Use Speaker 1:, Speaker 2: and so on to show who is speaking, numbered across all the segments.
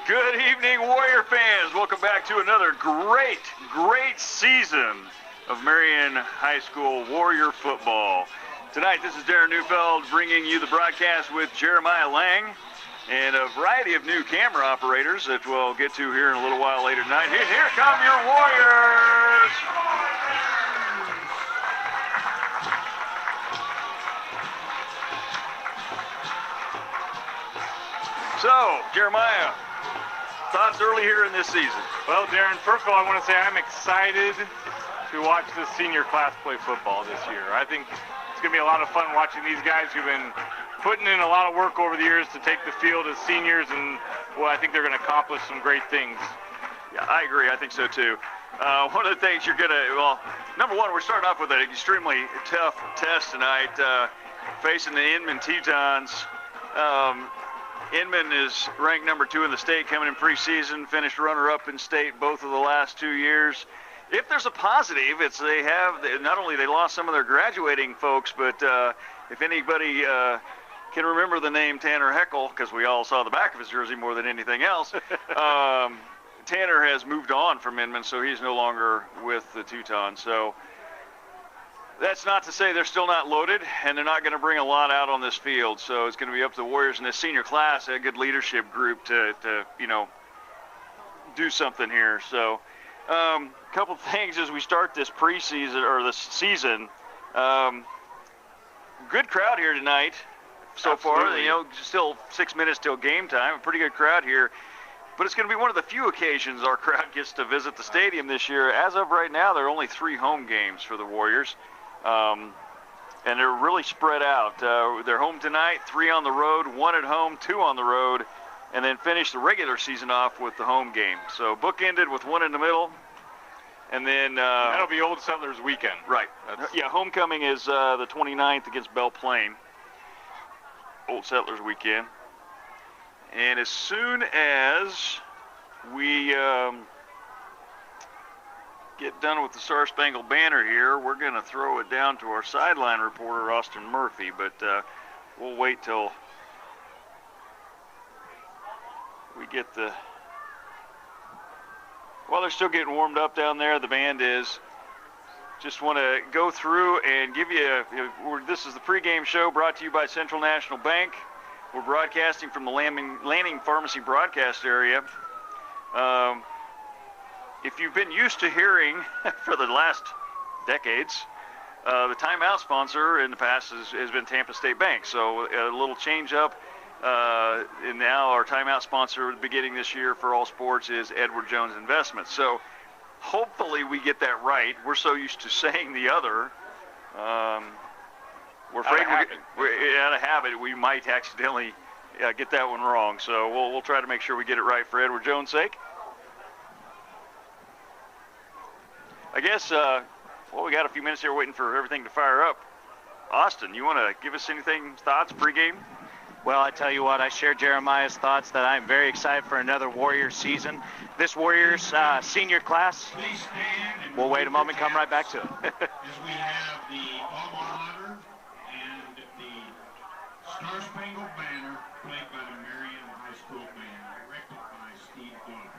Speaker 1: Good evening, Warrior fans. Welcome back to another great season of Marion High School Warrior football. Tonight, this is Darren Neufeld bringing you the broadcast with Jeremiah Lang and a variety of new camera operators that we'll get to here in a little while later tonight. Here come your Warriors! So, Jeremiah, thoughts early here in this season?
Speaker 2: Well, Darren, first of all, I want to say I'm excited to watch the senior class play football this year. I think it's going to be a lot of fun watching these guys who've been putting in a lot of work over the years to take the field as seniors, and well, I think they're going to accomplish some great things.
Speaker 1: Yeah, I agree. I think so too. One of the things you're going to, well, number one, we're starting off with an extremely tough test tonight, facing the Inman Teutons. Inman is ranked number 2 in the state coming in preseason, finished runner-up in state both of the last 2 years. If there's a positive, it's they have, not only they lost some of their graduating folks, but if anybody can remember the name Tanner Heckel, because we all saw the back of his jersey more than anything else, Tanner has moved on from Inman, so he's no longer with the Teutons. So that's not to say they're still not loaded, and they're not going to bring a lot out on this field. So it's going to be up to the Warriors in this senior class, a good leadership group to you know, do something here. So a couple things as we start this preseason or this season. Good crowd here tonight so far. You know, still 6 minutes till game time. A pretty good crowd here. But it's going to be one of the few occasions our crowd gets to visit the stadium this year. As of right now, there are only 3 home games for the Warriors. And they're really spread out. They're home tonight, 3 on the road, 1 at home, 2 on the road, and then finish the regular season off with the home game. So bookended with 1 in the middle, and then
Speaker 2: that'll be Old Settlers weekend.
Speaker 1: Right. Yeah, homecoming is the 29th against Belle Plaine. Old Settlers weekend. And as soon as we get done with the Star Spangled Banner here, we're going to throw it down to our sideline reporter, Austin Murphy, but we'll wait till we get the... While they're still getting warmed up down there, the band is. Just want to go through and give you, this is the pregame show brought to you by Central National Bank. We're broadcasting from the Lanning Pharmacy broadcast area. If you've been used to hearing for the last decades, the timeout sponsor in the past has been Tampa State Bank. So a little change up, and now our timeout sponsor beginning this year for all sports is Edward Jones Investments. So hopefully we get that right. We're so used to saying the other. We're afraid we're out of habit. We might accidentally get that one wrong. So we'll try to make sure we get it right for Edward Jones' sake. I guess, well, we got a few minutes here waiting for everything to fire up. Austin, you want to give us anything, thoughts, pregame?
Speaker 3: Well, I tell you what, I share Jeremiah's thoughts that I'm very excited for another Warriors season. This Warriors senior class, we'll wait a moment, come right back to it.
Speaker 4: As we have the Alma Mater and the Star Spangled Banner played by the Marion High School Band, directed by Steve Dunn.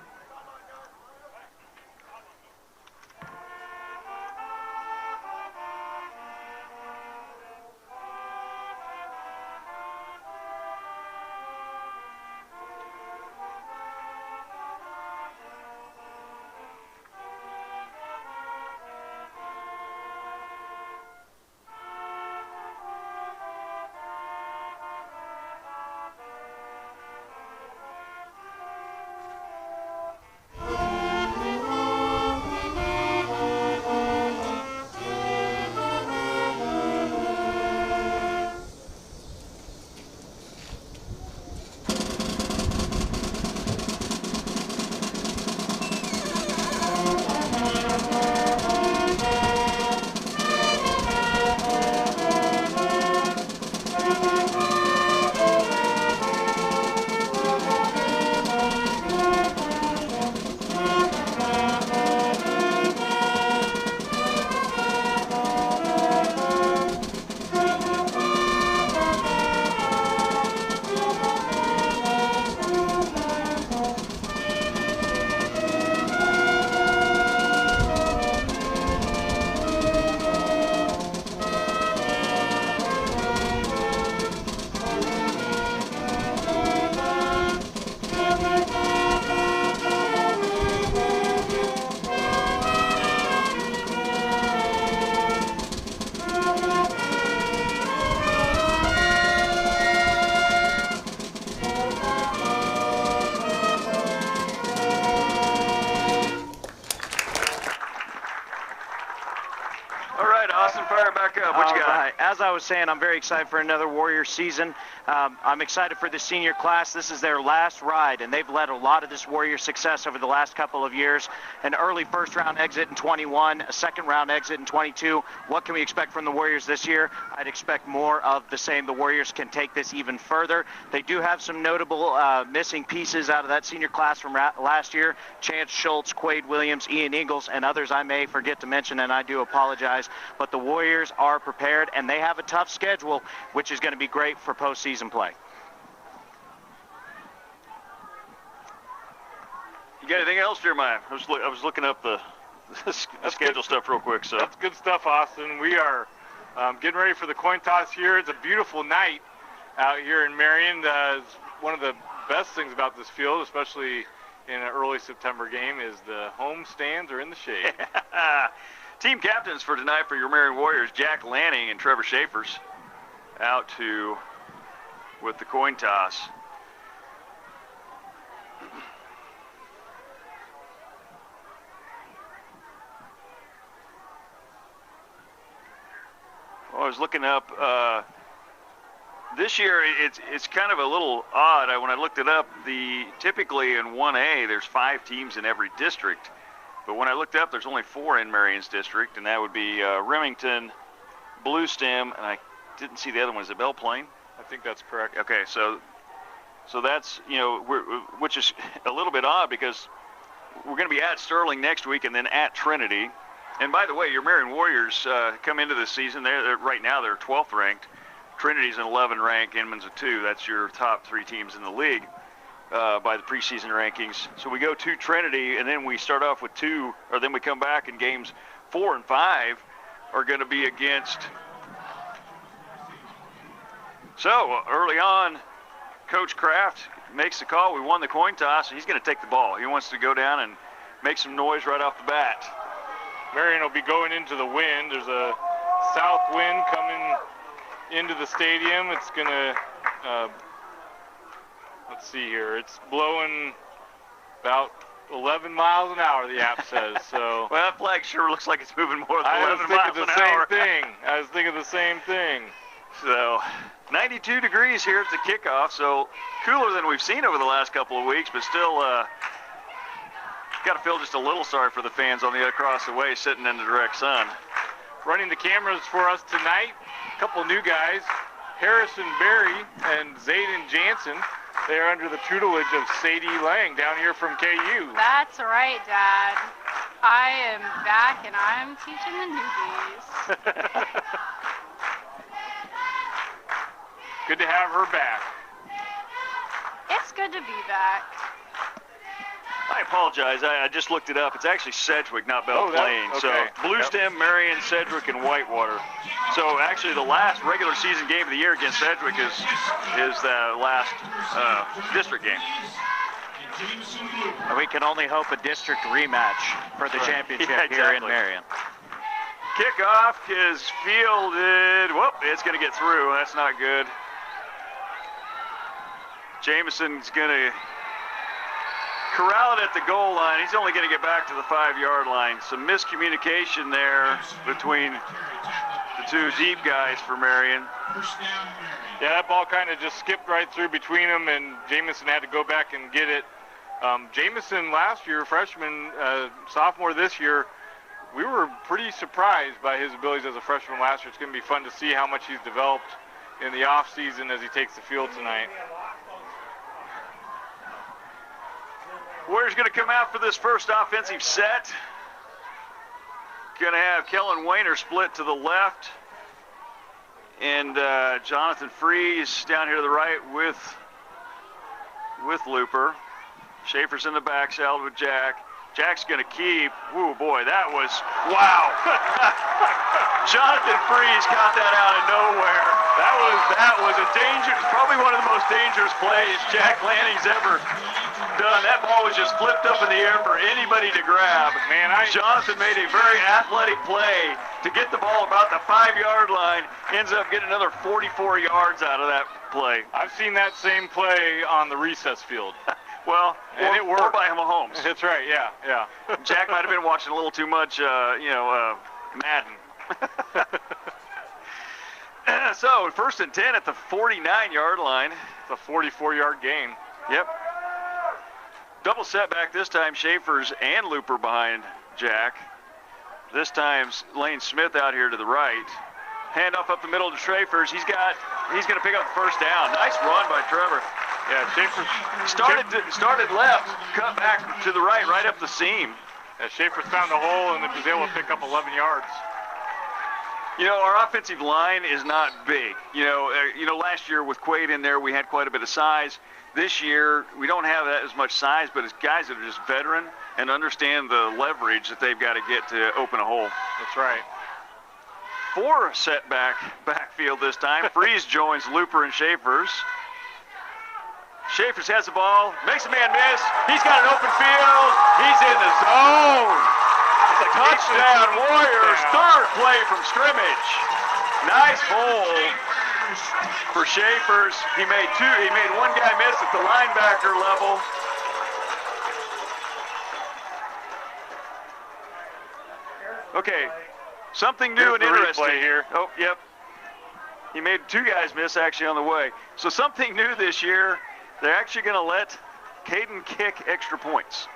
Speaker 1: got?
Speaker 3: As I was saying, I'm very excited for another Warrior season. I'm excited for the senior class. This is their last ride, and they've led a lot of this Warrior success over the last couple of years. An early first-round exit in 21, a second-round exit in 22. What can we expect from the Warriors this year? I'd expect more of the same. The Warriors can take this even further. They do have some notable missing pieces out of that senior class from last year. Chance Schultz, Quade Williams, Ian Ingles, and others I may forget to mention, and I do apologize. But the Warriors are prepared, and they have a tough schedule, which is going to be great for postseason play.
Speaker 1: You got anything else, Jeremiah? I was looking up the schedule stuff real quick. So
Speaker 2: that's good stuff, Austin. We are getting ready for the coin toss here. It's a beautiful night out here in Marion. It's one of the best things about this field, especially in an early September game, is the home stands are in the shade.
Speaker 1: Team captains for tonight for your Marion Warriors, Jack Lanning and Trevor Schaefer's out with the coin toss. Well, I was looking up, this year it's kind of a little odd. When I looked it up, typically in 1A there's 5 teams in every district. But when I looked up, there's only 4 in Marion's district, and that would be Remington, Blue Stem, and I didn't see the other one. Is it Belle Plaine?
Speaker 2: I think that's correct.
Speaker 1: Okay, so that's, which is a little bit odd because we're going to be at Sterling next week and then at Trinity. And by the way, your Marion Warriors come into this season. Right now they're 12th ranked. Trinity's an 11 rank, Inman's a 2. That's your top 3 teams in the league by the preseason rankings. So we go to Trinity, and then we start off with 2, or then we come back, and games 4 and 5 are going to be against. So early on, Coach Kraft makes the call. We won the coin toss, and he's going to take the ball. He wants to go down and make some noise right off the bat.
Speaker 2: Marion will be going into the wind. There's a south wind coming into the stadium. It's going to, let's see here, it's blowing about 11 miles an hour, the app says. So
Speaker 1: well, that flag sure looks like it's moving more than 11 miles an hour.
Speaker 2: I was thinking the same thing.
Speaker 1: So 92 degrees here at the kickoff, so cooler than we've seen over the last couple of weeks, but still got to feel just a little sorry for the fans on the across the way sitting in the direct sun.
Speaker 2: Running the cameras for us tonight, a couple new guys, Harrison Berry and Zayden Jansen. They are under the tutelage of Sadie Lang down here from KU.
Speaker 5: That's right, Dad. I am back and I'm teaching the newbies.
Speaker 2: Good to have her back.
Speaker 5: It's good to be back.
Speaker 1: I apologize. I just looked it up. It's actually Sedgwick, not Belle Plaine.
Speaker 2: Okay.
Speaker 1: So Blue Stem, Marion, Sedgwick, and Whitewater. So actually the last regular season game of the year against Sedgwick is the last district game.
Speaker 3: And we can only hope a district rematch for the championship here in Marion.
Speaker 1: Kickoff is fielded. Whoop, it's going to get through. That's not good. Jameson's going to corral it at the goal line. He's only going to get back to the 5-yard line. Some miscommunication there between the 2 deep guys for Marion.
Speaker 2: Yeah, that ball kind of just skipped right through between them, and Jameson had to go back and get it. Jameson last year, freshman, sophomore this year, we were pretty surprised by his abilities as a freshman last year. It's going to be fun to see how much he's developed in the offseason as he takes the field tonight.
Speaker 1: Warriors going to come out for this first offensive set. Going to have Kellen Wayner split to the left. And Jonathan Freeze down here to the right with Looper. Schaefer's in the backside with Jack. Jack's going to keep. Woo, boy, that was, wow. Jonathan Freeze caught that out of nowhere. That was a dangerous, probably one of the most dangerous plays Jack Lanning's ever done. That ball was just flipped up in the air for anybody to grab. Man, Jonathan made a very athletic play to get the ball about the 5-yard line. Ends up getting another 44 yards out of that play.
Speaker 2: I've seen that same play on the recess field.
Speaker 1: Well,
Speaker 2: and it worked.
Speaker 1: Or by Mahomes.
Speaker 2: That's right, yeah.
Speaker 1: Jack might have been watching a little too much, Madden. So 1st and 10 at the 49-yard line.
Speaker 2: It's a 44-yard gain.
Speaker 1: Yep. Double setback this time, Schaefer's and Looper behind Jack. This time Lane Smith out here to the right. Handoff up the middle to Schaefer's. He's going to pick up the first down. Nice run by Trevor.
Speaker 2: Yeah, Schaefer
Speaker 1: started left, cut back to the right up the seam.
Speaker 2: Yeah, Schaefer's found a hole and was able to pick up 11 yards.
Speaker 1: You know, our offensive line is not big. You know, last year with Quaid in there, we had quite a bit of size. This year, we don't have that as much size, but it's guys that are just veteran and understand the leverage that they've got to get to open a hole.
Speaker 2: That's right.
Speaker 1: 4 setback backfield this time. Freeze joins Looper and Schaefer's. Schaefer's has the ball, makes a man miss. He's got an open field. He's in the zone. Touchdown Warriors, third play from scrimmage. Nice hole for Schaefer's. He made one guy miss at the linebacker level. Okay, something new and interesting
Speaker 2: here.
Speaker 1: Oh, yep. He made 2 guys miss actually on the way. So something new this year, they're actually going to let Caden kick extra points.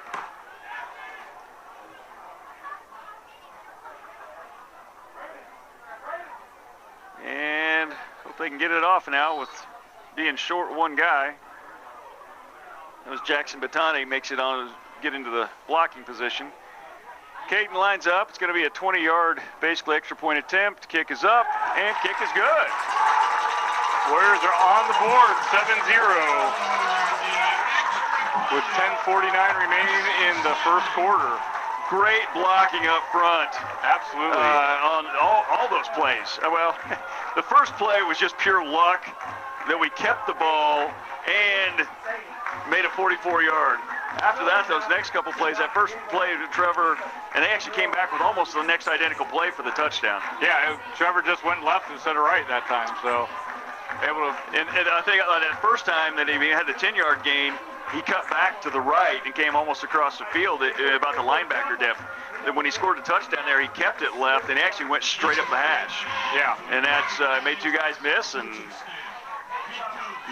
Speaker 1: And hope they can get it off now with being short one guy. That was Jackson Batani, makes it on, get into the blocking position. Caden lines up. It's going to be a 20-yard, basically extra point attempt. Kick is up, and kick is good.
Speaker 2: Warriors are on the board, 7-0. With 10:49 remaining in the first quarter.
Speaker 1: Great blocking up front.
Speaker 2: Absolutely.
Speaker 1: On all those plays. Well, the first play was just pure luck that we kept the ball and made a 44-yard. After that, those next couple plays, that first play to Trevor, and they actually came back with almost the next identical play for the touchdown.
Speaker 2: Yeah, Trevor just went left instead of right that time, so able to.
Speaker 1: And I think that first time that he had the 10-yard gain, he cut back to the right and came almost across the field at about the linebacker depth. And when he scored the touchdown there, he kept it left and he actually went straight up the hash.
Speaker 2: Yeah.
Speaker 1: And that's made 2 guys miss. And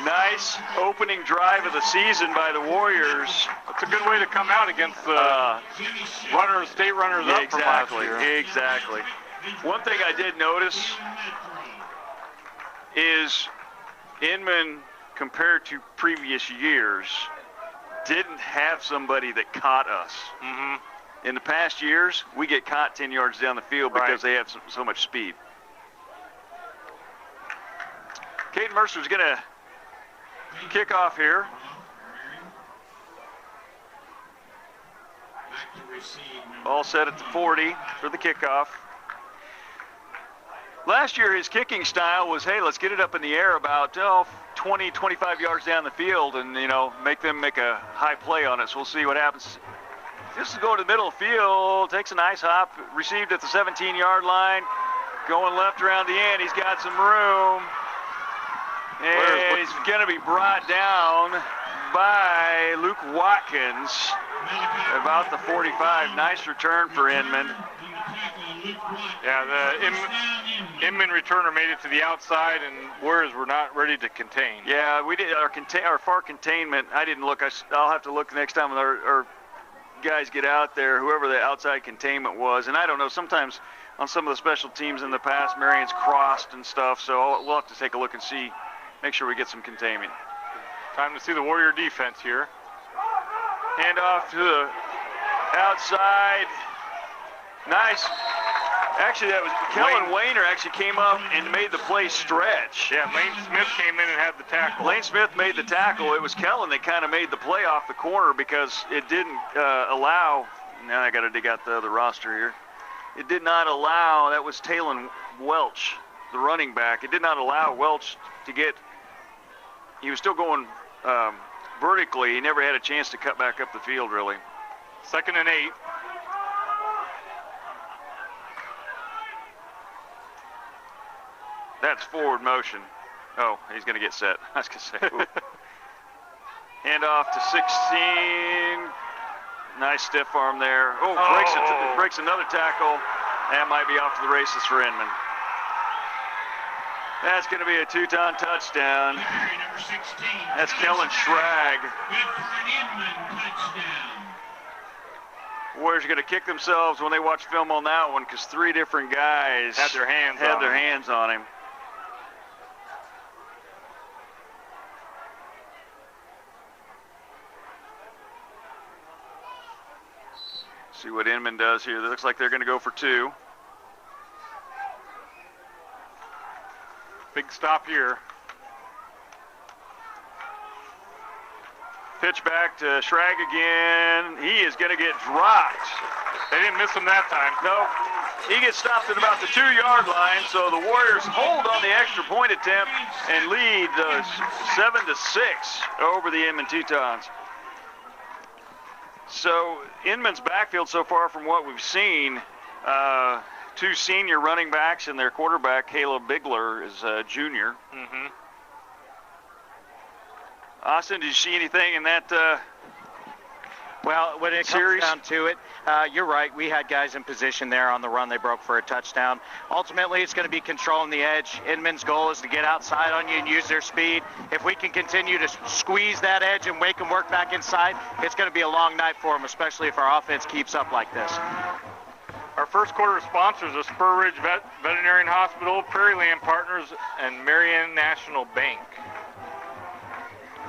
Speaker 1: nice opening drive of the season by the Warriors.
Speaker 2: That's a good way to come out against the state runners up from last year.
Speaker 1: Exactly. One thing I did notice is Inman, compared to previous years, didn't have somebody that caught us. In the past years, we get caught 10 yards down the field because they have so much speed. Caden Mercer's going to kick off here. All set at the 40 for the kickoff. Last year, his kicking style was, hey, let's get it up in the air about 20, 25 yards down the field and, make them make a high play on it. So we'll see what happens. This is going to the middle of the field, takes a nice hop, received at the 17-yard line, going left around the end. He's got some room, and he's going to be brought down by Luke Watkins about the 45. Nice return for Inman.
Speaker 2: Yeah, the Inman returner made it to the outside, and Warriors were not ready to contain.
Speaker 1: Yeah, we did our far containment. I didn't look. I'll have to look next time when our guys get out there, whoever the outside containment was. And I don't know, sometimes on some of the special teams in the past, Marion's crossed and stuff, so we'll have to take a look and see, make sure we get some containment.
Speaker 2: Time to see the Warrior defense here.
Speaker 1: Hand off to the outside. Nice. Actually, that was Kellen Wayner actually came up and made the play stretch.
Speaker 2: Yeah, Lane Smith came in and had the tackle.
Speaker 1: Lane Smith made the tackle. It was Kellen that kind of made the play off the corner because it didn't allow. Now I got to dig out the other roster here. It did not allow. That was Talon Welch, the running back. It did not allow Welch to get. He was still going vertically. He never had a chance to cut back up the field, really.
Speaker 2: 2nd and 8.
Speaker 1: That's forward motion. Oh, he's going to get set. I was going to say. Hand off to 16. Nice stiff arm there. Breaks another tackle. That might be off to the races for Inman. That's going to be a Teuton touchdown.
Speaker 4: Number 16.
Speaker 1: That's Kellen Schrag.
Speaker 4: Good for an Inman touchdown.
Speaker 1: Warriors are going to kick themselves when they watch film on that one because 3 different guys
Speaker 2: had their hands
Speaker 1: on him. See what Inman does here. It looks like they're going to go for 2.
Speaker 2: Big stop here.
Speaker 1: Pitch back to Schrag again. He is going to get dropped.
Speaker 2: They didn't miss him that time.
Speaker 1: No, he gets stopped at about the 2-yard line, so the Warriors hold on the extra point attempt and lead 7-6 over the Inman Teutons. So Inman's backfield so far, from what we've seen, 2 senior running backs and their quarterback, Caleb Bigler, is a junior.
Speaker 2: Mm-hmm.
Speaker 1: Austin, did you see anything in that
Speaker 3: Well, when it
Speaker 1: series?
Speaker 3: comes down to it, you're right. We had guys in position there on the run. They broke for a touchdown. Ultimately, it's going to be controlling the edge. Inman's goal is to get outside on you and use their speed. If we can continue to squeeze that edge and make them work back inside, it's going to be a long night for them, especially if our offense keeps up like this.
Speaker 2: Our first quarter sponsors are Spur Ridge Veterinarian Hospital, Prairie Land Partners, and Marion National Bank.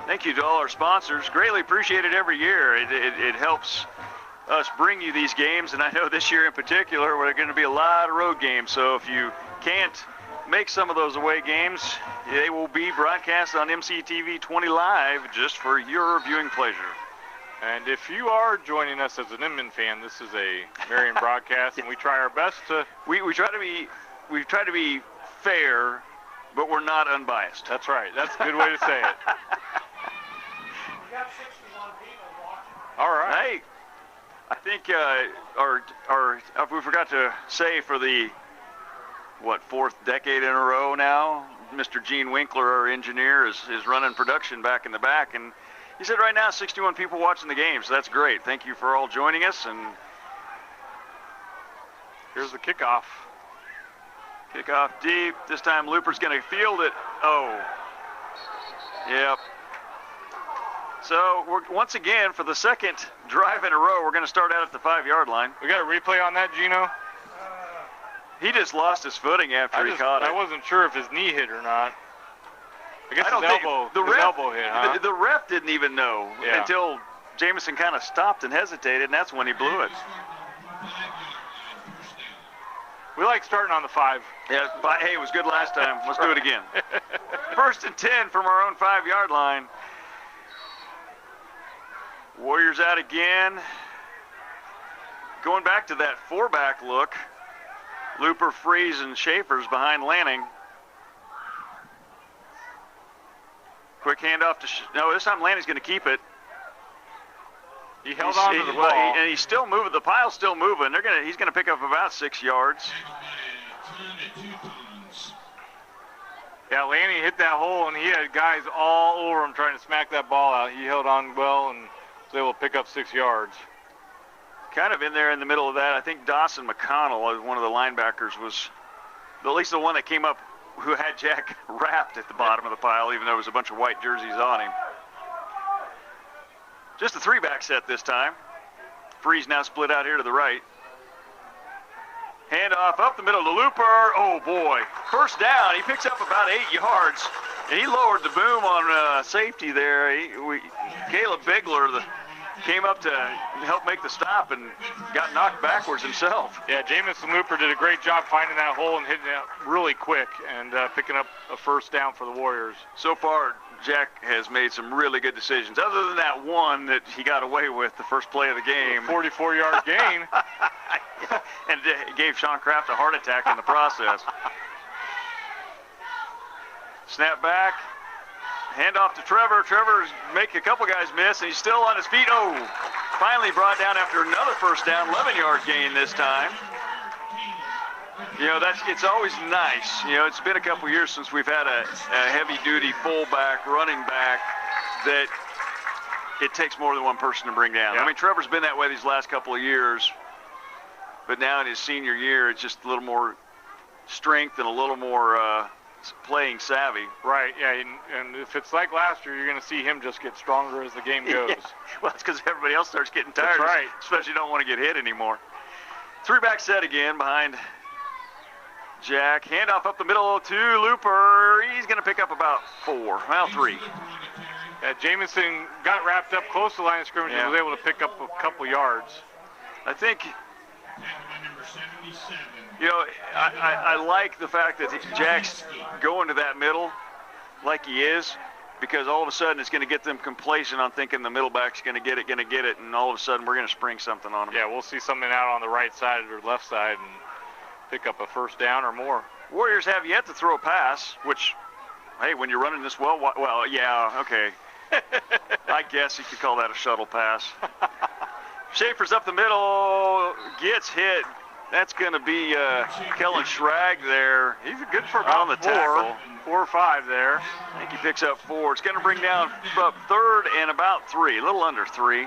Speaker 1: Thank you to all our sponsors. Greatly appreciated every year. It helps us bring you these games, and I know this year in particular, we're going to be a lot of road games. So if you can't make some of those away games, they will be broadcast on mctv20live just for your viewing pleasure.
Speaker 2: And if you are joining us as an Inman fan, this is a Marion broadcast, and we try our best to.
Speaker 1: We try to be fair, but we're not unbiased.
Speaker 2: That's right. That's a good way to say it. All right.
Speaker 1: Hey, I think we forgot to say for the 4th decade in a row now, Mr. Gene Winkler, our engineer, is running production back in the back, and he said right now 61 people watching the game, so that's great. Thank you for all joining us, and
Speaker 2: here's the kickoff.
Speaker 1: Kickoff deep. This time Looper's going to field it. Oh, yep. So once again, for the 2nd drive in a row, we're going to start out at the 5-yard line.
Speaker 2: We got a replay on that, Gino?
Speaker 1: He just lost his footing after he caught it.
Speaker 2: I wasn't sure if his knee hit or not. I guess
Speaker 1: his
Speaker 2: elbow hit, huh?
Speaker 1: The ref didn't even know until Jamison kind of stopped and hesitated, and that's when he blew it.
Speaker 2: We like starting on the 5.
Speaker 1: Yeah, but hey, it was good last time. Let's do it again. 1st and 10 from our own 5-yard line. Warriors out again. Going back to that 4-back look. Looper, Freeze, and Schaefer's behind Lanning. Quick handoff to no, this time Lanning's going to keep it.
Speaker 2: He held on to the ball.
Speaker 1: And he's still moving. The pile's still moving. He's going to pick up about 6 yards.
Speaker 2: Yeah, Lanning hit that hole, and he had guys all over him trying to smack that ball out. He held on well and was able to pick up 6 yards.
Speaker 1: Kind of in there in the middle of that, I think Dawson McConnell, one of the linebackers, was at least the one that came up who had Jack wrapped at the bottom of the pile, even though there was a bunch of white jerseys on him. Just a 3-back set this time. Freeze now split out here to the right. Handoff up the middle to Looper. Oh, boy. 1st down. He picks up about 8 yards. And he lowered the boom on safety there. Caleb Bigler came up to help make the stop and got knocked backwards himself.
Speaker 2: Yeah, Jamison Looper did a great job finding that hole and hitting it really quick and picking up a 1st down for the Warriors.
Speaker 1: So far, Jack has made some really good decisions. Other than that one that he got away with the first play of the game.
Speaker 2: 44-yard gain.
Speaker 1: And gave Sean Kraft a heart attack in the process. Snap back. Handoff to Trevor. Trevor's making a couple guys miss, and he's still on his feet. Oh, finally brought down after another 1st down, 11-yard gain this time. You know, it's always nice. You know, it's been a couple years since we've had a heavy-duty fullback, running back that it takes more than one person to bring down.
Speaker 2: Yeah.
Speaker 1: I mean, Trevor's been that way these last couple of years, but now in his senior year, it's just a little more strength and a little more playing savvy.
Speaker 2: Right, yeah, and if it's like last year, you're going to see him just get stronger as the game goes.
Speaker 1: Yeah. Well, it's because everybody else starts getting tired.
Speaker 2: That's right.
Speaker 1: Especially don't want to get hit anymore. 3-back set again behind Jack. Handoff up the middle to Looper. He's going to pick up about 4. Well, 3.
Speaker 2: Jamison got wrapped up close to the line of scrimmage and was able to pick up a couple yards.
Speaker 1: I think, you know, I like the fact that Jack's going to that middle like he is, because all of a sudden it's going to get them complacent on thinking the middle back's going to get it, and all of a sudden we're going to spring something on them.
Speaker 2: Yeah, we'll see something out on the right side or left side and pick up a first down or more.
Speaker 1: Warriors have yet to throw a pass, which, hey, when you're running this well, yeah, okay. I guess you could call that a shuttle pass. Schaefer's up the middle, gets hit. That's going to be Kellen Schrag there. He's good for about on the tackle.
Speaker 2: 4 or 5 there.
Speaker 1: I think he picks up 4. It's going to bring down up 3rd and about 3, a little under 3,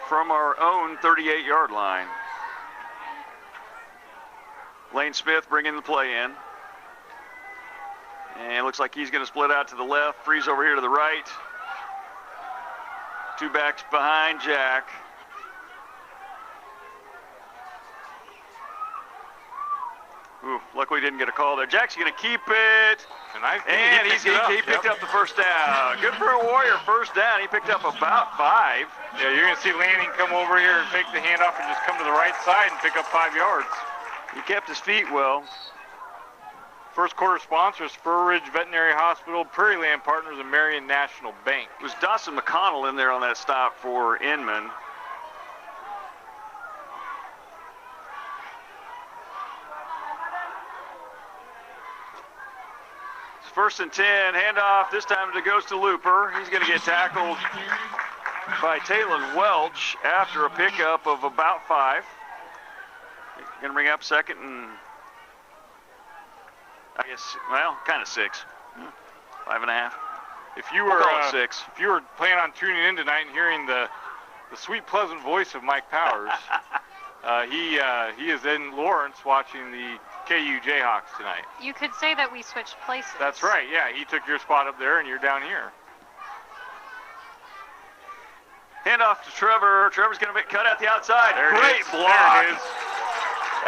Speaker 1: from our own 38-yard line. Lane Smith bringing the play in. And it looks like he's going to split out to the left. Freeze over here to the right. 2 backs behind Jack. Ooh, luckily didn't get a call there. Jack's going to keep it. And he picked up the first down. Good for a Warrior first down. He picked up about 5.
Speaker 2: Yeah, you're going to see Lanning come over here and take the handoff and just come to the right side and pick up 5 yards.
Speaker 1: He kept his feet well.
Speaker 2: First quarter sponsors, Spur Ridge Veterinary Hospital, Prairie Land Partners, and Marion National Bank.
Speaker 1: It was Dawson McConnell in there on that stop for Inman. It's 1st and 10, handoff. This time it goes to Looper. He's going to get tackled by Talon Welch after a pickup of about 5. Going to bring up 2nd and, I guess, well, kind of 6. 5.5.
Speaker 2: If you were 6. If you were planning on tuning in tonight and hearing the sweet, pleasant voice of Mike Powers, he is in Lawrence watching the KU Jayhawks tonight.
Speaker 5: You could say that we switched places.
Speaker 2: That's right. Yeah, he took your spot up there, and you're down here.
Speaker 1: Handoff to Trevor. Trevor's going to be cut out the outside.
Speaker 2: Great block.
Speaker 1: There it is.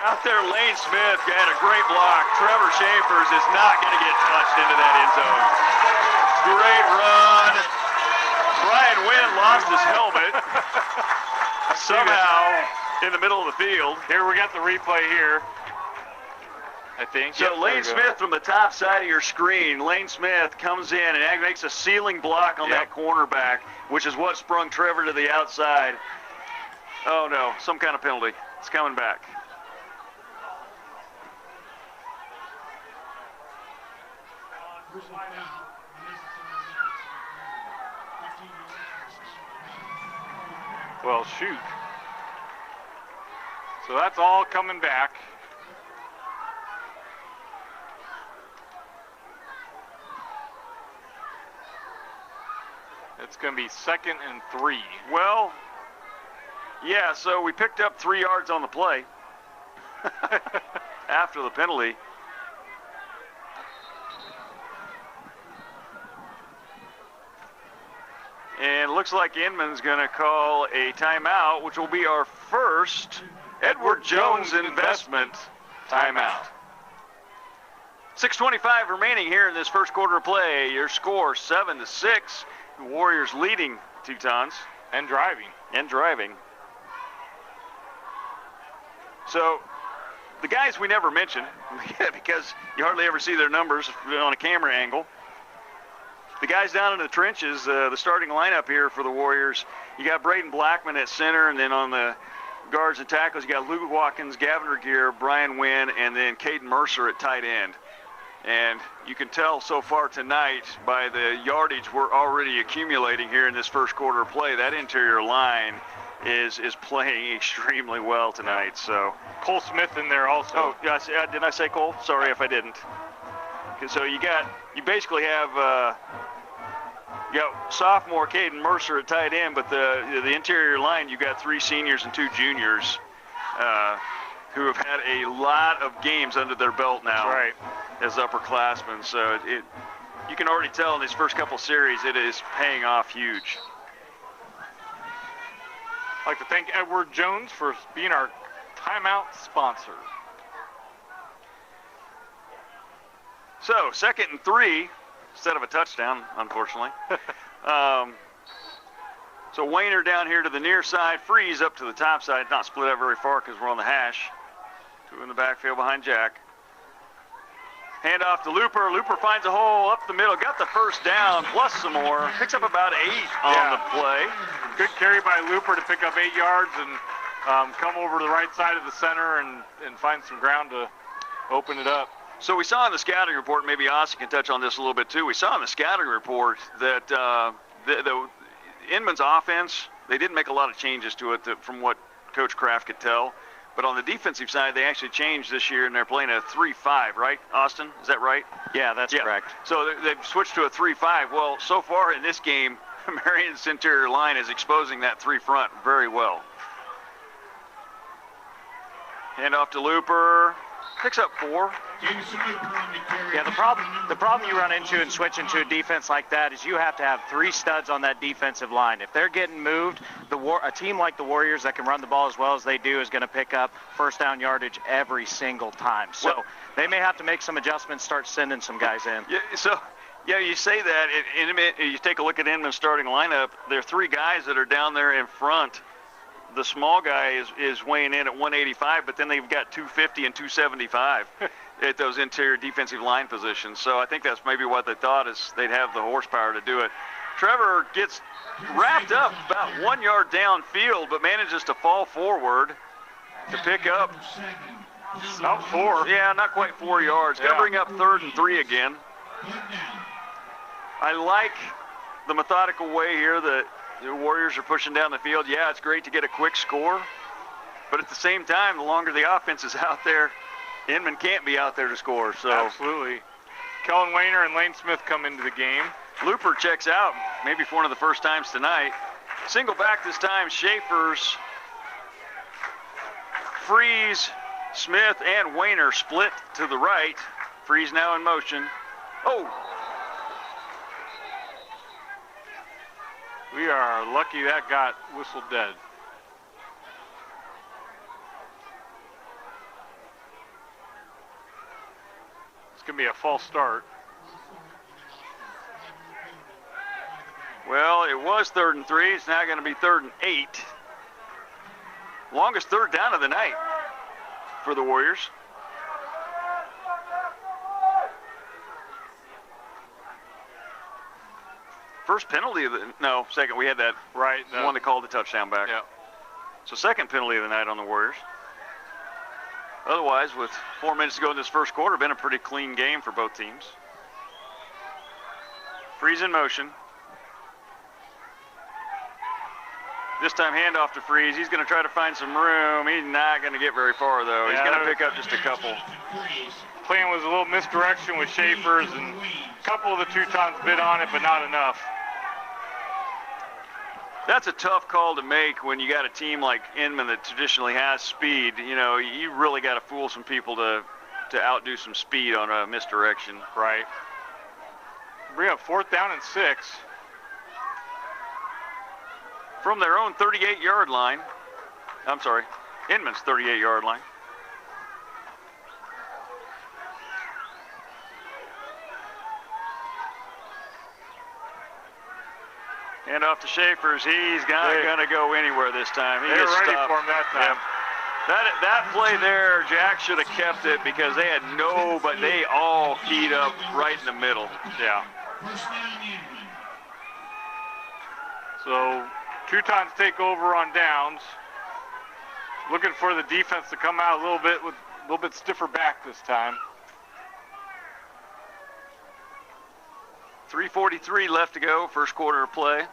Speaker 1: Out there, Lane Smith had a great block. Trevor Schaefers is not going to get touched into that end zone. Great run. Brian Wynn lost his helmet. Somehow in the middle of the field.
Speaker 2: Here we got the replay here, I think.
Speaker 1: So Lane Smith from the top side of your screen, Lane Smith comes in and makes a ceiling block on that cornerback, which is what sprung Trevor to the outside. Oh no, some kind of penalty. It's coming back.
Speaker 2: Well, shoot. So that's all coming back. It's going to be 2nd and 3.
Speaker 1: Well, yeah, so we picked up 3 yards on the play after the penalty. And it looks like Inman's going to call a timeout, which will be our first Edward Jones investment timeout. 6:25 remaining here in this first quarter of play. Your score 7-6. The Warriors leading Teutons.
Speaker 2: And driving.
Speaker 1: So the guys we never mention, because you hardly ever see their numbers on a camera angle. The guys down in the trenches, the starting lineup here for the Warriors, you got Braden Blackman at center, and then on the guards and tackles, you got Luke Watkins, Gavin Regier, Brian Wynn, and then Caden Mercer at tight end. And you can tell so far tonight by the yardage we're already accumulating here in this first quarter of play, that interior line is playing extremely well tonight. So
Speaker 2: Cole Smith in there also.
Speaker 1: Oh, yeah, did I say Cole? Sorry if I didn't. So you basically have sophomore Caden Mercer at tight end, but the interior line, you got 3 seniors and 2 juniors who have had a lot of games under their belt now.
Speaker 2: That's right.
Speaker 1: as upperclassmen. So you can already tell in these first couple series it is paying off huge.
Speaker 2: I'd like to thank Edward Jones for being our timeout sponsor.
Speaker 1: So 2nd and 3 instead of a touchdown, unfortunately. So Wayner down here to the near side, Freeze up to the top side, not split up very far because we're on the hash. 2 in the backfield behind Jack. Hand off to Looper. Looper finds a hole up the middle, got the first down, plus some more. Picks up about 8 on the play.
Speaker 2: Good carry by Looper to pick up 8 yards and come over to the right side of the center and find some ground to open it up.
Speaker 1: So we saw in the scouting report, maybe Austin can touch on this a little bit too. We saw in the scouting report that the Inman's offense, they didn't make a lot of changes to it from what Coach Kraft could tell. But on the defensive side, they actually changed this year, and they're playing a 3-5, right, Austin? Is that right?
Speaker 3: Yeah, that's correct.
Speaker 1: So they've switched to a 3-5. Well, so far in this game, Marion's interior line is exposing that 3 front very well. Hand off to Looper. Picks up 4.
Speaker 3: Yeah, the problem you run into in switching to a defense like that is you have to have 3 studs on that defensive line. If they're getting moved, a team like the Warriors that can run the ball as well as they do is going to pick up first down yardage every single time. So they may have to make some adjustments, start sending some guys in.
Speaker 1: Yeah, you say that. You take a look at Inman's starting lineup. There are 3 guys that are down there in front. The small guy is weighing in at 185, but then they've got 250 and 275 at those interior defensive line positions. So I think that's maybe what they thought is they'd have the horsepower to do it. Trevor gets wrapped up about 1 yard downfield, but manages to fall forward to pick up
Speaker 2: about 4.
Speaker 1: Yeah, not quite 4 yards. Going to bring up 3rd and 3 again. I like the methodical way here that the Warriors are pushing down the field. Yeah, it's great to get a quick score, but at the same time, the longer the offense is out there, Inman can't be out there to score. So
Speaker 2: absolutely. Kellen Wayner and Lane Smith come into the game.
Speaker 1: Looper checks out, maybe for one of the first times tonight. Single back this time, Schaefer's. Freeze, Smith, and Wayner split to the right. Freeze now in motion. Oh!
Speaker 2: We are lucky that got whistled dead. It's going to be a false start.
Speaker 1: Well, it was 3rd and 3. It's now going to be 3rd and 8. Longest 3rd down of the night for the Warriors. First penalty of the, second, we had that,
Speaker 2: right,
Speaker 1: the one that called the touchdown back.
Speaker 2: Yeah.
Speaker 1: So 2nd penalty of the night on the Warriors. Otherwise, with 4 minutes to go in this first quarter, been a pretty clean game for both teams. Freeze in motion. This time handoff to Freeze. He's going to try to find some room. He's not going to get very far, though. He's going to pick up just a couple.
Speaker 2: Plan was a little misdirection with Schaefer's, and a couple of the Teutons bit on it, but not enough.
Speaker 1: That's a tough call to make when you got a team like Inman that traditionally has speed. You know, you really got to fool some people to outdo some speed on a misdirection.
Speaker 2: Right. Bring up 4th down and 6.
Speaker 1: From their own 38-yard line. I'm sorry, Inman's 38-yard line. Hand off to Schaefer's. He's not going to go anywhere this time. He
Speaker 2: They're
Speaker 1: gets
Speaker 2: ready
Speaker 1: stopped.
Speaker 2: for him that time.
Speaker 1: Yeah. That play there, Jack should have kept it because they had but they all keyed up right in the middle.
Speaker 2: Yeah. So Teutons take over on downs. Looking for the defense to come out a little bit stiffer back this time.
Speaker 1: 3:43 left to go, first quarter of play.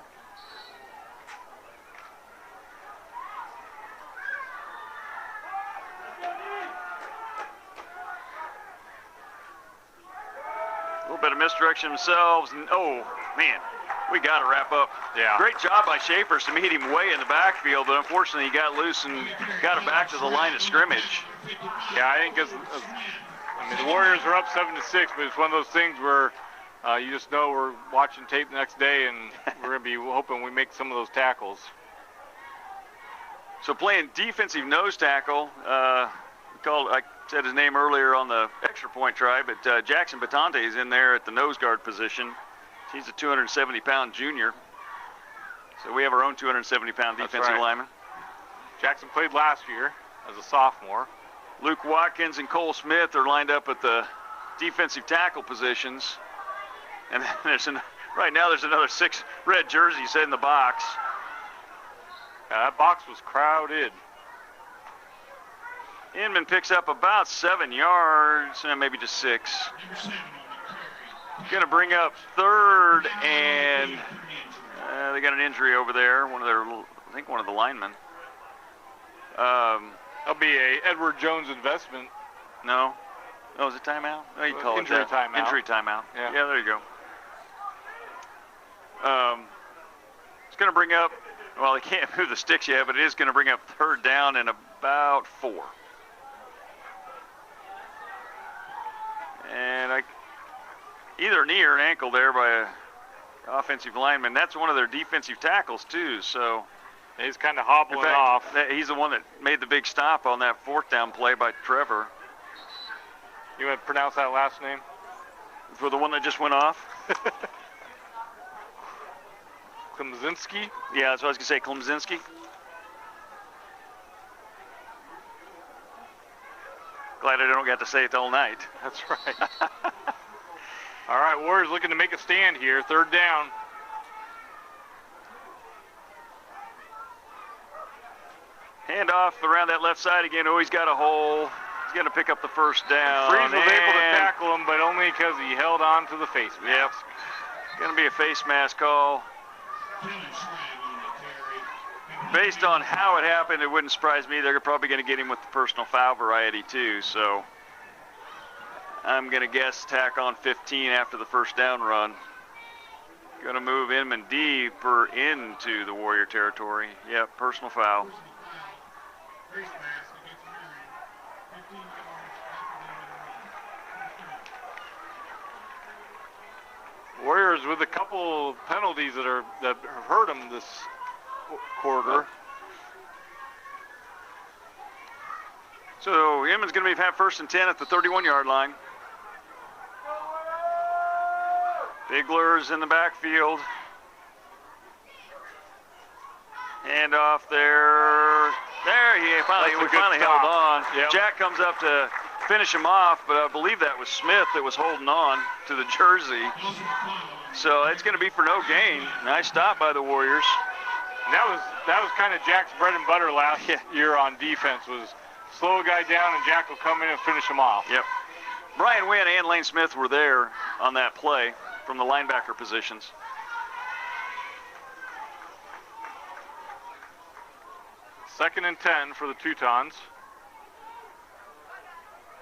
Speaker 1: A little bit of misdirection themselves, and oh man, we got to wrap up.
Speaker 2: Yeah.
Speaker 1: Great job by Schaefer to meet him way in the backfield, but unfortunately he got loose and got it back to the line of scrimmage.
Speaker 2: Yeah, I think mean, the Warriors are up 7-6, but it's one of those things where you just know we're watching tape the next day, and we're going to be hoping we make some of those tackles.
Speaker 1: So playing defensive nose tackle, I said his name earlier on the extra point try, but Jackson Batante is in there at the nose guard position. He's a 270-pound junior. So we have our own 270-pound defensive lineman.
Speaker 2: Jackson played last year as a sophomore.
Speaker 1: Luke Watkins and Cole Smith are lined up at the defensive tackle positions. And right now there's another 6 red jerseys in the box.
Speaker 2: That box was crowded.
Speaker 1: Inman picks up about 7 yards, maybe just 6. Going to bring up 3rd, and they got an injury over there. I think one of the linemen.
Speaker 2: That'll be a Edward Jones investment.
Speaker 1: No. Oh, is it timeout? Oh, you call
Speaker 2: injury
Speaker 1: it that.
Speaker 2: Timeout.
Speaker 1: Injury timeout.
Speaker 2: Yeah,
Speaker 1: there you go. It's going to bring up, well, they can't move the sticks yet, but it is going to bring up 3rd down and about 4. And either a knee or an ankle there by an offensive lineman. That's one of their defensive tackles, too, so.
Speaker 2: He's kind of hobbling off.
Speaker 1: He's the one that made the big stop on that 4th down play by Trevor.
Speaker 2: You want to pronounce that last name?
Speaker 1: For the one that just went off?
Speaker 2: Klimzinski?
Speaker 1: Yeah, that's what I was going to say, Klimzinski. Glad I don't get to say it all night.
Speaker 2: That's right. All right, Warriors looking to make a stand here. 3rd down.
Speaker 1: Handoff around that left side again. Oh, he's got a hole. He's going to pick up the 1st down.
Speaker 2: Freeze was able to tackle him, but only because he held on to the face mask.
Speaker 1: Yep. Going to be a face mask call. Based on how it happened, it wouldn't surprise me. They're probably going to get him with the personal foul variety too. So I'm going to guess tack on 15 after the 1st down run. Going to move Inman deeper into the Warrior territory. Yep, personal foul.
Speaker 2: Warriors with a couple penalties that have hurt them this quarter.
Speaker 1: So Inman's going to have 1st and 10 at the 31-yard line. Bigler's in the backfield. Hand off there. There, we finally held on.
Speaker 2: Yep.
Speaker 1: Jack comes up to finish him off, but I believe that was Smith that was holding on to the jersey. So it's going to be for no gain. Nice stop by the Warriors.
Speaker 2: And that was kind of Jack's bread and butter last year on defense, was slow a guy down and Jack will come in and finish him off.
Speaker 1: Yep. Brian Wynn and Lane Smith were there on that play from the linebacker positions.
Speaker 2: Second and 10 for the Teutons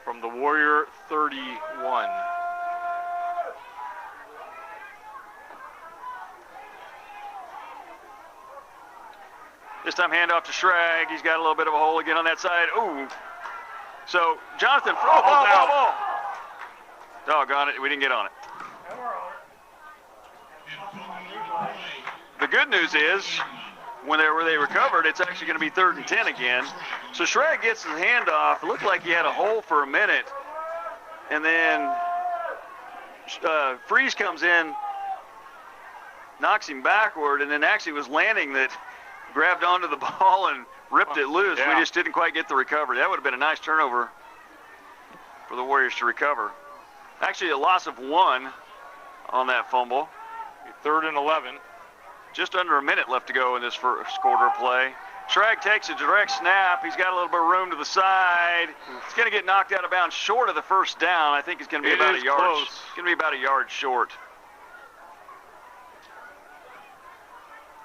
Speaker 2: from the Warrior 31.
Speaker 1: This time handoff to Schrag. He's got a little bit of a hole again on that side. Ooh. So Jonathan, ball. Doggone it, we didn't get on it. The good news is, when they recovered, it's actually going to be 3rd and 10 again. So Schrag gets his handoff. It looked like he had a hole for a minute. And then Freeze comes in, knocks him backward, and then actually was landing that grabbed onto the ball and ripped it loose.
Speaker 2: Yeah.
Speaker 1: We just didn't quite get the recovery. That would have been a nice turnover for the Warriors to recover. Actually, a loss of 1 on that fumble.
Speaker 2: 3rd and 11.
Speaker 1: Just under a minute left to go in this first quarter play. Schrag takes a direct snap. He's got a little bit of room to the side. It's going to get knocked out of bounds short of the 1st down. I think it's going to be about a yard.
Speaker 2: Close.
Speaker 1: It's going to be about a yard short.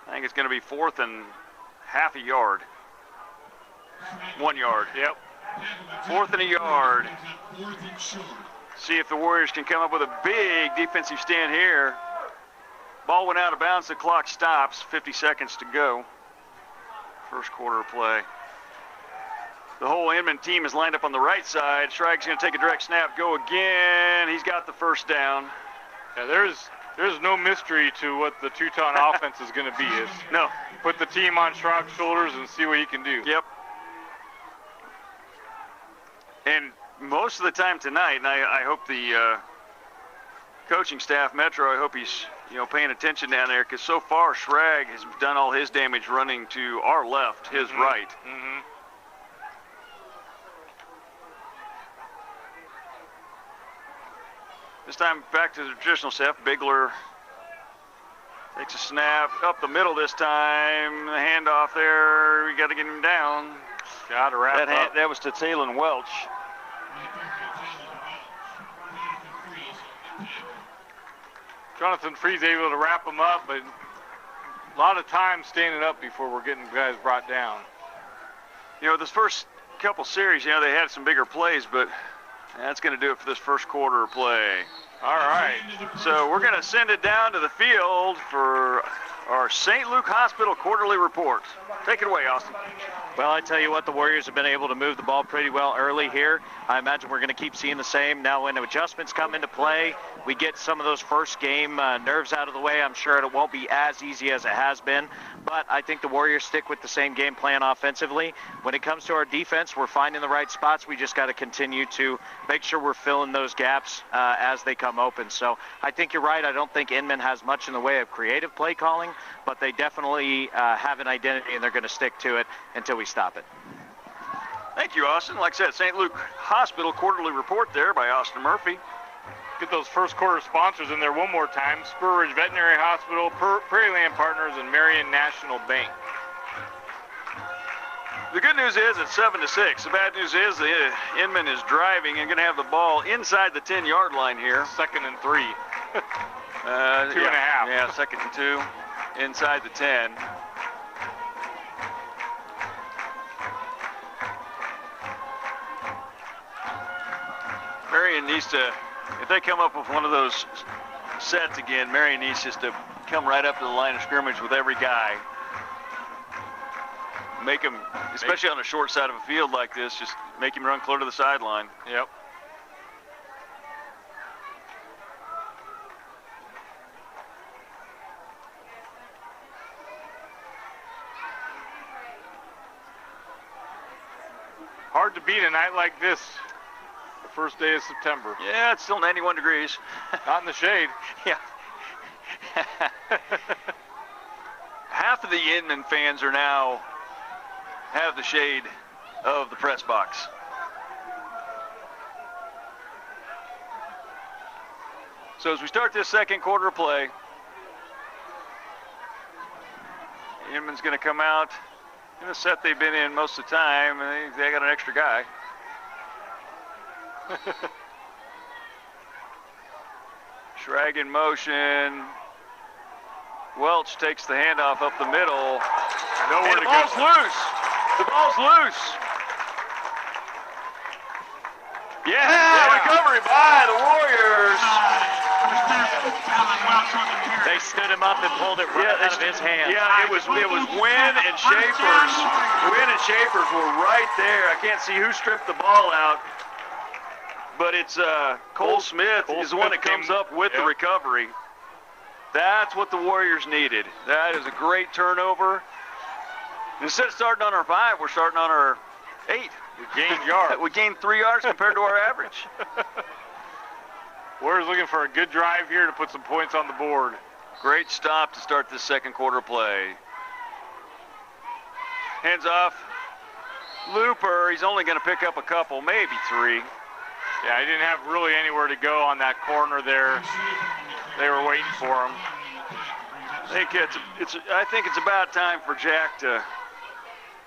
Speaker 1: I think it's going to be 4th and half a yard. 1 yard.
Speaker 2: Yep.
Speaker 1: 4th and a yard. See if the Warriors can come up with a big defensive stand here. Ball went out of bounds. The clock stops. 50 seconds to go. First quarter play. The whole Inman team is lined up on the right side. Schrag's going to take a direct snap, go again. He's got the first down.
Speaker 2: Yeah, there's no mystery to what the Teuton offense is going to be. It's
Speaker 1: No.
Speaker 2: put the team on Schrag's shoulders and see what he can do.
Speaker 1: Yep. And most of the time tonight, and I hope the coaching staff, Metro, I hope he's paying attention down there, because so far Schrag has done all his damage running to our left, his right.
Speaker 2: Mm-hmm.
Speaker 1: This time back to the traditional set. Bigler takes a snap up the middle this time. The handoff there. We got to get him down.
Speaker 2: Got to wrap up.
Speaker 1: That was to Talon Welch.
Speaker 2: Jonathan Freeze able to wrap him up, but a lot of time standing up before we're getting guys brought down.
Speaker 1: This first couple series, they had some bigger plays, but that's going to do it for this first quarter of play.
Speaker 2: All right.
Speaker 1: So we're going to send it down to the field for our St. Luke Hospital quarterly report. Take it away, Austin.
Speaker 3: Well, I tell you what, the Warriors have been able to move the ball pretty well early here. I imagine we're going to keep seeing the same. Now when adjustments come into play, we get some of those first game nerves out of the way. I'm sure it won't be as easy as it has been, but I think the Warriors stick with the same game plan offensively. When it comes to our defense, we're finding the right spots. We just got to continue to make sure we're filling those gaps as they come open. So I think you're right. I don't think Inman has much in the way of creative play calling, but they definitely have an identity, and they're going to stick to it until we stop it.
Speaker 1: Thank you, Austin. Like I said, St. Luke Hospital quarterly report there by Austin Murphy.
Speaker 2: Get those first quarter sponsors in there one more time. Spur Ridge Veterinary Hospital, Prairie Land Partners, and Marion National Bank.
Speaker 1: The good news is it's 7-6. The bad news is Inman is driving and going to have the ball inside the 10-yard line here.
Speaker 2: 2nd and 3. 2.5.
Speaker 1: Yeah, 2nd and 2 inside the 10. Marion needs to, if they come up with one of those sets again, Marion needs just to come right up to the line of scrimmage with every guy. Make him, especially on a short side of a field like this, just make him run clear to the sideline.
Speaker 2: Yep. Hard to beat a night like this. First day of September.
Speaker 1: Yeah, it's still 91 degrees.
Speaker 2: Not in the shade.
Speaker 1: Yeah. Half of the Inman fans are now have the shade of the press box. So as we start this second quarter of play, Inman's going to come out in the set they've been in most of the time, and they got an extra guy. Schrag in motion. Welch takes the handoff up the middle.
Speaker 2: Nowhere
Speaker 1: And the
Speaker 2: to
Speaker 1: ball's
Speaker 2: go.
Speaker 1: loose. The ball's loose. Yeah, recovery by the Warriors.
Speaker 3: They stood him up and pulled it right out of his hands.
Speaker 1: Yeah, it was Wynn and Schaefer's. Wynn and Schaefer's were right there. I can't see who stripped the ball out, but it's Cole Smith is the one that comes up with the recovery. That's what the Warriors needed. That is a great turnover. Instead of starting on our 5, we're starting on our 8.
Speaker 2: We gained yards.
Speaker 1: We gained 3 yards compared to our average.
Speaker 2: Warriors looking for a good drive here to put some points on the board.
Speaker 1: Great stop to start this second quarter play. Hands off. Looper, he's only going to pick up a couple, maybe 3.
Speaker 2: Yeah, he didn't have really anywhere to go on that corner there. They were waiting for him.
Speaker 1: I think it's about time for Jack to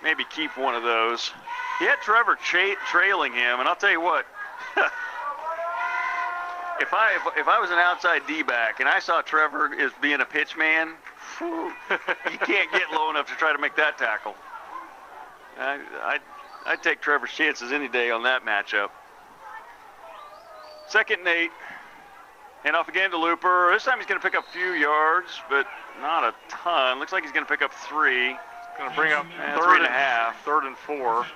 Speaker 1: maybe keep one of those. He had Trevor trailing him, and I'll tell you what. If I was an outside D-back and I saw Trevor as being a pitch man, you can't get low enough to try to make that tackle. I'd take Trevor's chances any day on that matchup. 2nd and 8. Hand off again to Looper. This time he's going to pick up a few yards, but not a ton. Looks like he's going to pick up 3.
Speaker 2: Going to bring up
Speaker 1: 3.5.
Speaker 2: 3rd and 4.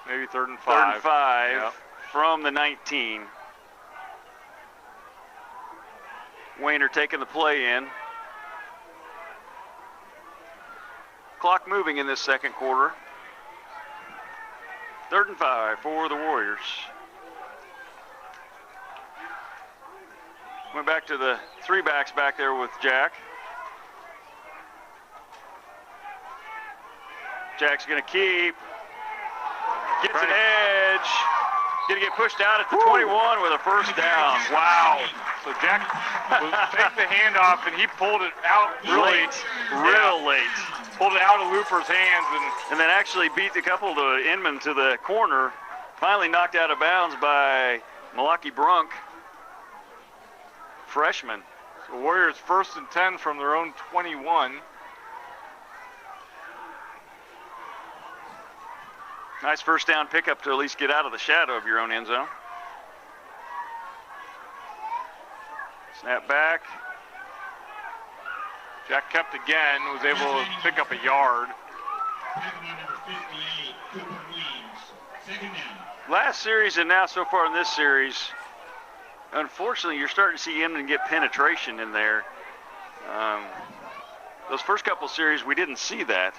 Speaker 2: Maybe 3rd and 5.
Speaker 1: 3rd and 5
Speaker 2: Yep.
Speaker 1: from the 19. Wayner taking the play in. Clock moving in this second quarter. 3rd and 5 for the Warriors. Went back to the 3 backs back there with Jack. Jack's going to keep. Gets an edge. Going to get pushed out at the 21 with a first down. Wow.
Speaker 2: So Jack will take the handoff, and he pulled it out
Speaker 1: Late. Real late.
Speaker 2: Pulled it out of Looper's hands.
Speaker 1: And then actually beat a couple to Inman to the corner. Finally knocked out of bounds by Malaki Brunk. Freshman.
Speaker 2: So Warriors 1st and 10 from their own 21.
Speaker 1: Nice first down pickup to at least get out of the shadow of your own end zone. Snap back.
Speaker 2: Jack kept again, was able to pick up a yard.
Speaker 1: Last series and now so far in this series, unfortunately, you're starting to see Inman get penetration in there. Those first couple series, we didn't see that.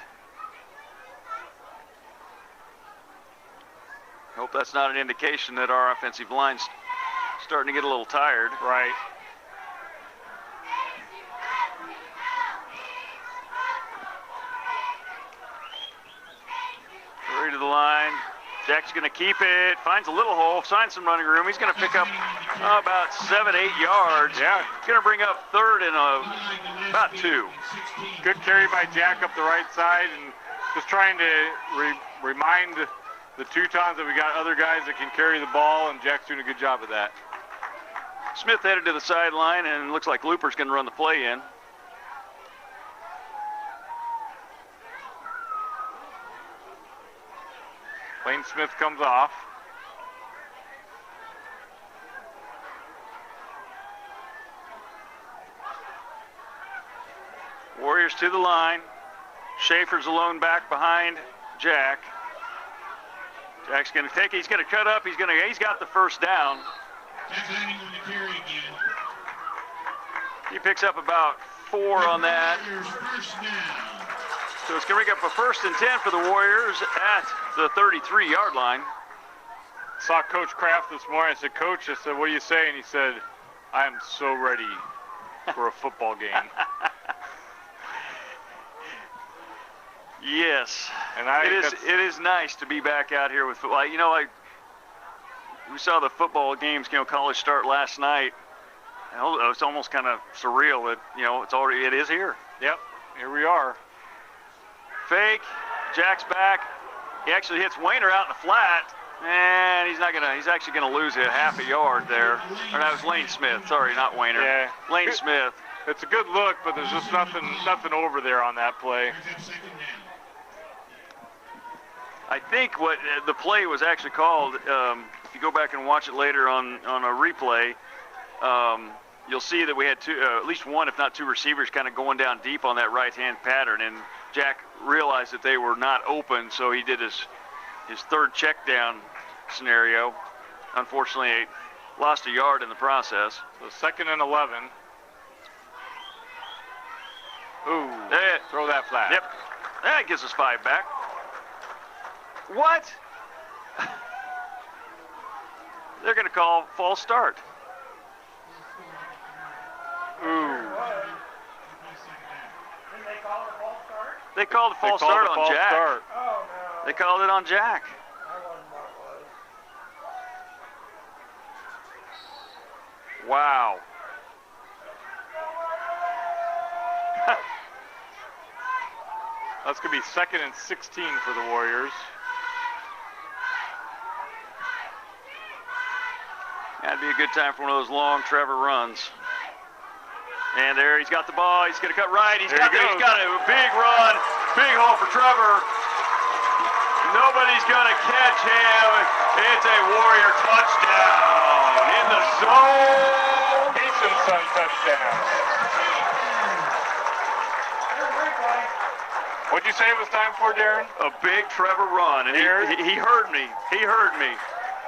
Speaker 1: Hope that's not an indication that our offensive line's starting to get a little tired.
Speaker 2: Right.
Speaker 1: Hurry to the line. Jack's going to keep it. Finds a little hole. Finds some running room. He's going to pick up about 7, 8 yards.
Speaker 2: Yeah.
Speaker 1: Going to bring up 3rd and about 2.
Speaker 2: Good carry by Jack up the right side, and just trying to remind the Teutons that we got other guys that can carry the ball, and Jack's doing a good job of that.
Speaker 1: Smith headed to the sideline, and looks like Looper's going to run the play in.
Speaker 2: Lane Smith comes off.
Speaker 1: Warriors to the line. Schaefer's alone back behind Jack. Jack's going to take it. He's going to cut up. He's got the first down.
Speaker 4: Jack Lanning on the carry again.
Speaker 1: He picks up about 4 on that.
Speaker 4: Warriors first down.
Speaker 1: So it's going to bring up a 1st and 10 for the Warriors at the 33-yard line.
Speaker 2: Saw Coach Kraft this morning. I said, Coach, what do you say? And he said, I am so ready for a football game.
Speaker 1: Yes.
Speaker 2: And
Speaker 1: it is nice to be back out here with football. You know, we saw the football games, college start last night. It's almost kind of surreal that, it is here.
Speaker 2: Yep, here we are.
Speaker 1: Fake, Jack's back. He actually hits Wayner out in the flat, and he's actually gonna lose a half a yard there. Or that was Lane Smith, sorry, not Wayner.
Speaker 2: Yeah.
Speaker 1: Lane Smith.
Speaker 2: It's a good look, but there's just nothing over there on that play.
Speaker 1: I think what the play was actually called, if you go back and watch it later on a replay, you'll see that we had at least one, if not 2 receivers kind of going down deep on that right-hand pattern, and Jack realized that they were not open, so he did his 3rd check down scenario. Unfortunately, he lost a yard in the process.
Speaker 2: So 2nd and 11. Ooh, throw that flat.
Speaker 1: Yep, that gives us 5 back. What? They're going to call false start. Ooh. They called a false start on Jack.
Speaker 2: Start.
Speaker 6: Oh, no.
Speaker 1: They called it on Jack.
Speaker 6: That wasn't what it was.
Speaker 1: Wow.
Speaker 2: That's going to be 2nd and 16 for the Warriors.
Speaker 1: That'd be a good time for one of those long Trevor runs. And there, he's got the ball. He's going to cut right. He's got a big run. Big hole for Trevor. Nobody's going to catch him. It's a Warrior touchdown in the zone.
Speaker 2: Hutchinson touchdown. What'd you say it was time for, Darren?
Speaker 1: A big Trevor run, and he heard me. He heard me.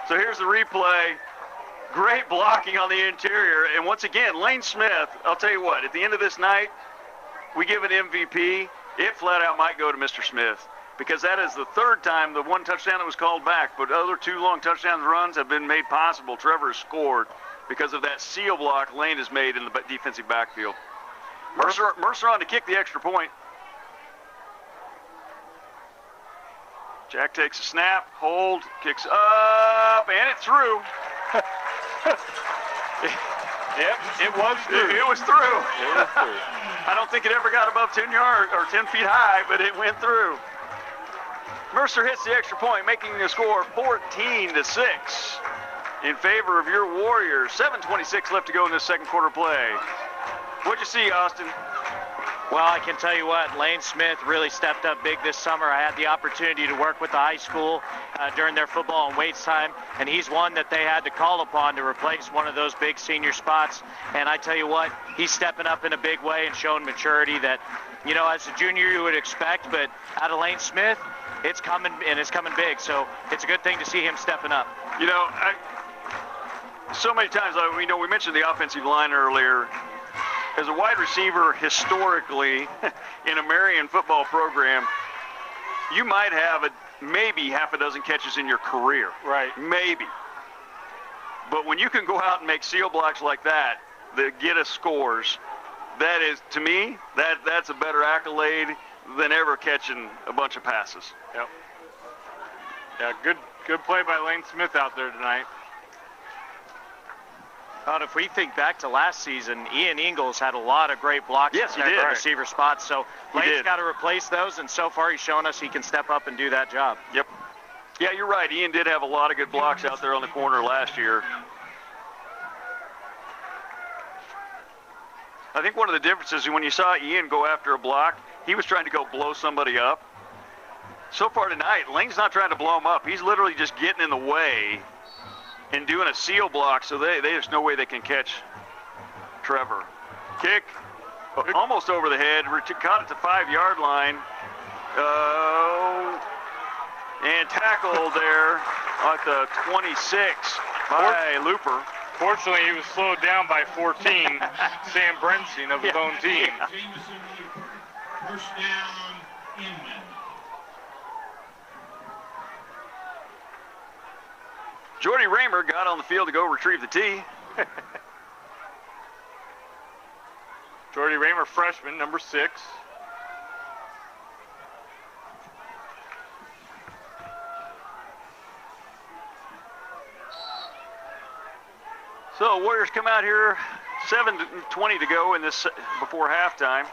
Speaker 1: So here's the replay. Great blocking on the interior, and once again, Lane Smith, I'll tell you what, at the end of this night, we give an MVP. It flat out might go to Mr. Smith, because that is the third time the one touchdown that was called back, but other two long touchdown runs have been made possible. Trevor has scored because of that seal block Lane has made in the defensive backfield. Mercer on to kick the extra point. Jack takes a snap, hold, kicks up, and it's through.
Speaker 2: Yep, it was through.
Speaker 1: It was through.
Speaker 2: It was through.
Speaker 1: I don't think it ever got above 10 yards or 10 feet high, but it went through. Mercer hits the extra point, making the score 14-6 in favor of your Warriors. 7:26 left to go in this second quarter play. What'd you see, Austin?
Speaker 3: Well, I can tell you what, Lane Smith really stepped up big this summer. I had the opportunity to work with the high school during their football and weights time, and he's one that they had to call upon to replace one of those big senior spots. And I tell you what, he's stepping up in a big way and showing maturity that, you know, as a junior you would expect, but out of Lane Smith, it's coming, and it's coming big. So it's a good thing to see him stepping up.
Speaker 1: You know, so many times, we mentioned the offensive line earlier. As a wide receiver, historically, in a Marion football program, you might have maybe half a dozen catches in your career.
Speaker 2: Right.
Speaker 1: Maybe. But when you can go out and make seal blocks like that get us scores, that is, to me, that's a better accolade than ever catching a bunch of passes.
Speaker 2: Yep. Yeah, good play by Lane Smith out there tonight.
Speaker 3: But if we think back to last season, Ian Ingles had a lot of great blocks
Speaker 1: yes,
Speaker 3: in the receiver spots. So Lane's got to replace those, and so far he's shown us he can step up and do that job.
Speaker 1: Yep. Yeah, you're right. Ian did have a lot of good blocks out there on the corner last year. I think one of the differences when you saw Ian go after a block, he was trying to go blow somebody up. So far tonight, Lane's not trying to blow him up. He's literally just getting in the way and doing a seal block, so there's no way they can catch Trevor. Kick, almost over the head, caught at the 5-yard line. And tackled there at the 26 by Looper.
Speaker 2: Fortunately, he was slowed down by 14, Sam Brenstein of his own team.
Speaker 4: First down, Inman.
Speaker 1: Jordy Raymer got on the field to go retrieve the tee.
Speaker 2: Jordy Raymer, freshman, number 6.
Speaker 1: So Warriors come out here, 7:20 to go in this before halftime.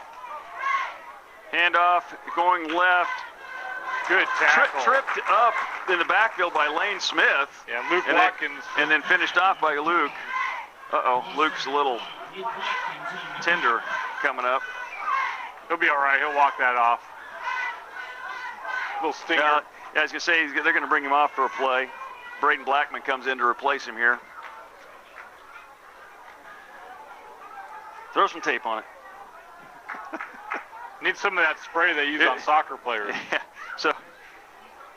Speaker 1: Handoff going left.
Speaker 2: Good tackle.
Speaker 1: Tripped up in the backfield by Lane Smith.
Speaker 2: Yeah, Luke Watkins.
Speaker 1: And then finished off by Luke. Luke's a little tender coming up.
Speaker 2: He'll be all right. He'll walk that off. Little stinger.
Speaker 1: Yeah, I was going to say, they're going to bring him off for a play. Braden Blackman comes in to replace him here. Throw some tape on it.
Speaker 2: Need some of that spray they use on soccer players.
Speaker 1: Yeah. So,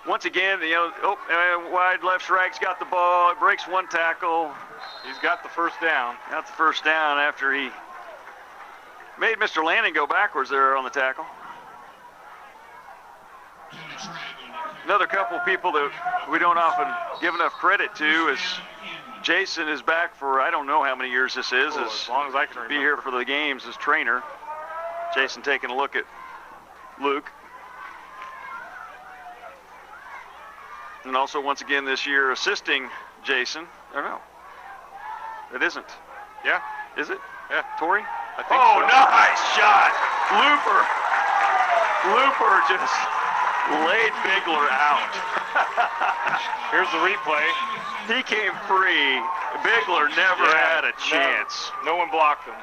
Speaker 1: once again, wide left strike's got the ball. It breaks one tackle.
Speaker 2: He's got the first down.
Speaker 1: Got the first down after he made Mr. Lanning go backwards there on the tackle. Another couple of people that we don't often give enough credit to is Jason is back for I don't know how many years this is.
Speaker 2: As long as I can remember.
Speaker 1: Be here for the games as trainer. Jason taking a look at Luke. And also once again this year assisting Jason. Or no. It isn't.
Speaker 2: Yeah.
Speaker 1: Is it?
Speaker 2: Yeah.
Speaker 1: Torrey?
Speaker 2: I think so.
Speaker 1: Nice shot. Looper just laid Bigler out.
Speaker 2: Here's the replay.
Speaker 1: He came free. Bigler never had a chance.
Speaker 2: No one blocked him.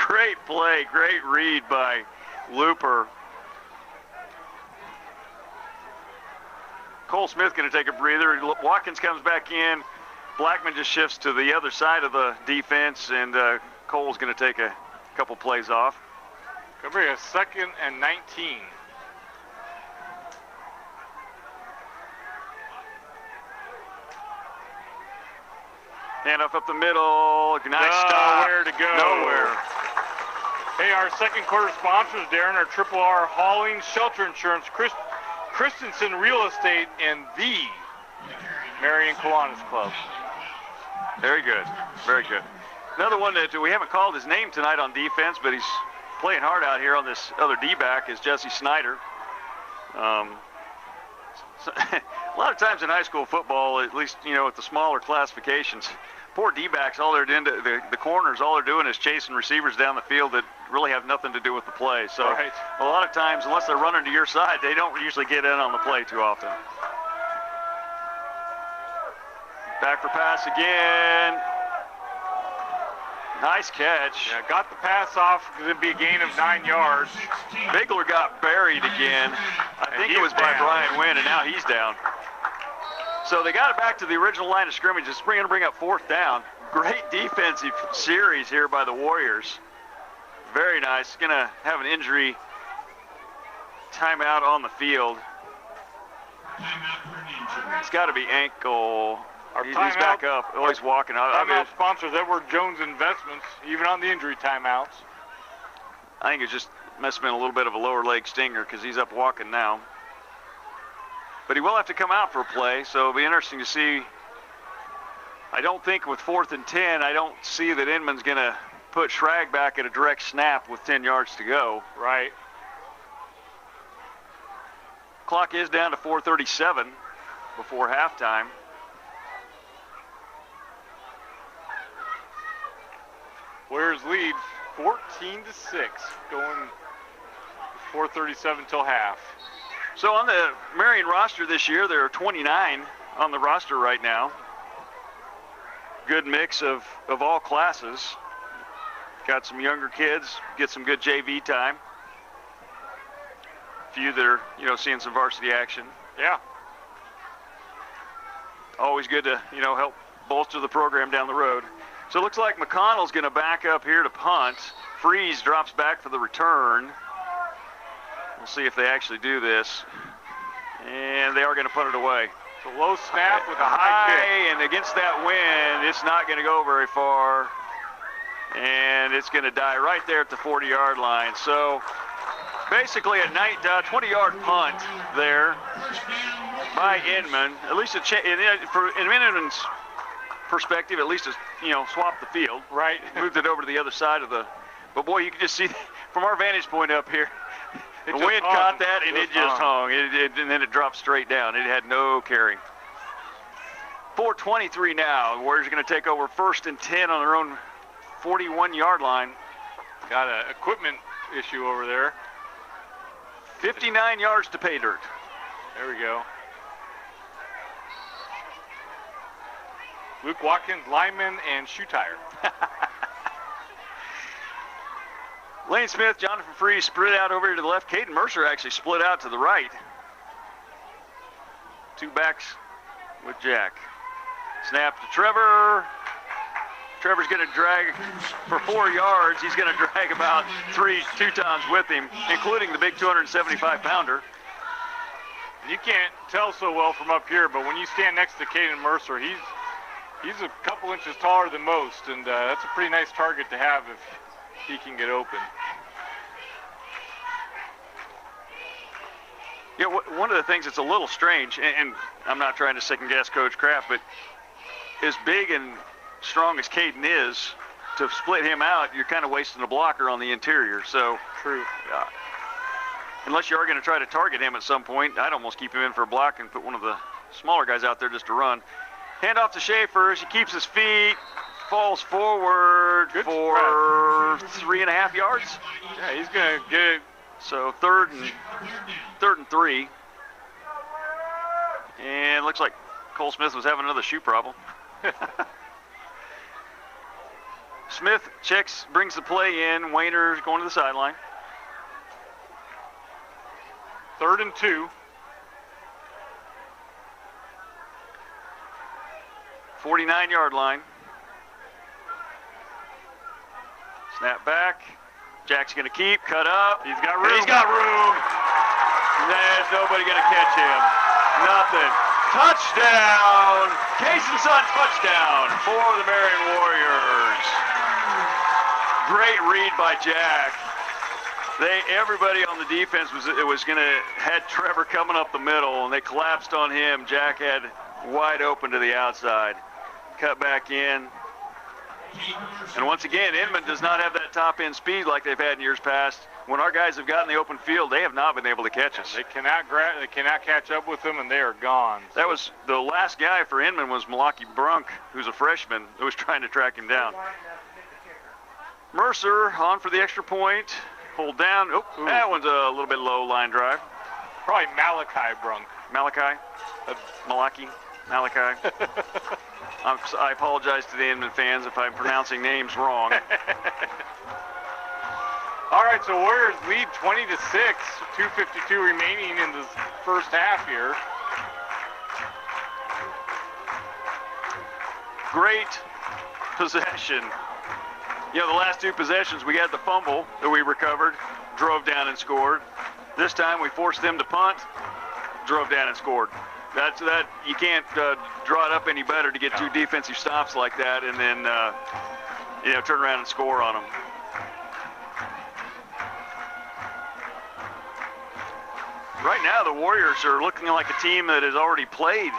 Speaker 1: Great play, great read by Looper. Cole Smith going to take a breather. Watkins comes back in. Blackman just shifts to the other side of the defense, and Cole's going to take a couple plays off.
Speaker 2: Gonna be a 2nd and 19.
Speaker 1: Handoff up the middle. Nice stop.
Speaker 2: Nowhere to go.
Speaker 1: Nowhere.
Speaker 2: Hey, our second quarter sponsors, Darren, are Triple R Hauling, Shelter Insurance, Christensen Real Estate, and the Marion Kiwanis Club.
Speaker 1: Very good. Very good. Another one that we haven't called his name tonight on defense, but he's playing hard out here on this other D-back is Jesse Snyder. A lot of times in high school football, at least, you know, at the smaller classifications, poor D-backs, all they're doing, the corners, all they're doing is chasing receivers down the field that really have nothing to do with the play. So
Speaker 2: right.
Speaker 1: A lot of times, unless they're running to your side, they don't usually get in on the play too often. Back for pass again. Nice catch.
Speaker 2: Yeah, got the pass off. It'd be a gain of 9 yards.
Speaker 1: Bigler got buried again. I think it was by Brian Wynn, and now he's down. So they got it back to the original line of scrimmage. It's going to bring up 4th down. Great defensive series here by the Warriors. Very nice. Going to have an injury timeout on the field. It's got to be ankle. He's back up. Oh, he's walking.
Speaker 2: Timeout sponsors, Edward Jones Investments, even on the injury timeouts.
Speaker 1: I think it just must have been a little bit of a lower leg stinger because he's up walking now. But he will have to come out for a play, so it'll be interesting to see. I don't think with 4th and 10, I don't see that Inman's going to put Schrag back at a direct snap with 10 yards to go.
Speaker 2: Right.
Speaker 1: Clock is down to 4:37 before halftime.
Speaker 2: Warriors lead 14-6, going 4:37 till half.
Speaker 1: So on the Marion roster this year, there are 29 on the roster right now. Good mix of all classes. Got some younger kids, get some good JV time. A few that are, you know, seeing some varsity action.
Speaker 2: Yeah.
Speaker 1: Always good to, you know, help bolster the program down the road. So it looks like McConnell's going to back up here to punt. Freeze drops back for the return. We'll see if they actually do this. And they are going to punt it away.
Speaker 2: It's a low snap with a high kick.
Speaker 1: And against that wind, it's not going to go very far. And it's going to die right there at the 40-yard line. So basically a 20-yard punt there by Inman. At least in Inman's perspective, at least it's, you know, swapped the field.
Speaker 2: Right.
Speaker 1: Moved it over to the other side of the. But boy, you can just see from our vantage point up here, the wind caught that and it just hung. And then it dropped straight down. It had no carry. 4:23 now. The Warriors are going to take over 1st and 10 on their own 41-yard line.
Speaker 2: Got an equipment issue over there.
Speaker 1: 59 yards to pay dirt.
Speaker 2: There we go. Luke Watkins, lineman, and shoe tire.
Speaker 1: Lane Smith, Jonathan Freeze spread out over here to the left. Caden Mercer actually split out to the right. 2 backs with Jack. Snap to Trevor. Trevor's going to drag for 4 yards. He's going to drag about 2 Teutons with him, including the big 275-pounder.
Speaker 2: You can't tell so well from up here, but when you stand next to Caden Mercer, he's a couple inches taller than most, and that's a pretty nice target to have if he can get open.
Speaker 1: Yeah, one of the things that's a little strange, and I'm not trying to second-guess Coach Kraft, but as big and strong as Caden is, to split him out, you're kind of wasting a blocker on the interior. So,
Speaker 2: true.
Speaker 1: Unless you are going to try to target him at some point, I'd almost keep him in for a block and put one of the smaller guys out there just to run. Hand off to Schaefer. He keeps his feet, falls forward for 3.5 yards.
Speaker 2: Yeah, he's going to get it.
Speaker 1: So third and 3. And looks like Cole Smith was having another shoe problem. Smith checks, brings the play in. Wayner's going to the sideline.
Speaker 2: 3rd and 2.
Speaker 1: 49-yard line. Snap back. Jack's going to keep, cut up.
Speaker 2: He's got room.
Speaker 1: He's got room. There's nobody going to catch him. Nothing. Touchdown. Case and Son touchdown for the Marion Warriors. Great read by Jack. Everybody on the defense was going to had Trevor coming up the middle, and they collapsed on him. Jack had wide open to the outside. Cut back in. And once again, Inman does not have that top end speed like they've had in years past. When our guys have gotten the open field, they have not been able to catch us.
Speaker 2: They cannot catch up with them, and they are gone.
Speaker 1: That was the last guy for Inman was Malaki Brunk, who's a freshman, who was trying to track him down. Mercer on for the extra point. Pulled down. Oh, that one's a little bit low line drive.
Speaker 2: Probably Malachi Brunk.
Speaker 1: Malachi? Malaki? Malachi? I apologize to the Inman fans if I'm pronouncing names wrong.
Speaker 2: All right, so Warriors lead 20-6, 2:52 remaining in the first half here.
Speaker 1: Great possession. You know, the last two possessions, we had the fumble that we recovered, drove down and scored. This time we forced them to punt, drove down and scored. That you can't draw it up any better to get two defensive stops like that and then turn around and score on them. Right now, the Warriors are looking like a team that has already played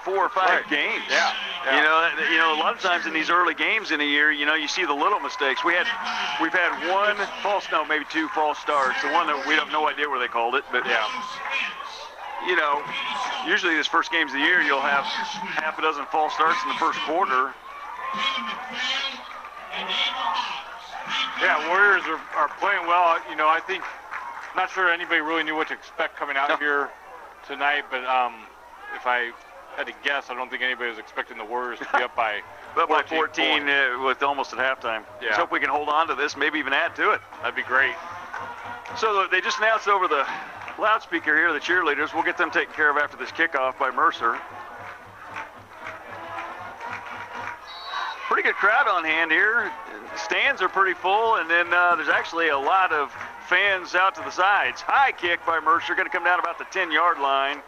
Speaker 1: 4 or 5 games.
Speaker 2: Yeah.
Speaker 1: A lot of times in these early games in a year, you see the little mistakes. We've had maybe 2 false starts. The one that we have no idea where they called it, but usually this first games of the year, you'll have half a dozen false starts in the first quarter.
Speaker 2: Yeah, Warriors are playing well. I think, not sure anybody really knew what to expect coming out here tonight, but if I had to guess, I don't think anybody was expecting the Warriors to be up by
Speaker 1: 14 with almost at halftime.
Speaker 2: Yeah.
Speaker 1: Let's hope we can hold on to this, maybe even add to it.
Speaker 2: That'd be great.
Speaker 1: So they just announced over the loudspeaker here, the cheerleaders. We'll get them taken care of after this kickoff by Mercer. Pretty good crowd on hand here. Stands are pretty full, and then there's actually a lot of fans out to the sides. High kick by Mercer, going to come down about the 10-yard line.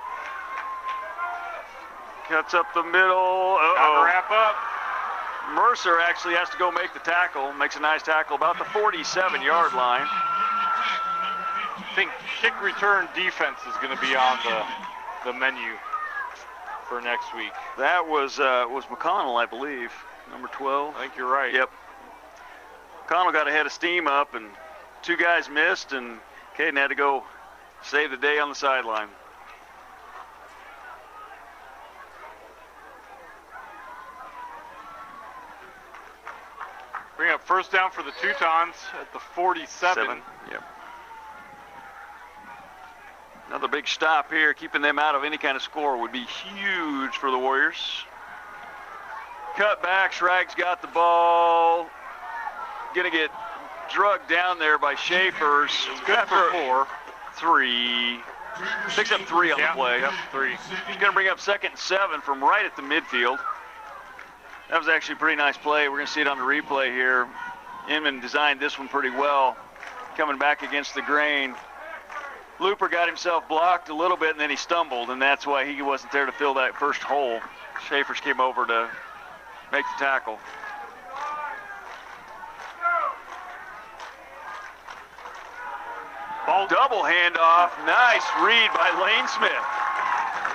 Speaker 1: Cuts up the middle.
Speaker 2: Gotta wrap up.
Speaker 1: Mercer actually has to go make the tackle. Makes a nice tackle about the 47-yard line.
Speaker 2: I think kick return defense is going to be on the menu for next week.
Speaker 1: That was McConnell, I believe, number 12.
Speaker 2: I think you're right.
Speaker 1: Yep. McConnell got ahead of steam up, and 2 guys missed, and Caden had to go save the day on the sideline.
Speaker 2: Bring up first down for the Teutons at the 47.
Speaker 1: Yep. Another big stop here, keeping them out of any kind of score would be huge for the Warriors. Cut back, Schrag's got the ball. Gonna get drugged down there by Schaefer's.
Speaker 2: It's good for 4.
Speaker 1: 3. Picks up 3 on the play.
Speaker 2: Yep, 3.
Speaker 1: He's gonna bring up 2nd and 7 from right at the midfield. That was actually a pretty nice play. We're going to see it on the replay here. Inman designed this one pretty well. Coming back against the grain. Looper got himself blocked a little bit, and then he stumbled, and that's why he wasn't there to fill that first hole. Schaefer's came over to make the tackle. Ball double handoff. Nice read by Lane Smith.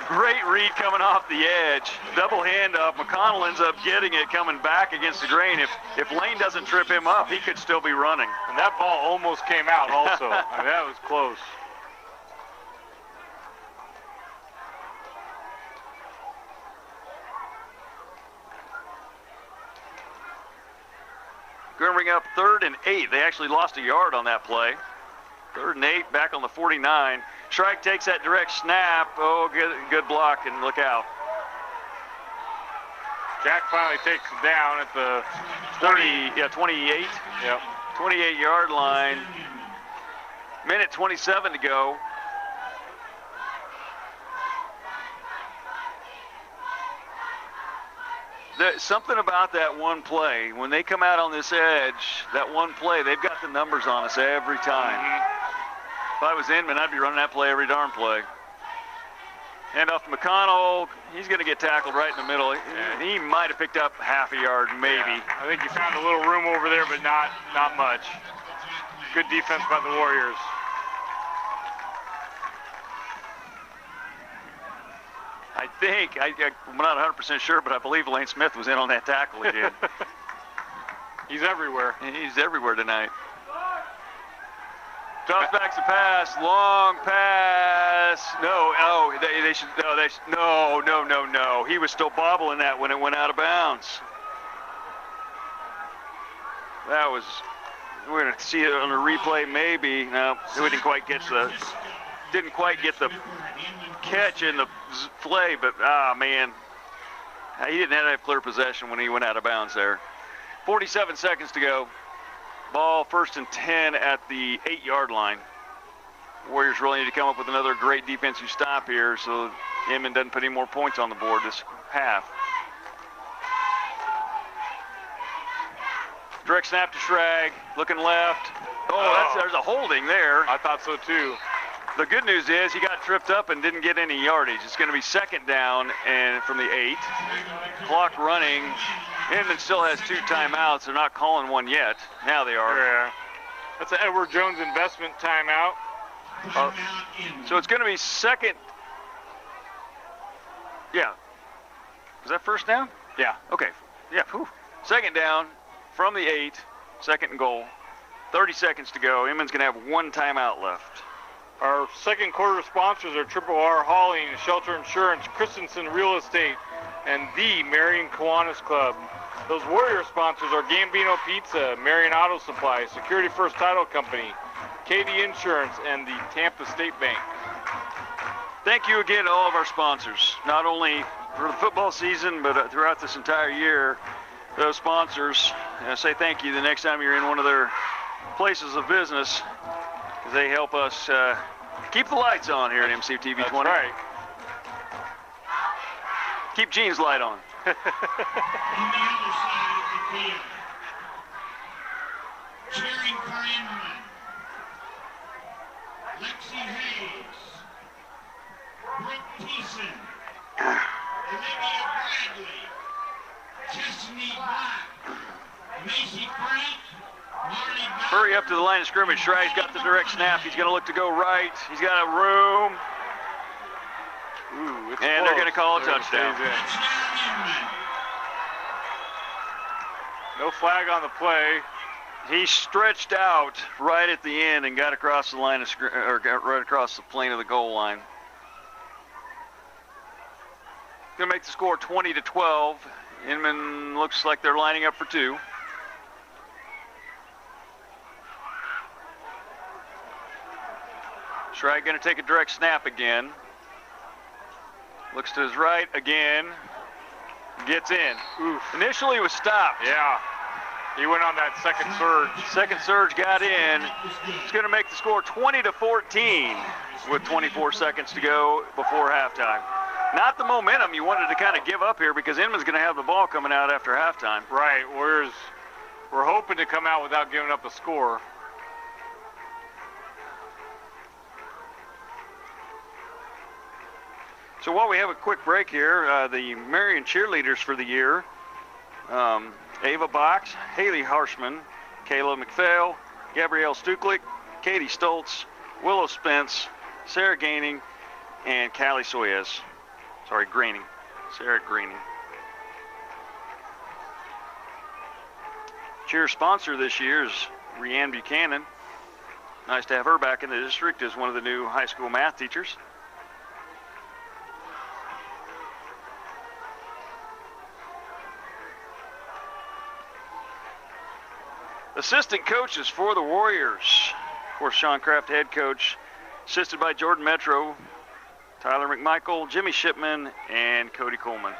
Speaker 1: Great read coming off the edge. Double handoff. McConnell ends up getting it coming back against the grain. If Lane doesn't trip him up, he could still be running.
Speaker 2: And that ball almost came out also. I mean, that was close.
Speaker 1: Going to bring up 3rd and 8. They actually lost a yard on that play. 3rd and 8 back on the 49. Shrike takes that direct snap. Oh, good block, and look out.
Speaker 2: Jack finally takes it down at the
Speaker 1: 28.
Speaker 2: Yep.
Speaker 1: 28-yard line. Minute 27 to go. Something about that one play, when they come out on this edge, that one play, they've got the numbers on us every time. If I was Inman, I'd be running that play every darn play. Hand off to McConnell. He's going to get tackled right in the middle. He might have picked up half a yard, maybe.
Speaker 2: Yeah, I think he found a little room over there, but not much. Good defense by the Warriors.
Speaker 1: I think, I'm not 100% sure, but I believe Lane Smith was in on that tackle again.
Speaker 2: He's everywhere.
Speaker 1: He's everywhere tonight. Drops back to pass, long pass. No, they should, no. He was still bobbling that when it went out of bounds. That was, we're going to see it on a replay maybe. No, we didn't quite get the catch in the play, but man, he didn't have clear possession when he went out of bounds there. 47 seconds to go. Ball 1st and 10 at the 8-yard line. Warriors really need to come up with another great defensive stop here so Inman doesn't put any more points on the board this half. Direct snap to Schrag, looking left. There's a holding there.
Speaker 2: I thought so too.
Speaker 1: The good news is he got tripped up and didn't get any yardage. It's going to be 2nd down and from the 8. Clock running. Inman still has 2 timeouts. They're not calling one yet. Now they are.
Speaker 2: Yeah. That's an Edward Jones investment timeout.
Speaker 1: So it's going to be 2nd. Yeah. Was that 1st down?
Speaker 2: Yeah.
Speaker 1: Okay. Yeah. 2nd down from the 8. 2nd and goal. 30 seconds to go. Inman's going to have 1 timeout left.
Speaker 2: Our second quarter sponsors are Triple R Hauling, Shelter Insurance, Christensen Real Estate, and the Marion Kiwanis Club. Those Warrior sponsors are Gambino Pizza, Marion Auto Supply, Security First Title Company, Katie Insurance, and the Tampa State Bank.
Speaker 1: Thank you again to all of our sponsors, not only for the football season, but throughout this entire year. Those sponsors, say thank you the next time you're in one of their places of business. They help us keep the lights on here at mctv20.
Speaker 2: That's right.
Speaker 1: Keep Gene's light on.
Speaker 4: On the other side of the field, cheering for Inman, Lexi Hayes, Brooke Thiessen, Olivia Bradley, Chesney Black, Macy Frank, Marley Bell.
Speaker 1: Hurry up to the line of scrimmage. Shrag's got the direct snap. He's going to look to go right. He's got a room.
Speaker 2: Ooh, it's
Speaker 1: and
Speaker 2: close.
Speaker 1: They're going to call a touchdown.
Speaker 2: No flag on the play.
Speaker 1: He stretched out right at the end and got across the line of right across the plane of the goal line. Going to make the score 20-12. Inman looks like they're lining up for 2. Schrag going to take a direct snap again. Looks to his right again. Gets in.
Speaker 2: Oof.
Speaker 1: Initially was stopped.
Speaker 2: Yeah. He went on that second surge.
Speaker 1: Second surge got in. It's going to make the score 20-14 with 24 seconds to go before halftime. Not the momentum you wanted to kind of give up here because Inman's going to have the ball coming out after halftime.
Speaker 2: Right. We're hoping to come out without giving up a score.
Speaker 1: So while we have a quick break here, the Marion cheerleaders for the year, Ava Box, Haley Harshman, Kayla McPhail, Gabrielle Stuklik, Katie Stoltz, Willow Spence, Sarah Greening, and Callie Soyez. Sorry, Greening. Sarah Greening. Cheer sponsor this year is Rhiann Buchanan. Nice to have her back in the district as one of the new high school math teachers. Assistant coaches for the Warriors. Of course, Sean Kraft, head coach, assisted by Jordan Metro, Tyler McMichael, Jimmy Shipman, and Cody Coleman.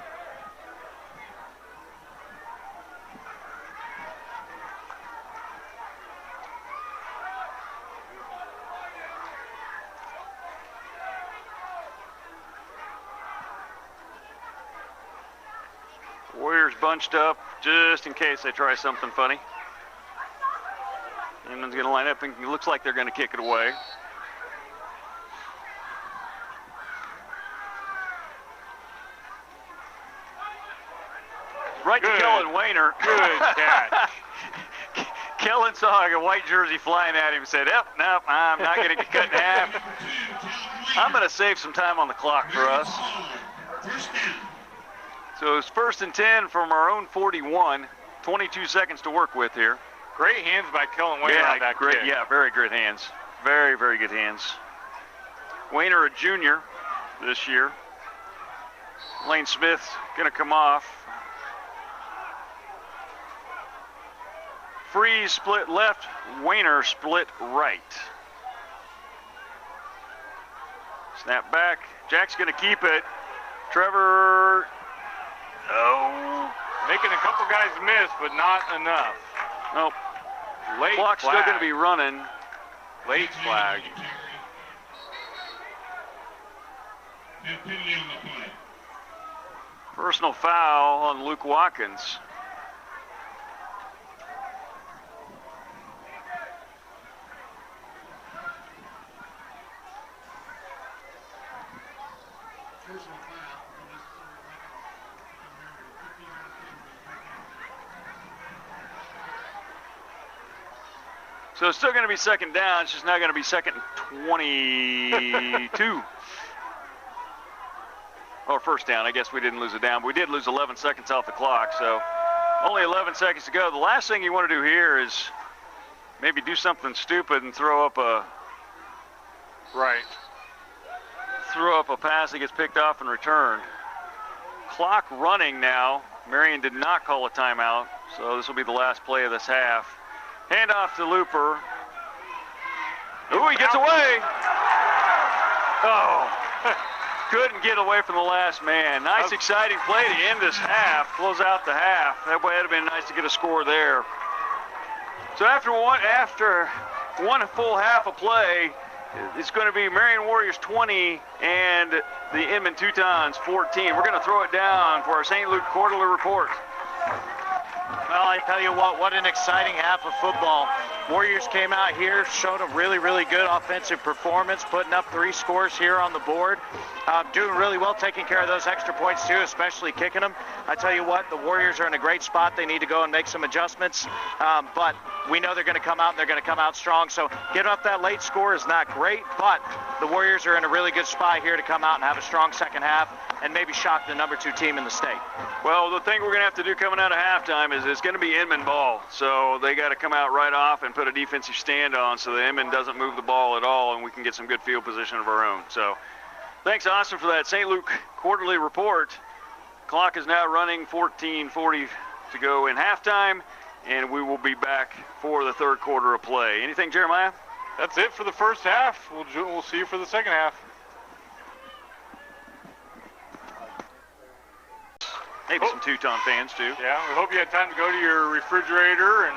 Speaker 1: Warriors bunched up just in case they try something funny. Inman's going to line up, and it looks like they're going to kick it away. Right to Kellen Wayner.
Speaker 2: Good catch.
Speaker 1: Kellen saw a white jersey flying at him and said, "Yep, nope, I'm not going to get cut in half. I'm going to save some time on the clock for us." So it's 1st and 10 from our own 41. 22 seconds to work with here.
Speaker 2: Great hands by Kellen Wayner on that
Speaker 1: great,
Speaker 2: kick.
Speaker 1: yeah, very good hands. Very, very good hands. Wayner, a junior this year. Lane Smith's going to come off. Freeze split left, Wayner split right. Snap back. Jack's going to keep it. Trevor,
Speaker 2: making a couple guys miss, but not enough.
Speaker 1: Nope.
Speaker 2: Late
Speaker 1: Clock's
Speaker 2: flag.
Speaker 1: still going to be running.
Speaker 2: Late flag.
Speaker 1: Personal foul on Luke Watkins. So it's still going to be second down. It's just now going to be second and 22. Or first down. I guess we didn't lose it down, but we did lose 11 seconds off the clock. So only 11 seconds to go. The last thing you want to do here is maybe do something stupid and throw up a pass that gets picked off and returned. Clock running now. Marion did not call a timeout, so this will be the last play of this half. Handoff to Looper. Ooh, he gets away. Oh, couldn't get away from the last man. Nice, exciting play to end this half, close out the half. That would have been nice to get a score there. So after one full half of play, it's going to be Marion Warriors 20 and the Inman Teutons 14. We're going to throw it down for our St. Luke Quarterly Report.
Speaker 3: Well, I tell you what an exciting half of football. Warriors came out here, showed a really, really good offensive performance, putting up 3 scores here on the board. Doing really well, taking care of those extra points too, especially kicking them. I tell you what, the Warriors are in a great spot. They need to go and make some adjustments, but we know they're going to come out, and they're going to come out strong. So getting up that late score is not great, but the Warriors are in a really good spot here to come out and have a strong second half and maybe shock the number 2 team in the state.
Speaker 1: Well, the thing we're going to have to do coming out of halftime is it's going to be Inman ball. So they got to come out right off and put a defensive stand on so that Inman doesn't move the ball at all, and we can get some good field position of our own. So thanks, Austin, for that St. Luke Quarterly Report. Clock is now running, 14:40 to go in halftime, and we will be back for the third quarter of play. Anything, Jeremiah?
Speaker 2: That's it for the first half. We'll see you for the second half.
Speaker 1: Maybe some Teuton fans, too.
Speaker 2: Yeah, we hope you had time to go to your refrigerator and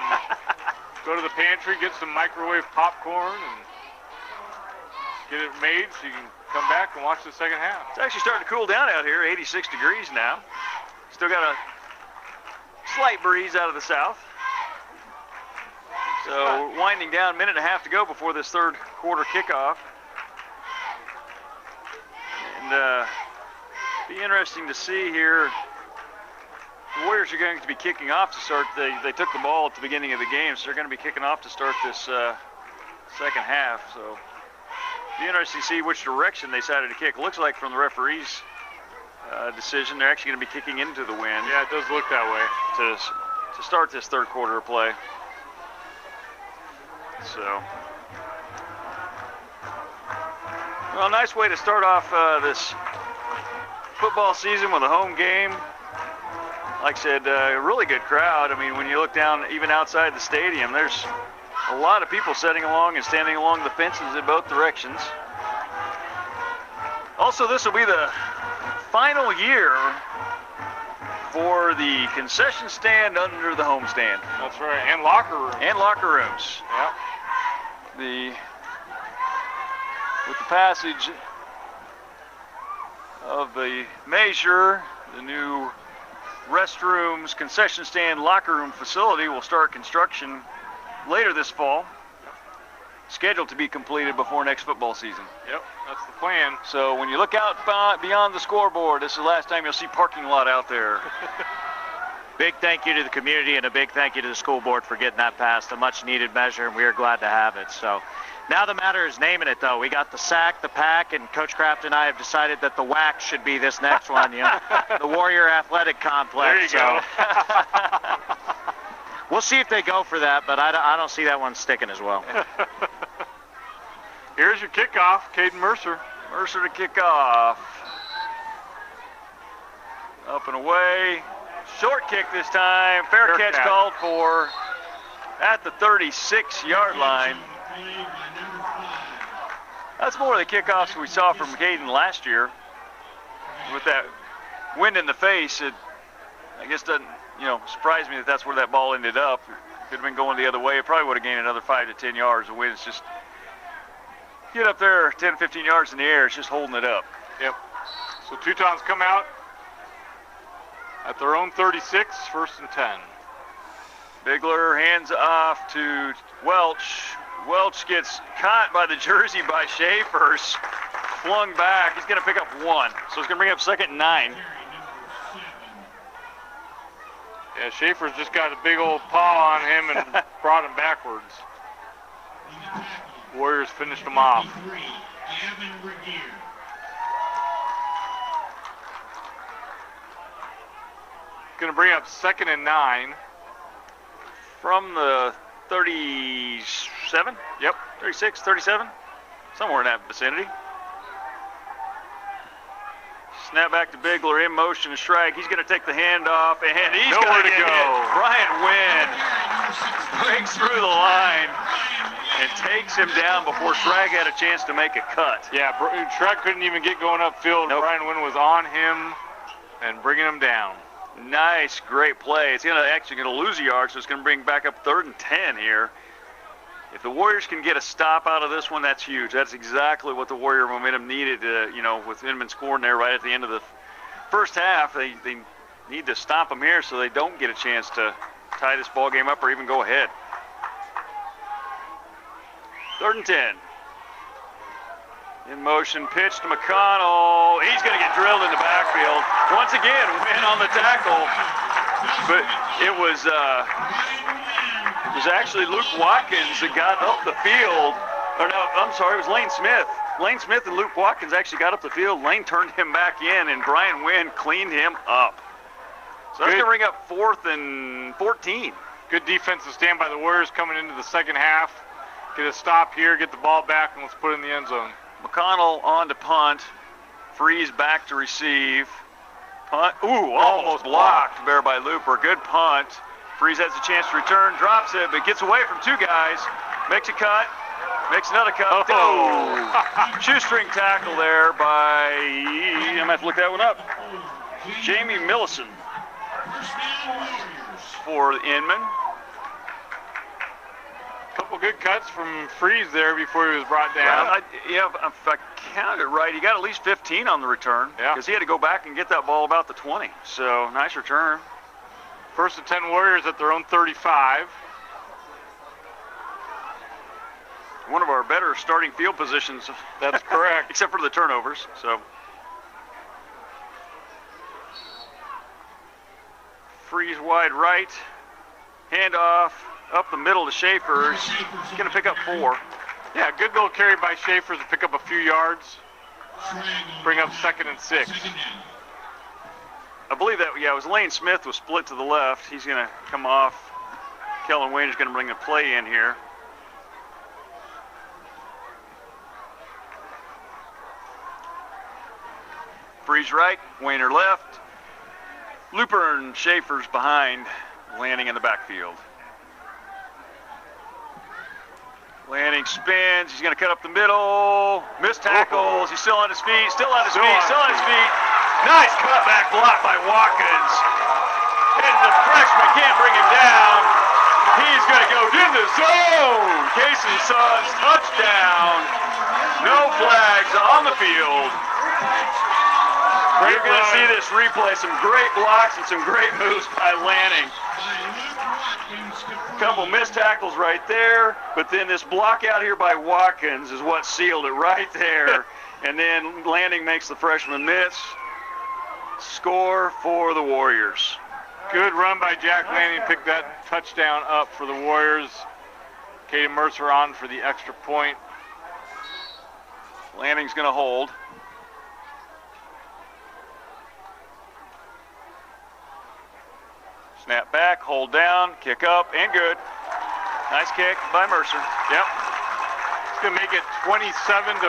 Speaker 2: go to the pantry, get some microwave popcorn, and get it made so you can come back and watch the second half.
Speaker 1: It's actually starting to cool down out here, 86 degrees now. Still got a slight breeze out of the south. So we're winding down, a minute and a half to go before this third quarter kickoff. And be interesting to see here. The Warriors are going to be kicking off to start. They took the ball at the beginning of the game, so they're going to be kicking off to start this second half. So be interesting to see which direction they decided to kick. It looks like from the referee's decision, they're actually going to be kicking into the wind.
Speaker 2: Yeah, it does look that way.
Speaker 1: To start this third quarter of play. So, well, nice way to start off this football season with a home game. Like I said, a really good crowd. I mean, when you look down even outside the stadium, there's a lot of people sitting along and standing along the fences in both directions. Also, this will be the final year for the concession stand under the home stand.
Speaker 2: That's right, and locker rooms.
Speaker 1: And locker rooms.
Speaker 2: Yep.
Speaker 1: With the passage of the measure, the new restrooms, concession stand, locker room facility will start construction later this fall. Scheduled to be completed before next football season.
Speaker 2: Yep, that's the plan.
Speaker 1: So when you look out beyond the scoreboard, this is the last time you'll see parking lot out there.
Speaker 3: Big thank you to the community and a big thank you to the school board for getting that passed, a much needed measure, and we are glad to have it. So now the matter is naming it, though. We got the SAC, the PAC, and Coach Kraft and I have decided that the WAC should be this next one, you know, the Warrior Athletic Complex.
Speaker 2: There you go.
Speaker 3: We'll see if they go for that, but I don't see that one sticking as well.
Speaker 2: Here's your kickoff, Caden Mercer.
Speaker 1: Mercer to kick off. Up and away. Short kick this time. Fair catch called for at the 36-yard line. That's more of the kickoffs we saw from Caden last year. With that wind in the face, it I guess doesn't, surprise me that that's where that ball ended up. Could have been going the other way. It probably would have gained another 5 to 10 yards. The wind's just get up there 10, 15 yards in the air. It's just holding it up.
Speaker 2: Yep. So Teutons come out at their own 36, 1st and 10.
Speaker 1: Bigler hands off to Welch. Welch gets caught by the jersey by Schaefer's. Flung back. He's going to pick up 1. So he's going to bring up 2nd and 9.
Speaker 2: Yeah, Schaefer's just got a big old paw on him and brought him backwards. Warriors finished him off. Going to bring up 2nd and 9.
Speaker 1: From the 37?
Speaker 2: Yep.
Speaker 1: 36, 37? Somewhere in that vicinity. Step back to Bigler, in motion to Schrag. He's going to take the handoff, and he's
Speaker 2: nowhere
Speaker 1: going to
Speaker 2: go.
Speaker 1: Hit. Brian Wynn breaks through the line and takes him down before Schrag had a chance to make a cut.
Speaker 2: Yeah, Schrag couldn't even get going upfield.
Speaker 1: Nope.
Speaker 2: Brian Wynn was on him and bringing him down.
Speaker 1: Nice, great play. It's actually going to lose a yard, so it's going to bring back up 3rd and 10 here. If the Warriors can get a stop out of this one, that's huge. That's exactly what the Warrior momentum needed, with Inman scoring there right at the end of the first half. They need to stop them here so they don't get a chance to tie this ball game up or even go ahead. 3rd and 10. In motion, pitch to McConnell. He's going to get drilled in the backfield. Once again, Win on the tackle. But it was actually Luke Watkins that got up the field. Or no, I'm sorry, it was Lane Smith. Lane Smith and Luke Watkins actually got up the field. Lane turned him back in, and Brian Wynn cleaned him up. So that's going to bring up 4th and 14.
Speaker 2: Good defensive stand by the Warriors coming into the second half. Get a stop here, get the ball back, and let's put it in the end zone.
Speaker 1: McConnell on to punt. Freeze back to receive. Punt. Ooh, almost blocked there by Looper. Good punt. Freeze has a chance to return, drops it, but gets away from 2 guys. Makes a cut. Makes another cut. Oh! Shoestring tackle there by, I'm going to have to look that one up. Jamie Millison for Inman.
Speaker 2: Couple good cuts from Freeze there before he was brought down.
Speaker 1: Well, if I counted right, he got at least 15 on the return.
Speaker 2: Yeah.
Speaker 1: Because he had to go back and get that ball about the 20. So, nice return.
Speaker 2: 1st and 10 Warriors at their own 35.
Speaker 1: One of our better starting field positions.
Speaker 2: That's correct.
Speaker 1: Except for the turnovers. So, Freeze wide right. Handoff up the middle to Schaefer's. He's going to pick up 4.
Speaker 2: Yeah, good little carry by Schaefer to pick up a few yards. Bring up 2nd and 6.
Speaker 1: I believe that, it was Lane Smith was split to the left. He's going to come off. Kellen Wayne is going to bring the play in here. Freeze right, Wayner left. Looper and Schaefer's behind, landing in the backfield. Lanning spins, he's going to cut up the middle. Missed tackles, he's still on his feet, still on his feet. Nice cutback block by Watkins. And the freshman can't bring him down. He's going to go in the zone. Casey Suggs, touchdown. No flags on the field. You're going to see this replay. Some great blocks and some great moves by Lanning. A couple missed tackles right there, but then this block out here by Watkins is what sealed it right there. And then Lanning makes the freshman miss. Score for the Warriors.
Speaker 2: Good run by Jack Lanning. Picked that touchdown up for the Warriors. Caden Mercer on for the extra point.
Speaker 1: Lanning's going to hold. Snap back, hold down, kick up, and good. Nice kick by Mercer.
Speaker 2: Yep. It's going to make it 27-14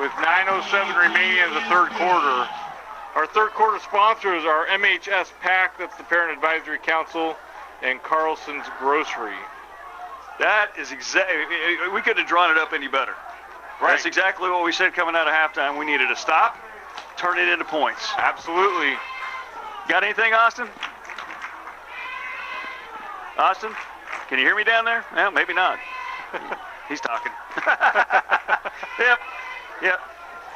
Speaker 2: with 9:07 remaining in the third quarter. Our third quarter sponsors are MHS PAC, that's the Parent Advisory Council, and Carlson's Grocery.
Speaker 1: That is exactly, we couldn't have drawn it up any better.
Speaker 2: Right.
Speaker 1: That's exactly what we said coming out of halftime. We needed to stop, turn it into points.
Speaker 2: Absolutely.
Speaker 1: Got anything, Austin? Austin, can you hear me down there? Well, maybe not. He's talking. Yep.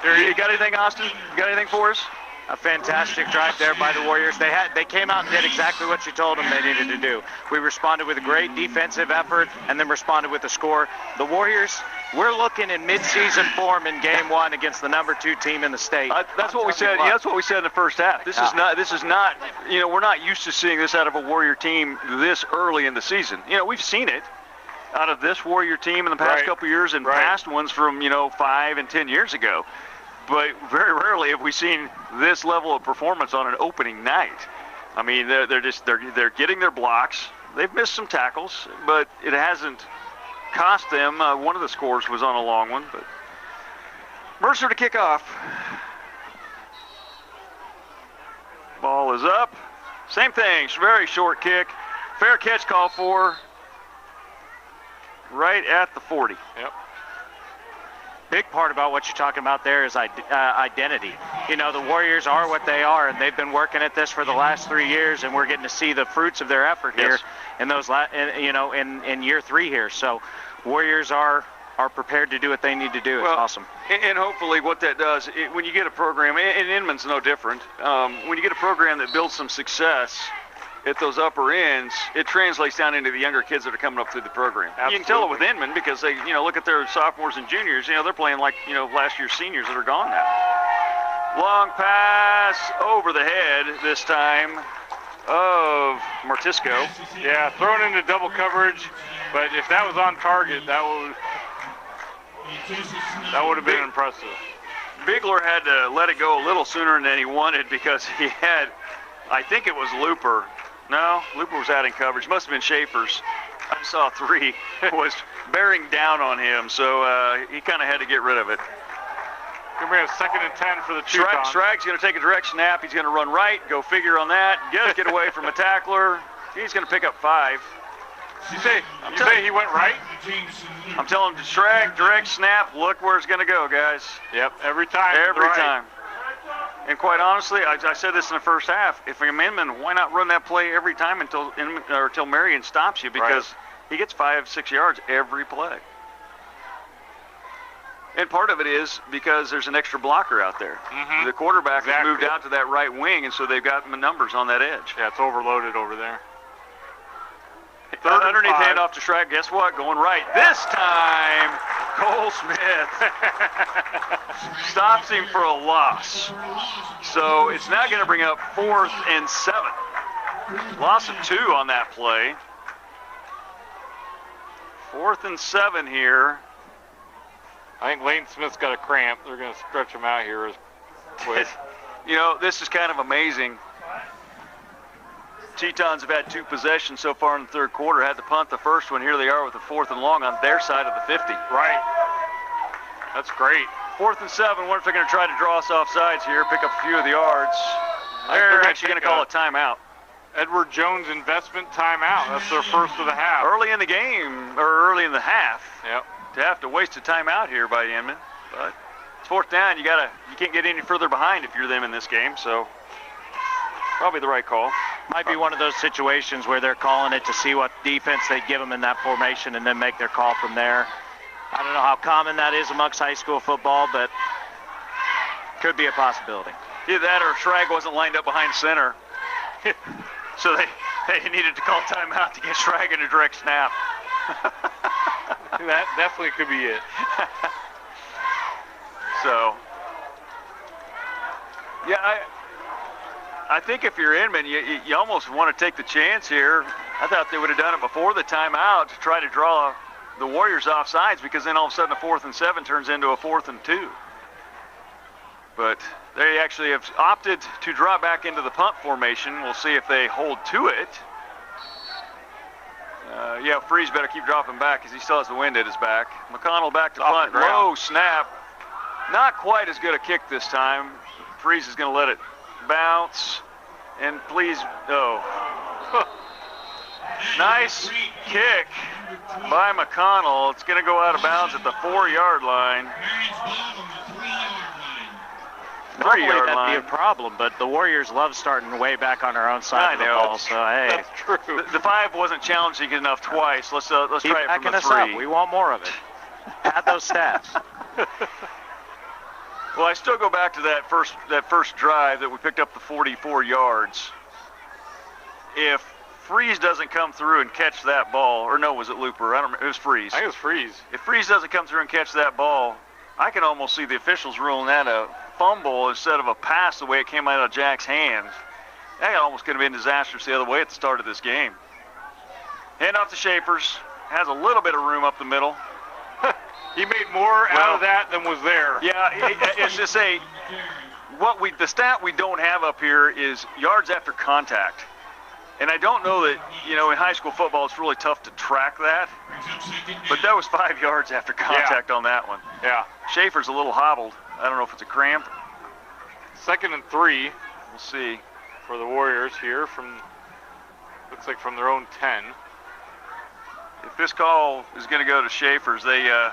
Speaker 1: You got anything, Austin? You got anything for us?
Speaker 3: A fantastic drive there by the Warriors. They came out and did exactly what you told them they needed to do. We responded with a great defensive effort and then responded with a score. The Warriors, we're looking in mid-season form in game one against the number 2 team in the state.
Speaker 1: That's what we said. Yeah, that's what we said in the first half. This is not. We're not used to seeing this out of a Warrior team this early in the season. We've seen it out of this Warrior team in the past couple years and past ones from 5 and 10 years ago. But very rarely have we seen this level of performance on an opening night. I mean, they're getting their blocks. They've missed some tackles, but it hasn't cost them. One of the scores was on a long one, but Mercer to kick off. Ball is up. Same thing. Very short kick. Fair catch call for. Right at the 40.
Speaker 2: Yep.
Speaker 3: Big part about what you're talking about there is identity. The Warriors are what they are, and they've been working at this for the last 3 years, and we're getting to see the fruits of their effort here in those, in year 3 here. So, Warriors are prepared to do what they need to do. It's awesome.
Speaker 1: And hopefully, what that does, when you get a program, and Inman's no different. When you get a program that builds some success at those upper ends, it translates down into the younger kids that are coming up through the program.
Speaker 2: Absolutely.
Speaker 1: You can tell it with Inman because they, look at their sophomores and juniors. They're playing like, last year's seniors that are gone now. Long pass over the head this time of Martisco.
Speaker 2: Yeah, thrown into double coverage, but if that was on target, that would have been impressive.
Speaker 1: Bigler had to let it go a little sooner than he wanted because he had, I think it was Looper. No, Looper was out in coverage. Must have been Schaefer's. I saw 3 was bearing down on him, so he kind of had to get rid of it.
Speaker 2: Going to be a 2nd and 10 for the Teutons.
Speaker 1: Schrag's going to take a direct snap. He's going to run right. Go figure on that. Get away from a tackler. He's going to pick up 5.
Speaker 2: You say he went right?
Speaker 1: I'm telling him, Schrag, direct snap. Look where it's going to go, guys.
Speaker 2: Yep, every time.
Speaker 1: Every time. And quite honestly, I said this in the first half. If you're Inman, why not run that play every time until Marion stops you? Because he gets 5-6 yards every play. And part of it is because there's an extra blocker out there. The quarterback has moved out to that right wing, and so they've got numbers on that edge.
Speaker 2: Yeah, it's overloaded over there.
Speaker 1: Underneath handoff to Schrag. Guess what? Going right. This time, Cole Smith stops him for a loss. So it's now going to bring up 4th and 7. Loss of 2 on that play. 4th and 7 here.
Speaker 2: I think Lane Smith's got a cramp. They're going to stretch him out here as quick.
Speaker 1: This is kind of amazing. Teutons have had 2 possessions so far in the third quarter. Had to punt the first one. Here they are with the 4th and long on their side of the 50.
Speaker 2: Right. That's great.
Speaker 1: 4th and 7. Wonder if they're going to try to draw us off sides here, pick up a few of the yards. They're actually going to call a timeout.
Speaker 2: Edward Jones investment timeout. That's their first of the half.
Speaker 1: Early in the game, or early in the half.
Speaker 2: Yep.
Speaker 1: To have to waste a timeout here by Inman. But it's 4th down. You can't get any further behind if you're them in this game. So probably the right call.
Speaker 3: Might be one of those situations where they're calling it to see what defense they give them in that formation and then make their call from there. I don't know how common that is amongst high school football, but Could be a possibility.
Speaker 1: Either that or Schrag wasn't lined up behind center. So they needed to call timeout to get Schrag in a direct snap.
Speaker 2: That definitely could be it.
Speaker 1: So, yeah, I think if you're Inman, you almost want to take the chance here. I thought they would have done it before the timeout to try to draw the Warriors off sides, because then all of a sudden a 4th and 7 turns into a 4th and 2. But they actually have opted to draw back into the punt formation. We'll see if they hold to it. Yeah, Freeze better keep dropping back because he still has the wind at his back. McConnell back to punt. Low snap. Not quite as good a kick this time. Freeze is going to let it bounce. And please, nice kick by McConnell. It's going to go out of bounds at the 4-yard line.
Speaker 3: Normally that'd be a problem, but the Warriors love starting way back on their own side of the ball. So hey,
Speaker 2: that's true.
Speaker 1: The 5 wasn't challenging enough twice. Let's try it from the 3.
Speaker 3: Up. We want more of it. Add those stats.
Speaker 1: Well, I still go back to that first drive that we picked up the 44 yards. If Freeze doesn't come through and catch that ball, or no, was it Looper? I don't remember. It was Freeze.
Speaker 2: I think it was Freeze.
Speaker 1: If Freeze doesn't come through and catch that ball, I can almost see the officials ruling that a fumble instead of a pass the way it came out of Jack's hands. That almost could have been disastrous the other way at the start of this game. Hand off to Schaefer's. Has a little bit of room up the middle.
Speaker 2: He made more out of that than was there.
Speaker 1: Yeah, it's just the stat we don't have up here is yards after contact. And I don't know that, in high school football it's really tough to track that. But that was 5 yards after contact on that one.
Speaker 2: Yeah.
Speaker 1: Schaefer's a little hobbled. I don't know if it's a cramp.
Speaker 2: 2nd and 3.
Speaker 1: We'll see.
Speaker 2: For the Warriors here looks like from their own 10.
Speaker 1: If this call is going to go to Schaefer's, they're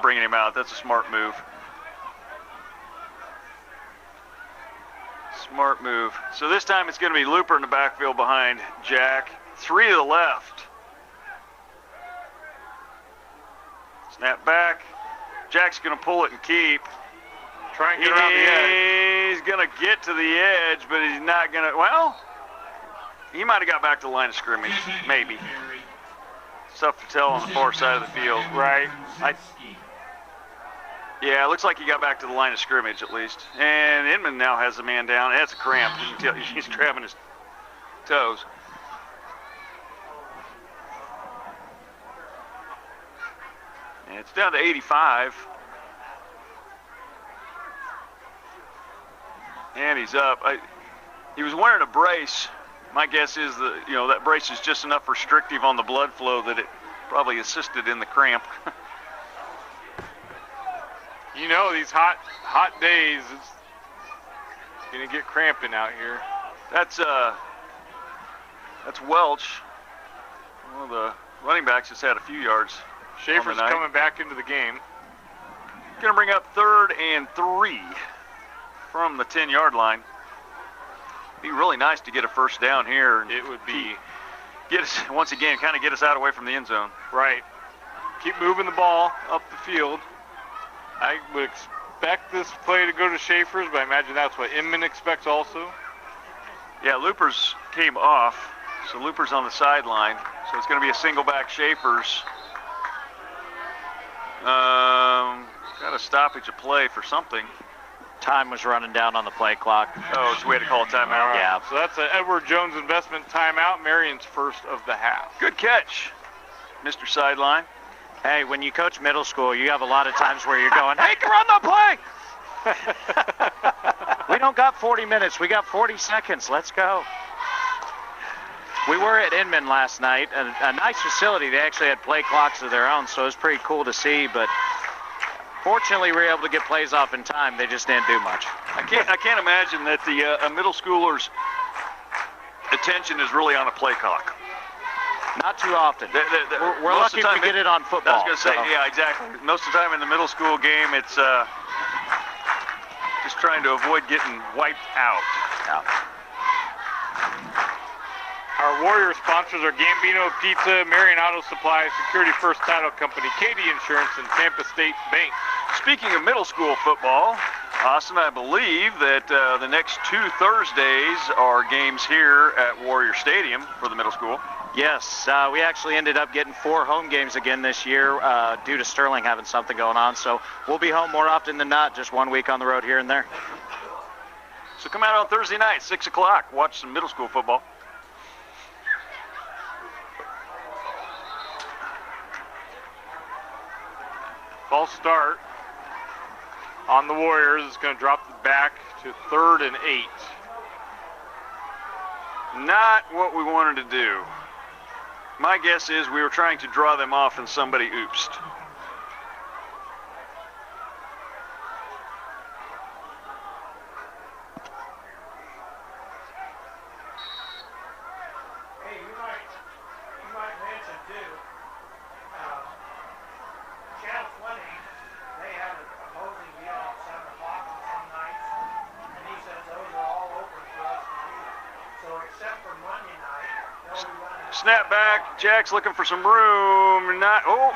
Speaker 1: bringing him out. That's a smart move. Smart move. So this time it's going to be Looper in the backfield behind Jack. 3 to the left. Snap back. Jack's going to pull it and keep.
Speaker 2: Try and get around the edge.
Speaker 1: He's going to get to the edge, but he's not going to. Well, he might have got back to the line of scrimmage. Maybe. It's tough to tell on the far side of the field.
Speaker 2: Right.
Speaker 1: Yeah, it looks like he got back to the line of scrimmage at least. And Inman now has the man down. That's a cramp. You can tell he's grabbing his toes. And it's down to 85. And he's up. He was wearing a brace. My guess is that brace is just enough restrictive on the blood flow that it probably assisted in the cramp.
Speaker 2: These hot days, it's going to get cramping out here.
Speaker 1: That's Welch. One of the running backs has had a few yards.
Speaker 2: Schaefer's coming back into the game.
Speaker 1: Going to bring up 3rd and 3 from the 10-yard line. Be really nice to get a first down here.
Speaker 2: It would be.
Speaker 1: Get us, once again, kind of get us out away from the end zone.
Speaker 2: Right. Keep moving the ball up the field. I would expect this play to go to Schaefer's, but I imagine that's what Inman expects also.
Speaker 1: Yeah, Loopers came off, so Loopers on the sideline. So it's going to be a single back Schaefer's. Got a stoppage of play for something.
Speaker 3: Time was running down on the play clock.
Speaker 1: Oh, so we had to call a timeout.
Speaker 2: Right.
Speaker 3: Yeah.
Speaker 2: So that's an Edward Jones investment timeout. Marion's first of the half.
Speaker 1: Good catch, Mr. Sideline.
Speaker 3: Hey, when you coach middle school, you have a lot of times where you're going, hey, run the play! We don't got 40 minutes. We got 40 seconds. Let's go. We were at Inman last night, a nice facility. They actually had play clocks of their own, so it was pretty cool to see. But fortunately, we were able to get plays off in time. They just didn't do much.
Speaker 1: I can't imagine that the middle schooler's attention is really on a play clock.
Speaker 3: Not too often. We're lucky if we get it on
Speaker 1: I
Speaker 3: football.
Speaker 1: was going to say, yeah, exactly. Most of the time in the middle school game, it's just trying to avoid getting wiped out.
Speaker 3: Yeah.
Speaker 2: Our Warrior sponsors are Gambino Pizza, Marion Auto Supply, Security First Title Company, Katie Insurance, and Tampa State Bank.
Speaker 1: Speaking of middle school football, Austin, I believe that the next 2 Thursdays are games here at Warrior Stadium for the middle school.
Speaker 3: Yes, we actually ended up getting 4 home games again this year due to Sterling having something going on. So we'll be home more often than not, just 1 week on the road here and there.
Speaker 1: So come out on Thursday night, 6 o'clock, watch some middle school football.
Speaker 2: False start on the Warriors. It's going to drop it back to 3rd and 8.
Speaker 1: Not what we wanted to do. My guess is we were trying to draw them off and somebody oopsed.
Speaker 6: Hey, you might mention too, Channel 20, they have an opposing deal at 7 o'clock on some nights, and he says those are all open for us to do. So except for Monday night, they'll be running.
Speaker 1: Snap back. Jack's looking for some room.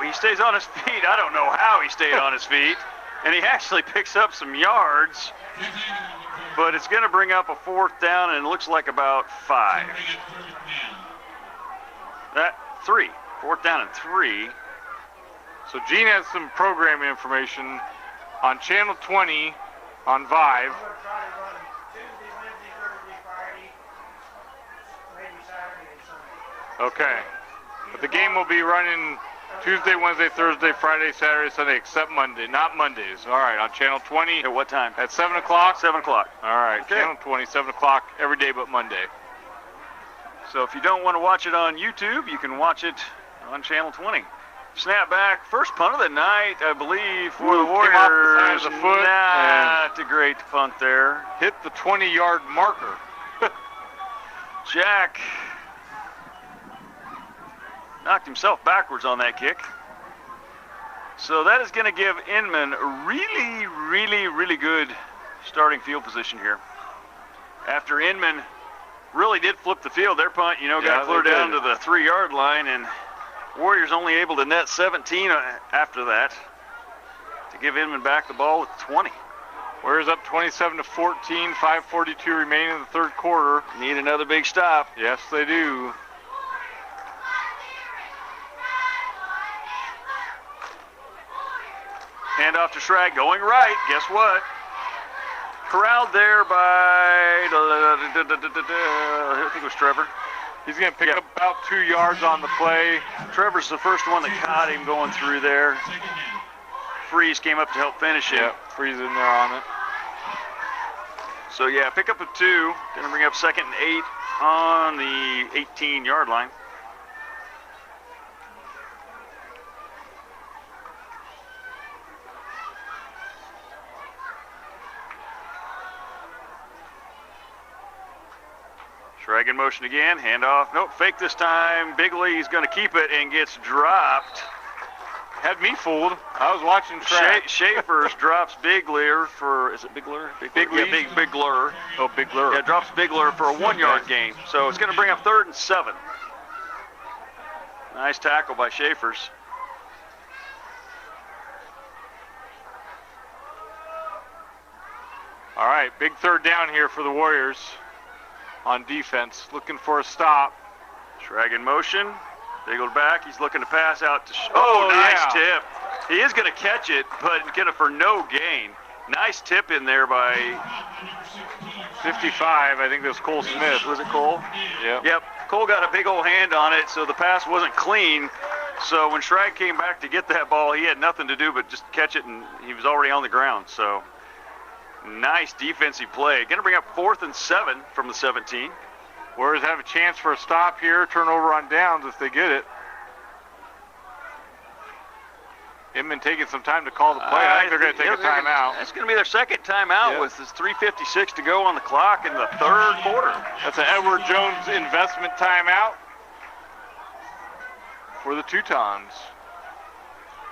Speaker 1: He stays on his feet. I don't know how he stayed on his feet. And he actually picks up some yards. But it's going to bring up a 4th down, and it looks like about 5. 3. 4th down and 3.
Speaker 2: So Gene has some programming information on Channel 20 on Vive.
Speaker 6: We're going to try to run Tuesday, Wednesday, Thursday, Friday, maybe Saturday and Sunday.
Speaker 2: Okay. But the game will be running Tuesday, Wednesday, Thursday, Friday, Saturday, Sunday, except Monday. Not Mondays. All right, on Channel 20.
Speaker 1: At what time?
Speaker 2: At 7 o'clock?
Speaker 1: 7 o'clock.
Speaker 2: All right,
Speaker 1: Okay.
Speaker 2: Channel 20, 7 o'clock, every day but Monday.
Speaker 1: So if you don't want to watch it on YouTube, you can watch it on Channel 20. Snap back. First punt of the night, I believe, for the
Speaker 2: Came off the side
Speaker 1: Warriors.
Speaker 2: of the foot
Speaker 1: Not a great punt there.
Speaker 2: Hit the 20-yard marker.
Speaker 1: Jack knocked himself backwards on that kick. So that is going to give Inman a really, really, really good starting field position here. After Inman really did flip the field, their punt, got clear down to the 3-yard line, and Warriors only able to net 17 after that to give Inman back the ball with 20.
Speaker 2: Warriors up 27-14, 5:42 remaining in the 3rd quarter.
Speaker 1: Need another big stop.
Speaker 2: Yes, they do.
Speaker 1: Hand off to Schrag, going right. Guess what? Corralled there by, I think it was Trevor.
Speaker 2: He's going to pick up about 2 yards on the play.
Speaker 1: Trevor's the first one that caught him going through there. Freeze came up to help finish it.
Speaker 2: Yep, Freeze in there on it.
Speaker 1: So yeah, pick up a 2. Going to bring up 2nd and 8 on the 18-yard line. Schrag in motion again, handoff. Nope, fake this time. Bigley's going to keep it and gets dropped.
Speaker 2: Had me fooled. I was watching track.
Speaker 1: Schaefer's drops Bigler for, is it Bigler?
Speaker 2: Bigley?
Speaker 1: Yeah, Bigler.
Speaker 2: Oh, Bigler.
Speaker 1: Yeah, drops Bigler for a 1-yard gain. So it's going to bring up 3rd and 7. Nice tackle by Schaefer's.
Speaker 2: All right, big 3rd down here for the Warriors on defense. Looking for a stop.
Speaker 1: Schrag in motion. Biggled back. He's looking to pass out to. Nice tip. He is going to catch it, but get it for no gain. Nice tip in there by
Speaker 2: 55. I think that was Cole Smith.
Speaker 1: Was it Cole?
Speaker 2: Yep.
Speaker 1: Yep. Cole got a big old hand on it, so the pass wasn't clean. So when Schrag came back to get that ball, he had nothing to do but just catch it, and he was already on the ground. So nice defensive play. Going to bring up 4th and 7 from the 17.
Speaker 2: Warriors have a chance for a stop here. Turnover on downs if they get it. Inman taking some time to call the play. I think they're going to take a timeout.
Speaker 1: That's going to be their 2nd timeout with 3:56 to go on the clock in the 3rd quarter.
Speaker 2: That's an Edward Jones investment timeout for the Teutons.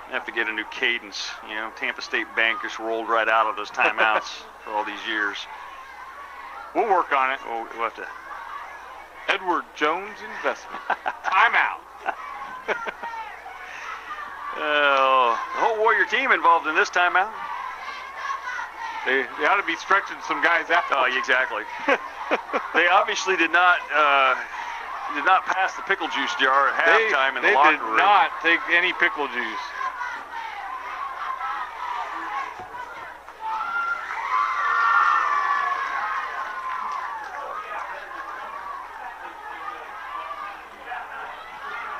Speaker 1: Have to get a new cadence. Tampa State Bank just rolled right out of those timeouts for all these years.
Speaker 2: We'll work on it.
Speaker 1: We'll have to.
Speaker 2: Edward Jones investment timeout.
Speaker 1: The whole Warrior team involved in this timeout.
Speaker 2: They ought to be stretching some guys out.
Speaker 1: Oh, exactly. They obviously did not pass the pickle juice jar at halftime in the locker room.
Speaker 2: They did not take any pickle juice.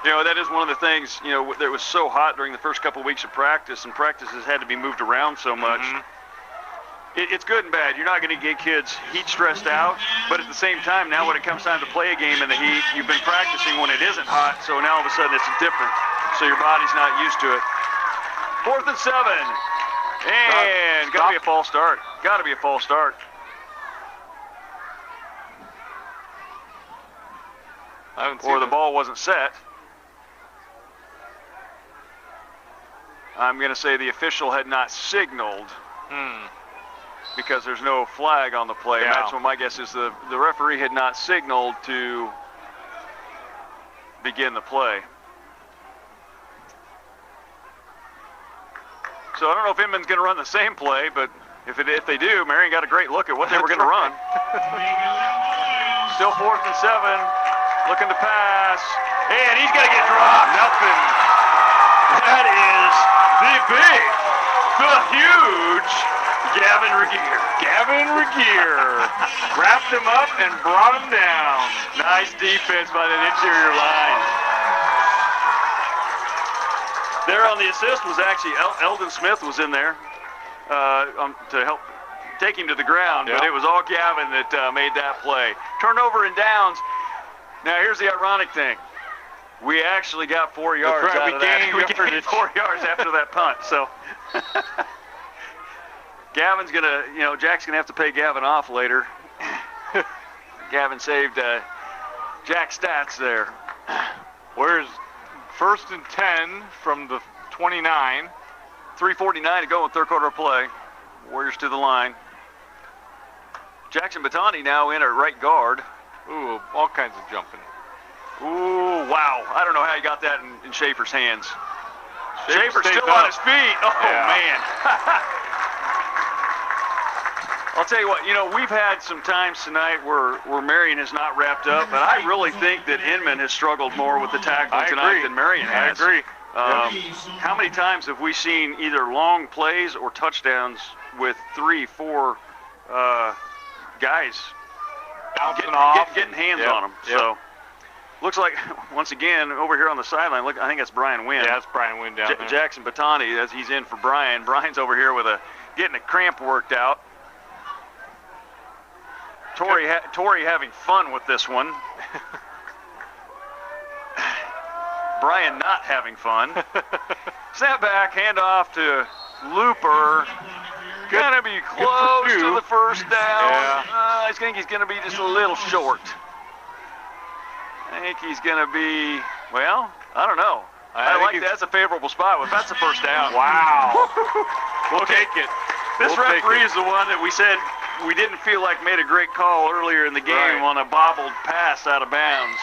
Speaker 1: You know, that is one of the things, you know, that was so hot during the first couple of weeks of practice, and practices had to be moved around so much. It's good and bad. You're not going to get kids heat stressed out, but at the same time, now when it comes time to play a game in the heat, you've been practicing when it isn't hot, so now all of a sudden it's different, so your body's not used to it. 4th and 7, and got to be a false start. Got to be a false start. Or the ball wasn't set. I'm going to say the official had not signaled because there's no flag on the play.
Speaker 2: Yeah.
Speaker 1: That's what my guess is. The referee had not signaled to begin the play. So I don't know if Inman's going to run the same play, but if they do, Marion got a great look at what they were going to run. Still 4th and 7, looking to pass, and he's going to get dropped.
Speaker 2: Nothing.
Speaker 1: That is the big, the huge Gavin Regier.
Speaker 2: Gavin Regier wrapped him up and brought him down.
Speaker 1: Nice defense by that interior line. There on the assist was actually Eldon Smith was in there to help take him to the ground, but it was all Gavin that made that play. Turnover and downs. Now here's the ironic thing. We actually got 4 yards out of that. We gained 4 yards after that punt. So Gavin's gonna, you know, Jack's gonna have to pay Gavin off later. Gavin saved Jack's stats there.
Speaker 2: Where's 1st and 10 from the 29.
Speaker 1: 3:49 to go in third quarter of play. Warriors to the line. Jackson Batani now in at right guard.
Speaker 2: Ooh, all kinds of jumping.
Speaker 1: Ooh, wow. I don't know how he got that in Schaefer's hands.
Speaker 2: Schaefer
Speaker 1: Schaefer's still on his feet. Oh, man. I'll tell you what, you know, we've had some times tonight where Marion has not wrapped up, but I really think that Inman has struggled more with the tackling tonight than Marion has.
Speaker 2: I agree.
Speaker 1: How many times have we seen either long plays or touchdowns with 3, 4 guys getting hands on them? So looks like, once again, over here on the sideline, look, I think that's Brian Wynn.
Speaker 2: Yeah, that's Brian Wynn down there.
Speaker 1: Jackson Batani, as he's in for Brian. Brian's over here with getting a cramp worked out. Torrey having fun with this one. Brian not having fun. Snap back, handoff to Looper. Gonna be close to the first down. I think he's gonna be just a little short. I think he's gonna be, well, I don't know. I like that. That's a favorable spot. If that's a first down.
Speaker 2: Wow. We'll take it.
Speaker 1: This referee is the one that we said we didn't feel like made a great call earlier in the game on a bobbled pass out of bounds.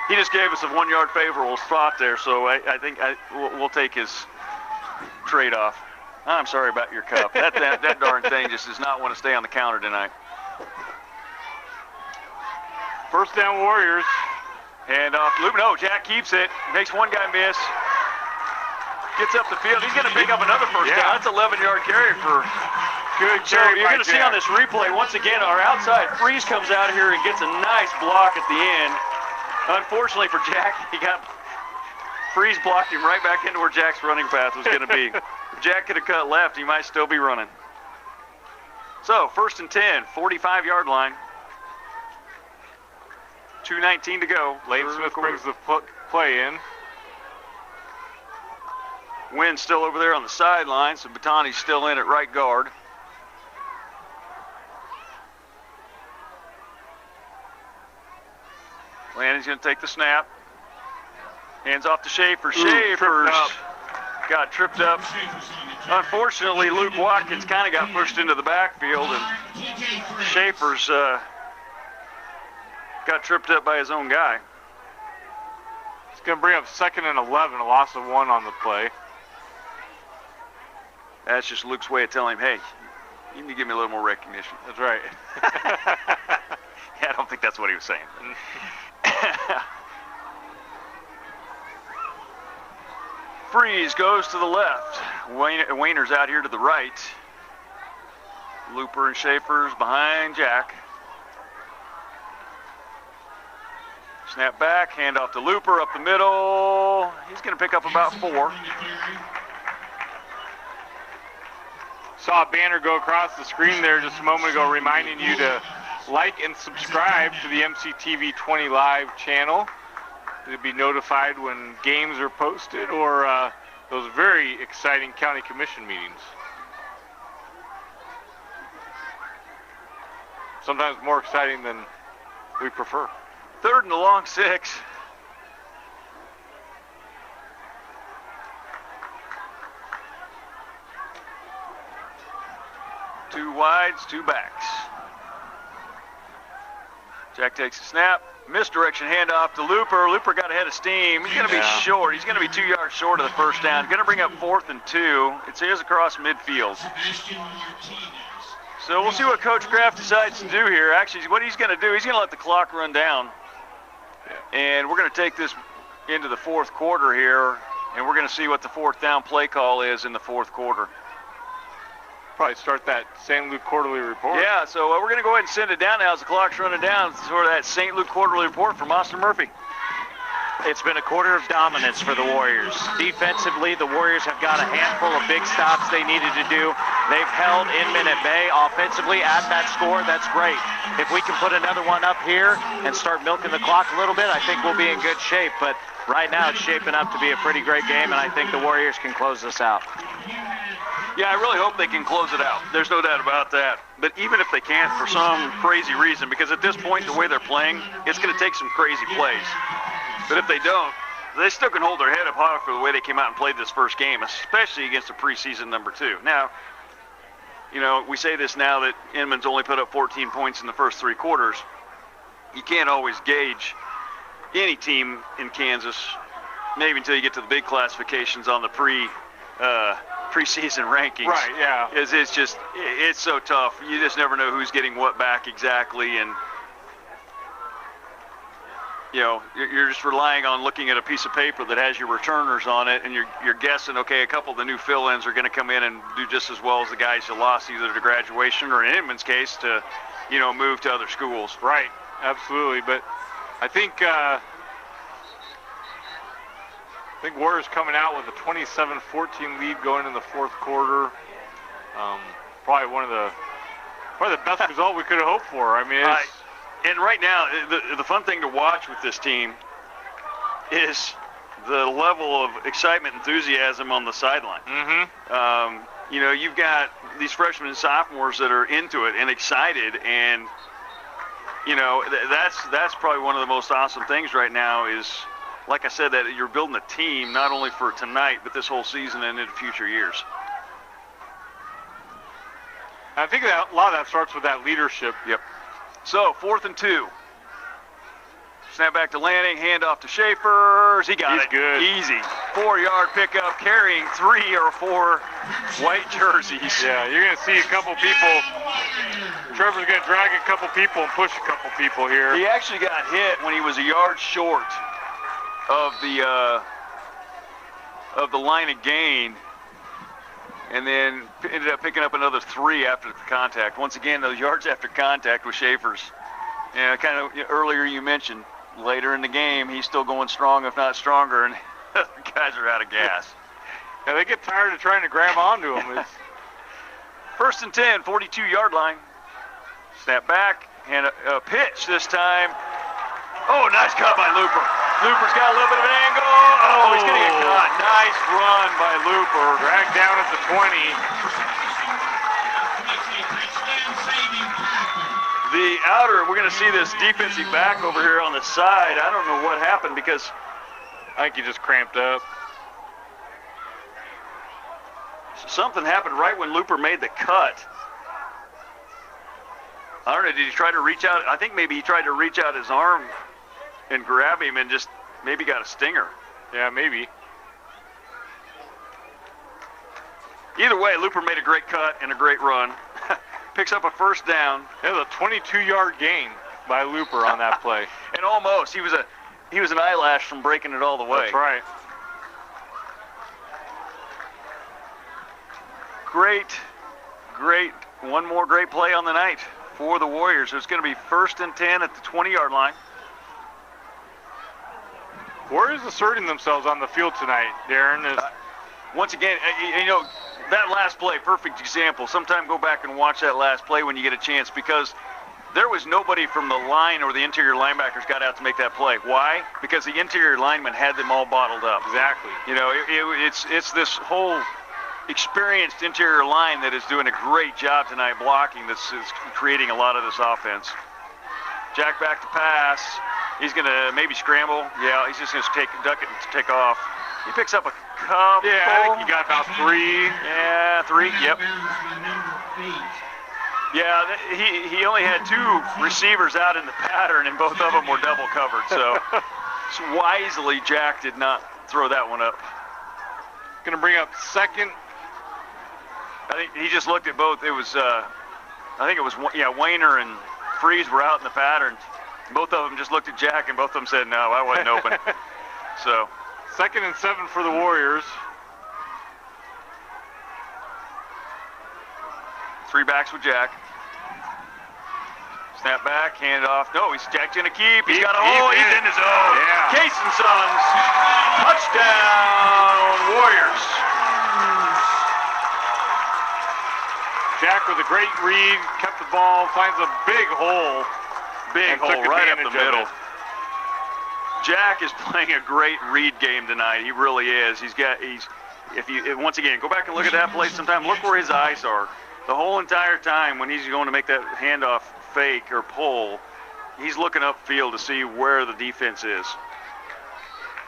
Speaker 1: He just gave us a 1 yard favorable spot there, so I think we'll take his trade-off. I'm sorry about your cup. That darn thing just does not want to stay on the counter tonight.
Speaker 2: First down, Warriors.
Speaker 1: Hand off. No, Jack keeps it. Makes one guy miss. Gets up the field. He's going to pick up another first down. That's 11-yard carry for.
Speaker 2: Good
Speaker 1: So
Speaker 2: carry.
Speaker 1: you're going to see on this replay, once again, our outside Freeze comes out here and gets a nice block at the end. Unfortunately for Jack, Freeze blocked him right back into where Jack's running path was going to be. If Jack could have cut left, he might still be running. So, 1st and 10, 45-yard line. 2:19 to go.
Speaker 2: Lane Smith brings the play in.
Speaker 1: Wynn's still over there on the sideline, so Batani's still in at right guard. Lanning's going to take the snap. Hands off to Schaefer. Schaefer's got tripped up. Unfortunately, Luke Watkins kind of got pushed into the backfield, and Schaefer's got tripped up by his own guy.
Speaker 2: It's going to bring up 2nd and 11, a loss of 1 on the play.
Speaker 1: That's just Luke's way of telling him, hey, You need to give me a little more recognition.
Speaker 2: That's right.
Speaker 1: Yeah, I don't think that's what he was saying. Freeze goes to the left. Wayner's out here to the right. Looper and Schaefer's behind Jack. Snap back, hand off to Looper up the middle. He's going to pick up about 4.
Speaker 2: Saw a banner go across the screen there just a moment ago reminding you to like and subscribe to the mctv20live channel. You'll be notified when games are posted or those very exciting county commission meetings. Sometimes more exciting than we prefer.
Speaker 1: 3rd and a long 6. Two wides, 2 backs. Jack takes a snap. Misdirection handoff to Looper. Looper got ahead of steam. He's going to be short. He's going to be 2 yards short of the first down. Going to bring up 4th and 2. It is across midfield. So we'll see what Coach Kraft decides to do here. Actually, what he's going to do, he's going to let the clock run down. And we're going to take this into the 4th quarter here, and we're going to see what the 4th down play call is in the 4th quarter.
Speaker 2: Probably start that St. Luke Quarterly Report.
Speaker 1: Yeah, so we're going to go ahead and send it down now as the clock's running down. Sort of that St. Luke Quarterly Report from Austin Murphy.
Speaker 3: It's been a quarter of dominance for the Warriors. Defensively, the Warriors have got a handful of big stops they needed to do. They've held Inman at bay. Offensively, at that score, that's great. If we can put another one up here and start milking the clock a little bit, I think we'll be in good shape. But right now, it's shaping up to be a pretty great game, and I think the Warriors can close this out.
Speaker 1: Yeah, I really hope they can close it out. There's no doubt about that. But even if they can't for some crazy reason, because at this point, the way they're playing, it's going to take some crazy plays. But if they don't, they still can hold their head up high for the way they came out and played this first game, especially against a preseason number 2. Now, you know, we say this now that Inman's only put up 14 points in the first 3 quarters. You can't always gauge any team in Kansas, maybe until you get to the big classifications on the preseason rankings.
Speaker 2: Right, yeah.
Speaker 1: It's so tough. You just never know who's getting what back exactly, and you know, you're just relying on looking at a piece of paper that has your returners on it, and you're guessing, okay, a couple of the new fill-ins are going to come in and do just as well as the guys you lost either to graduation or in Inman's case to, you know, move to other schools.
Speaker 2: Right, absolutely. But I think Warriors coming out with a 27-14 lead going in the 4th quarter. Probably the best result we could have hoped for. I mean,
Speaker 1: and right now, the fun thing to watch with this team is the level of excitement, enthusiasm on the sideline.
Speaker 2: Mm-hmm.
Speaker 1: You know, you've got these freshmen and sophomores that are into it and excited, and you know, that's probably one of the most awesome things right now is, like I said, that you're building a team not only for tonight but this whole season and into future years.
Speaker 2: I think that a lot of that starts with that leadership.
Speaker 1: Yep. So 4th and 2. Snap back to Lanning, hand off to Schaefer's. He got it.
Speaker 2: He's good.
Speaker 1: Easy. 4-yard pickup, carrying 3 or 4 white jerseys.
Speaker 2: Yeah, you're going to see a couple people. Trevor's going to drag a couple people and push a couple people here.
Speaker 1: He actually got hit when he was a yard short of the line of gain, and then ended up picking up another 3 after the contact. Once again, those yards after contact with Schaefer's. And kind of earlier you mentioned, later in the game, he's still going strong, if not stronger, and the guys are out of gas.
Speaker 2: Yeah, they get tired of trying to grab onto him.
Speaker 1: 1st and 10, 42-yard line. Snap back, and a pitch this time. Oh, nice cut by Looper. Looper's got a little bit of an angle. Oh, he's going to get caught. Nice run by Looper.
Speaker 2: Dragged down at the 20.
Speaker 1: The outer, we're going to see this defensive back over here on the side. I don't know what happened because
Speaker 2: I think he just cramped up.
Speaker 1: Something happened right when Looper made the cut. I don't know, did he try to reach out? I think maybe he tried to reach out his arm and grab him and just maybe got a stinger.
Speaker 2: Yeah, maybe.
Speaker 1: Either way, Looper made a great cut and a great run. picks up a first down.
Speaker 2: It was a 22-yard gain by Looper on that play.
Speaker 1: And almost, he was an eyelash from breaking it all the way.
Speaker 2: That's right.
Speaker 1: Great, one more great play on the night for the Warriors. It's going to be 1st and 10 at the 20-yard line.
Speaker 2: Warriors asserting themselves on the field tonight, Darren.
Speaker 1: Once again, that last play, perfect example. Sometime go back and watch that last play when you get a chance, because there was nobody from the line or the interior linebackers got out to make that play. Why? Because the interior lineman had them all bottled up.
Speaker 2: Exactly.
Speaker 1: It's this whole experienced interior line that is doing a great job tonight blocking. This is creating a lot of this offense. Jack back to pass. He's going to maybe scramble. Yeah, he's just going to duck it and take off. He picks up a couple.
Speaker 2: Yeah, I think he got about 3.
Speaker 1: Yeah, 3. Yep. Yeah, he only had 2 receivers out in the pattern, and both of them were double covered. So wisely, Jack did not throw that one up.
Speaker 2: Going to bring up 2nd.
Speaker 1: I think he just looked at both. It was, Wayner and Freeze were out in the pattern. Both of them just looked at Jack, and both of them said, no, I wasn't open. So
Speaker 2: 2nd and 7 for the Warriors.
Speaker 1: 3 backs with Jack. Snap back, hand it off. No, Jack's going to keep. He's got a hole. He's in his own.
Speaker 2: Yeah.
Speaker 1: Case and Sons. Touchdown, Warriors.
Speaker 2: Jack with a great read, kept the ball, finds a big hole.
Speaker 1: Big hole right up the middle. Jack is playing a great read game tonight. He really is. Once again, go back and look at that play sometime. Look where his eyes are. The whole entire time when he's going to make that handoff fake or pull, he's looking upfield to see where the defense is.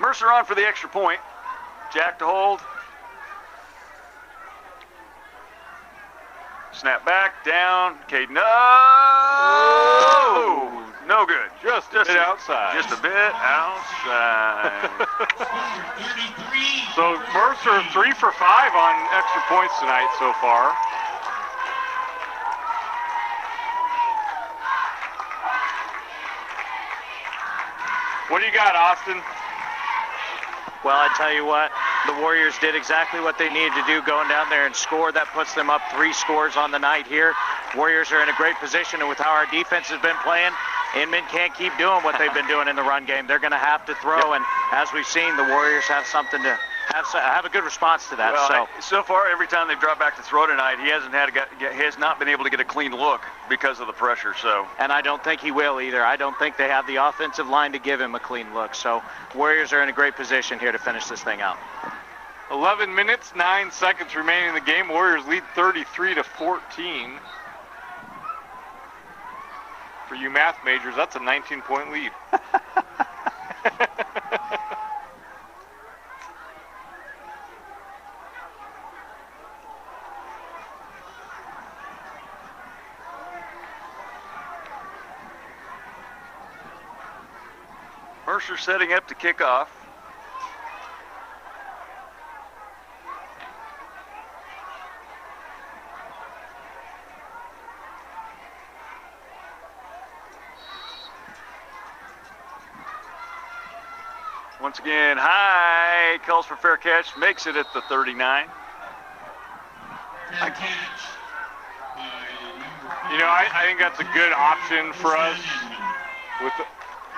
Speaker 1: Mercer on for the extra point. Jack to hold. Snap back, down. Okay, no! No good.
Speaker 2: Just a bit outside.
Speaker 1: Just a bit outside.
Speaker 2: So Mercer 3 for 5 on extra points tonight so far. What do you got, Austin?
Speaker 3: Well, I tell you what, the Warriors did exactly what they needed to do, going down there and score. That puts them up 3 scores on the night here. Warriors are in a great position, and with how our defense has been playing, Inman can't keep doing what they've been doing in the run game. They're going to have to throw, and as we've seen, the Warriors have something to have a good response to that.
Speaker 1: Well, so far, every time they've dropped back to throw tonight, he has not been able to get a clean look because of the pressure. So,
Speaker 3: and I don't think he will either. I don't think they have the offensive line to give him a clean look. So, Warriors are in a great position here to finish this thing out.
Speaker 2: 11 minutes, 9 seconds remaining in the game. Warriors lead 33-14. For you math majors, that's a 19-point lead.
Speaker 1: Mercer setting up to kick off. Once again, high, calls for fair catch, makes it at the 39.
Speaker 4: Fair catch.
Speaker 2: I think that's a good option for us.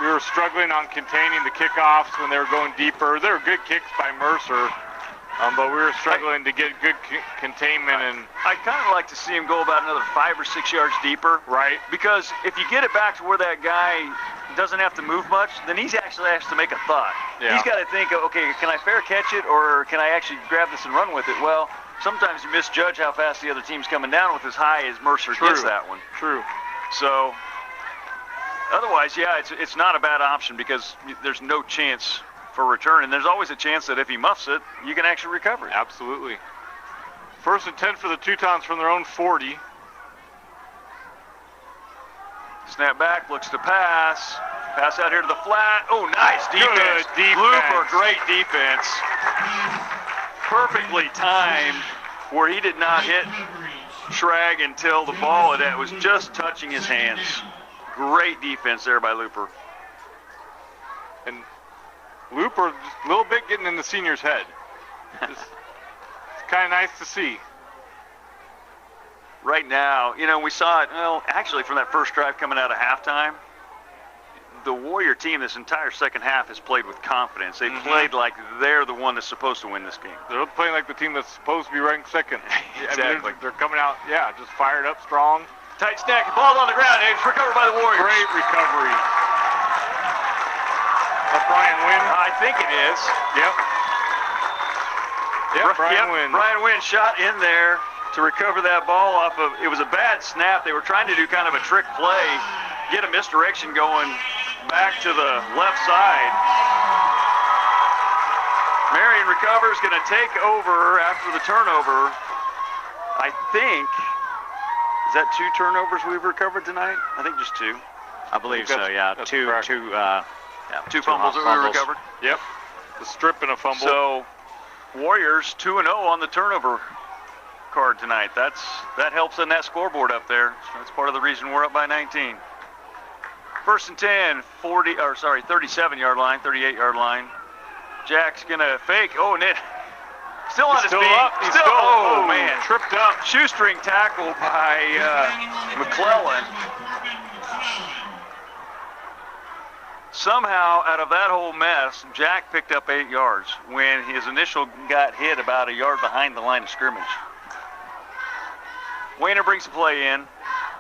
Speaker 2: We were struggling on containing the kickoffs when they were going deeper. They were good kicks by Mercer, but we were struggling to get good containment. And
Speaker 1: I kind of like to see him go about another 5 or 6 yards deeper.
Speaker 2: Right.
Speaker 1: Because if you get it back to where that guy doesn't have to move much, then he's actually has to make a thought.
Speaker 2: Yeah.
Speaker 1: He's got to think, okay, can I fair catch it, or can I actually grab this and run with it? Well, sometimes you misjudge how fast the other team's coming down with as high as Mercer gets that one.
Speaker 2: True.
Speaker 1: So, otherwise, yeah, it's not a bad option because there's no chance for return, and there's always a chance that if he muffs it, you can actually recover it.
Speaker 2: Absolutely. 1st and 10 for the Teutons from their own 40.
Speaker 1: Snap back, looks to pass. Pass out here to the flat. Oh, nice defense.
Speaker 2: Good defense.
Speaker 1: Looper, great defense. Perfectly timed where he did not hit Shrag until the ball was just touching his hands. Great defense there by Looper.
Speaker 2: And Looper, a little bit getting in the senior's head. It's kind of nice to see.
Speaker 1: Right now, you know, we saw it, well, actually from that first drive coming out of halftime, the Warrior team this entire second half has played with confidence. They played like they're the one that's supposed to win this game.
Speaker 2: They're playing like the team that's supposed to be ranked second.
Speaker 1: Exactly.
Speaker 2: I mean, they're coming out, yeah, just fired up strong.
Speaker 1: Tight snack, ball on the ground, and it's recovered by the Warriors.
Speaker 2: Great recovery. Brian Wynn?
Speaker 1: I think it is.
Speaker 2: Yep. Yep, Brian Wynn.
Speaker 1: Brian Wynn shot in there to recover that ball off of, it was a bad snap. They were trying to do kind of a trick play, get a misdirection going back to the left side. Marion recovers, going to take over after the turnover. I think, is that 2 turnovers we've recovered tonight? I think just 2.
Speaker 3: I believe so, yeah. Two
Speaker 1: fumbles that we recovered.
Speaker 2: Yep. The strip and a fumble.
Speaker 1: So, Warriors 2-0 on the turnover card tonight. That helps on that scoreboard up there. That's part of the reason we're up by 19. First and 10, 37-yard line, 38-yard line. Jack's gonna fake. Oh, and still on his feet.
Speaker 2: He's still
Speaker 1: oh man,
Speaker 2: tripped up.
Speaker 1: Shoestring tackle by McClellan. Somehow, out of that whole mess, Jack picked up 8 yards when his initial got hit about a yard behind the line of scrimmage. Wayner brings the play in.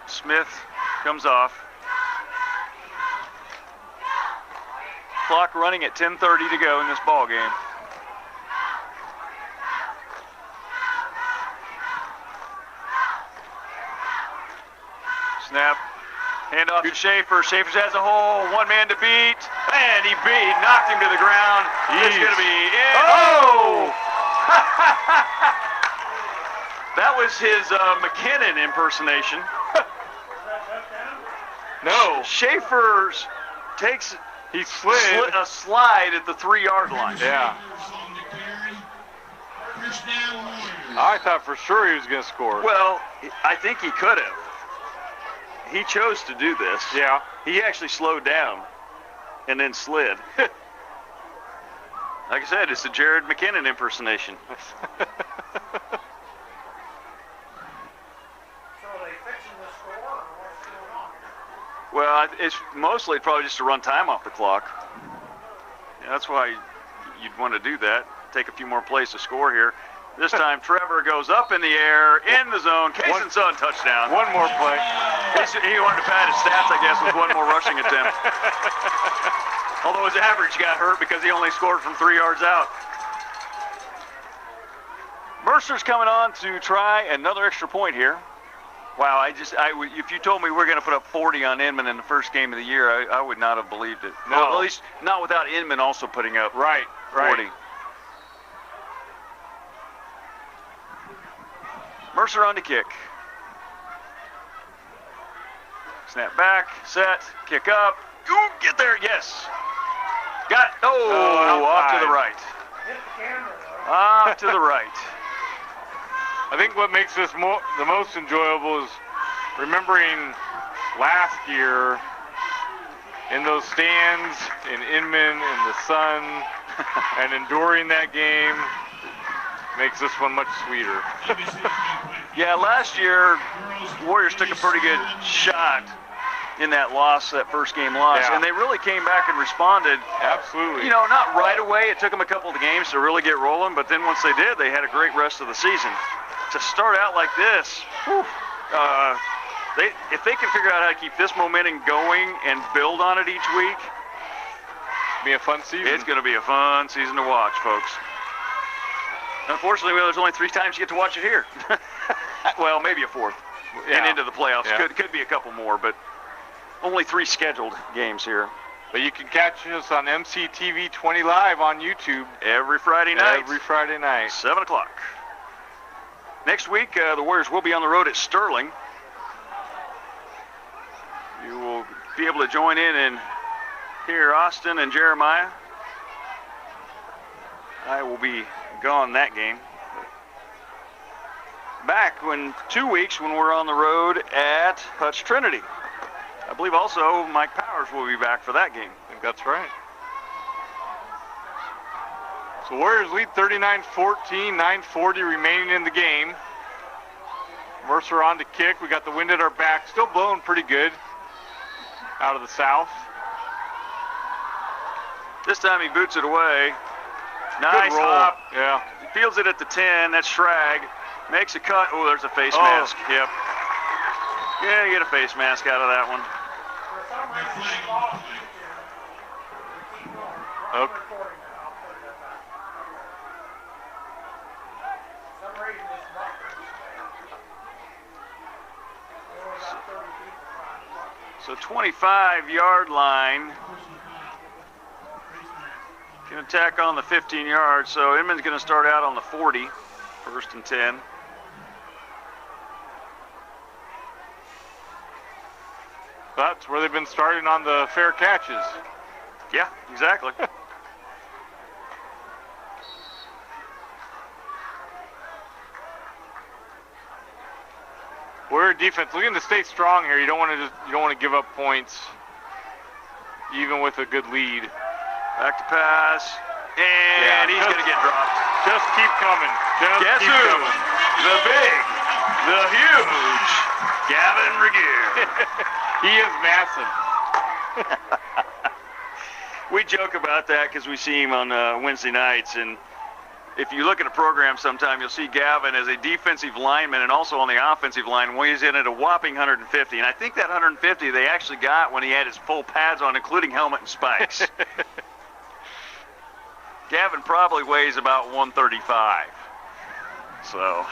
Speaker 1: Smith comes off. Clock running at 10:30 to go in this ball game. Snap. Hand off to Schaefer. Schaefer has a hole. One man to beat. And he knocked him to the ground. It's going to be in. Oh! That was his McKinnon impersonation.
Speaker 2: No.
Speaker 1: Schaefer takes
Speaker 2: he slid
Speaker 1: a slide at the 3-yard line.
Speaker 2: Yeah. I thought for sure he was going to score.
Speaker 1: Well, I think he could have. He chose to do this.
Speaker 2: Yeah.
Speaker 1: He actually slowed down and then slid. Like I said, it's a Jared McKinnon impersonation.
Speaker 6: So are they fixing the score or what's going on?
Speaker 1: Well, it's mostly probably just to run time off the clock. Yeah, that's why you'd want to do that. Take a few more plays to score here. This time, Trevor goes up in the air, in the zone. Kaysen Son touchdown.
Speaker 2: One more play.
Speaker 1: He wanted to pad his stats, I guess, with one more rushing attempt. Although his average got hurt because he only scored from 3 yards out. Mercer's coming on to try another extra point here. Wow, if you told me we're going to put up 40 on Inman in the first game of the year, I would not have believed it.
Speaker 2: No.
Speaker 1: Well, at least not without Inman also putting up 40. Mercer on to kick. Snap back, set, kick up. Ooh, get there, yes. Got it. Off to the right.
Speaker 6: Hit the camera though.
Speaker 1: Off to the right.
Speaker 2: I think what makes this the most enjoyable is remembering last year in those stands in Inman in the sun and enduring that game makes this one much sweeter.
Speaker 1: Yeah, last year Warriors took a pretty good shot in that loss, that first game loss, and they really came back and responded.
Speaker 2: Absolutely.
Speaker 1: You know, not right away. It took them a couple of games to really get rolling, but then once they did, they had a great rest of the season. To start out like this, if they can figure out how to keep this momentum going and build on it each week,
Speaker 2: be a fun season.
Speaker 1: It's going to be a fun season to watch, folks. Unfortunately, there's only 3 times you get to watch it here. Well, maybe a 4th and into the playoffs.
Speaker 2: Yeah.
Speaker 1: Could be a couple more, but only 3 scheduled games here.
Speaker 2: But you can catch us on mctv20live on YouTube.
Speaker 1: Every Friday night. 7 o'clock. Next week, the Warriors will be on the road at Sterling. You will be able to join in and hear Austin and Jeremiah. I will be gone that game. back in 2 weeks when we're on the road at Hutch Trinity. I believe also Mike Powers will be back for that game.
Speaker 2: I think that's right. So Warriors lead 39-14, 9:40 remaining in the game. Mercer on to kick. We got the wind at our back. Still blowing pretty good out of the south.
Speaker 1: This time he boots it away. Nice hop.
Speaker 2: Yeah.
Speaker 1: He fields it at the 10. That's Schrag. Makes a cut. Oh, there's a face mask. Yep. Yeah, you get a face mask out of that one.
Speaker 2: Okay.
Speaker 1: So 25-yard line. Can attack on the 15 yards. So Inman's going to start out on the 40, 1st and 10.
Speaker 2: That's where they've been starting on the fair catches.
Speaker 1: Yeah, exactly.
Speaker 2: We're defense looking to stay strong here. You don't want to give up points, even with a good lead.
Speaker 1: Back to pass, and he's going to get dropped.
Speaker 2: Just keep coming.
Speaker 1: Guess who? The big, the huge Gavin Regier.
Speaker 2: He is massive.
Speaker 1: We joke about that because we see him on Wednesday nights, and if you look at a program sometime, you'll see Gavin as a defensive lineman and also on the offensive line weighs in at a whopping 150. And I think that 150 they actually got when he had his full pads on, including helmet and spikes. Gavin probably weighs about 135. So.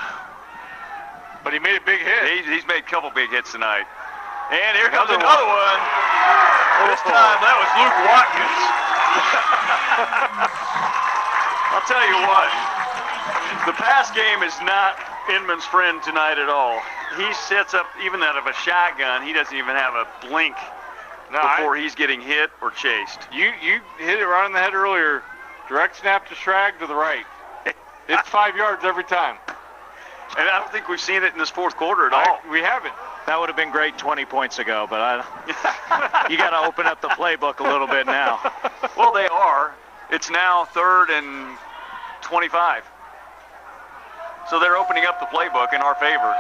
Speaker 2: But he made a big hit.
Speaker 1: He's made a couple big hits tonight. And here comes another one. This time that was Luke Watkins. I'll tell you what, the pass game is not Inman's friend tonight at all. He sets up, even out of a shotgun, he doesn't even have a blink before he's getting hit or chased.
Speaker 2: You hit it right on the head earlier. Direct snap to Schrag to the right. It's 5 yards every time.
Speaker 1: And I don't think we've seen it in this fourth quarter at all.
Speaker 2: We haven't.
Speaker 3: That would have been great 20 points ago, but you got to open up the playbook a little bit now.
Speaker 1: Well, they are. It's now 3rd and 25. So they're opening up the playbook in our favor.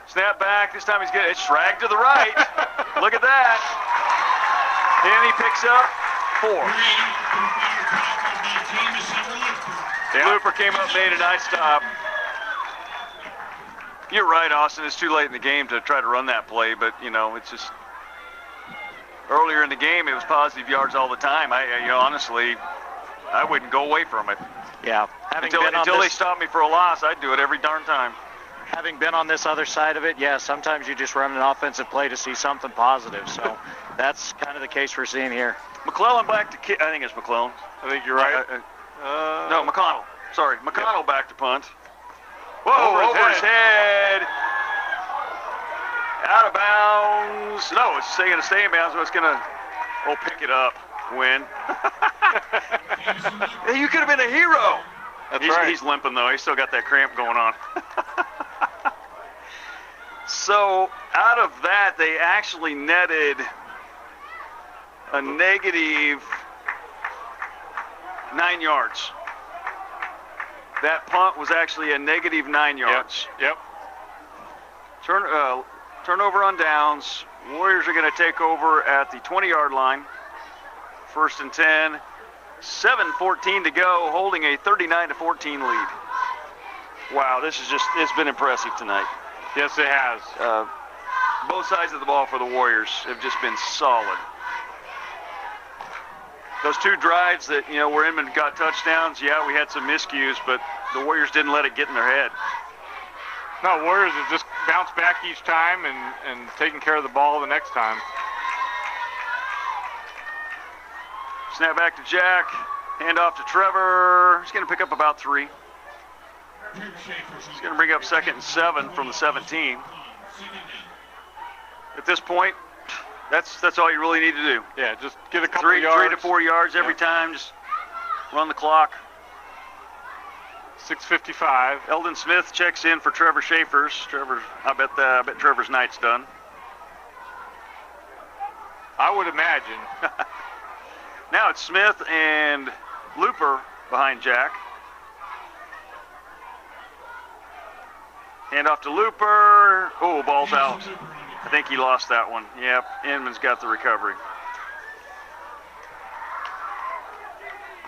Speaker 1: Snap back. This time he's getting it. Schrag to the right. Look at that. And he picks up 4. Looper came up, made a nice stop. You're right, Austin. It's too late in the game to try to run that play, but, you know, it's just earlier in the game, it was positive yards all the time. Honestly, I wouldn't go away from it.
Speaker 3: Yeah.
Speaker 1: Until they stop me for a loss, I'd do it every darn time.
Speaker 3: Having been on this other side of it, yeah, sometimes you just run an offensive play to see something positive. So that's kind of the case we're seeing here.
Speaker 1: McClellan back to kick. I think it's McClellan.
Speaker 2: I think you're right.
Speaker 1: No, McConnell. Sorry, McConnell back to punt. Whoa, over his head. Out of bounds. No, it's going to stay in bounds, but it's going to pick it up. Win. You could have been a hero.
Speaker 2: That's right.
Speaker 1: He's limping, though. He's still got that cramp going on. So, out of that, they actually netted a negative 9 yards. That punt was actually a negative 9 yards.
Speaker 2: Yep.
Speaker 1: Turnover on downs. Warriors are going to take over at the 20-yard line. 1st and 10. 7:14 to go, holding a 39-14 lead. Wow, it's been impressive tonight.
Speaker 2: Yes, it has.
Speaker 1: Both sides of the ball for the Warriors have just been solid. Those 2 drives that, where Inman got touchdowns, yeah, we had some miscues, but the Warriors didn't let it get in their head.
Speaker 2: No, Warriors have just bounced back each time and taken care of the ball the next time.
Speaker 1: Snap back to Jack. Hand off to Trevor. He's going to pick up about 3. He's going to bring up 2nd and 7 from the 17. At this point, that's all you really need to do.
Speaker 2: Yeah, just get a couple yards.
Speaker 1: 3 to 4 yards every time. Just run the clock.
Speaker 2: 6:55.
Speaker 1: Eldon Smith checks in for Trevor Schaefer's. I bet Trevor's night's done.
Speaker 2: I would imagine.
Speaker 1: Now it's Smith and Looper behind Jack. Hand off to Looper. Oh, ball's out. I think he lost that one. Yep, Inman's got the recovery.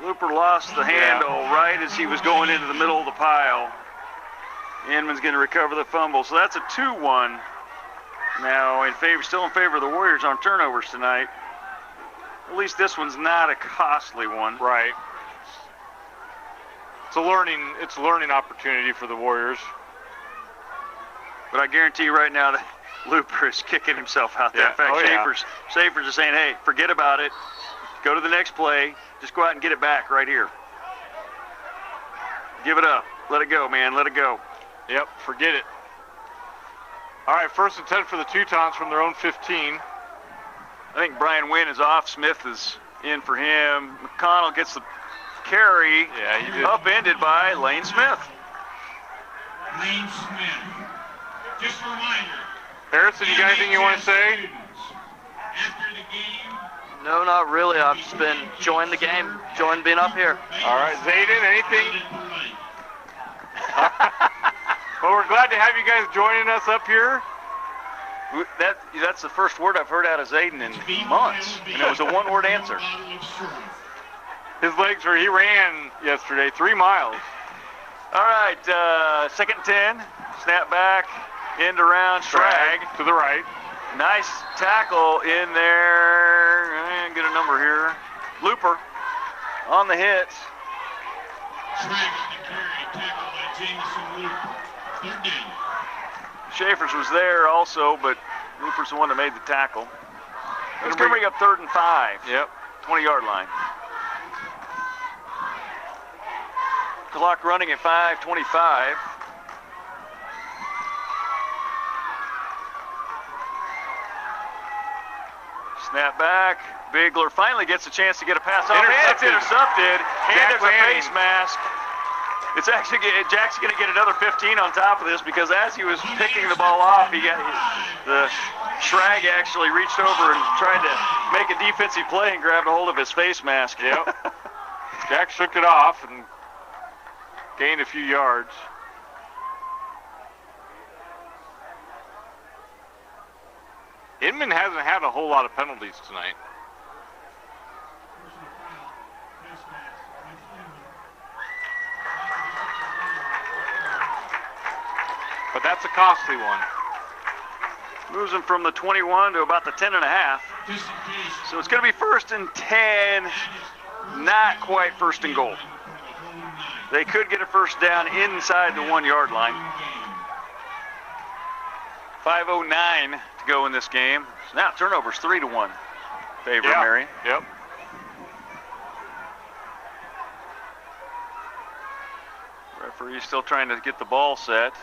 Speaker 1: Looper lost the handle right as he was going into the middle of the pile. Inman's going to recover the fumble. So that's a 2-1. Now still in favor of the Warriors on turnovers tonight. At least this one's not a costly one.
Speaker 2: Right. It's a learning opportunity for the Warriors.
Speaker 1: But I guarantee you right now that Looper is kicking himself out there.
Speaker 2: Yeah.
Speaker 1: In fact,
Speaker 2: Oh,
Speaker 1: Schaefer's is saying, hey, forget about it. Go to the next play. Just go out and get it back right here. Give it up. Let it go, man. Let it go.
Speaker 2: Yep, forget it. All right, 1st and 10 for the Teutons from their own 15.
Speaker 1: I think Brian Wynn is off. Smith is in for him. McConnell gets the carry.
Speaker 2: Yeah, he did.
Speaker 1: Upended by Lane Smith.
Speaker 4: Lane Smith. Just a reminder.
Speaker 2: Harrison, you got anything you want to say?
Speaker 4: After the game.
Speaker 7: No, not really. I've just been enjoying the game, enjoying being up here.
Speaker 2: All right, Zayden, anything? Well, we're glad to have you guys joining us up here.
Speaker 1: That's the first word I've heard out of Zayden in months, and it was a one-word answer.
Speaker 2: He ran yesterday 3 miles.
Speaker 1: All right, 2nd and 10. Snap back, end around, Schrag.
Speaker 2: To the right.
Speaker 1: Nice tackle in there. Get a number here. Looper on the hit.
Speaker 4: Schrag on the carry, tackled by Jameson Looper. 3rd down.
Speaker 1: Schaefer's was there also, but Looper's the one that made the tackle. It's going to bring up 3rd and 5.
Speaker 2: Yep.
Speaker 1: 20-yard line. Clock running at 5:25. Snap back. Bigler finally gets a chance to get a pass off. And it's intercepted. And there's a face mask. It's actually, Jack's going to get another 15 on top of this because as he was picking the ball off, the Schrag actually reached over and tried to make a defensive play and grabbed a hold of his face mask.
Speaker 2: Yep. Jack shook it off and gained a few yards. Inman hasn't had a whole lot of penalties tonight. But that's a costly one.
Speaker 1: Moves him from the 21 to about the 10.5. So it's going to be 1st and 10, not quite 1st and goal. They could get a first down inside the 1-yard line. 5:09 to go in this game. So now turnovers 3-1. Favor of Marion.
Speaker 2: Yep.
Speaker 1: Referee still trying to get the ball set.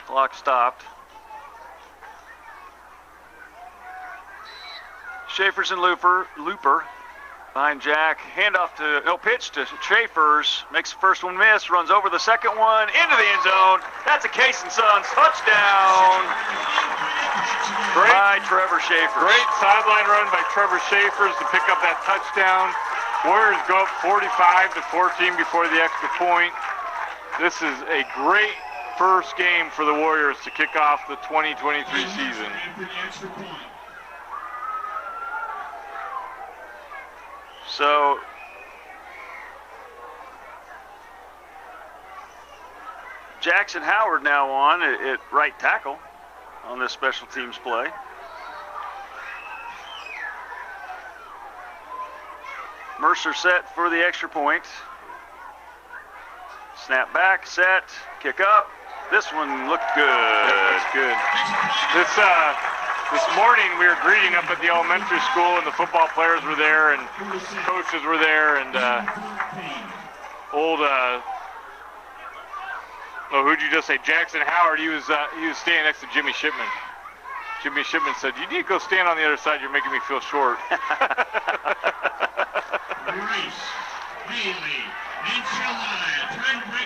Speaker 1: Clock stopped. Schaefer's and Looper behind Jack. Handoff pitch to Schaefer's. Makes the first one miss. Runs over the second one into the end zone. That's a Case and Sons touchdown by Trevor Schaefer.
Speaker 2: Great sideline run by Trevor Schaefer's to pick up that touchdown. Warriors go up 45-14 before the extra point. This is a great first game for the Warriors to kick off the 2023 season.
Speaker 1: So Jackson Howard now on at right tackle on this special teams play. Mercer set for the extra point. Snap back, set, kick up. This one looked good.
Speaker 2: That's good. This morning we were greeting up at the elementary school, and the football players were there, and coaches were there, and who'd you just say? Jackson Howard. He was standing next to Jimmy Shipman. Jimmy Shipman said, "You need to go stand on the other side. You're making me feel short."
Speaker 4: Bailey, Enchilada, trying to break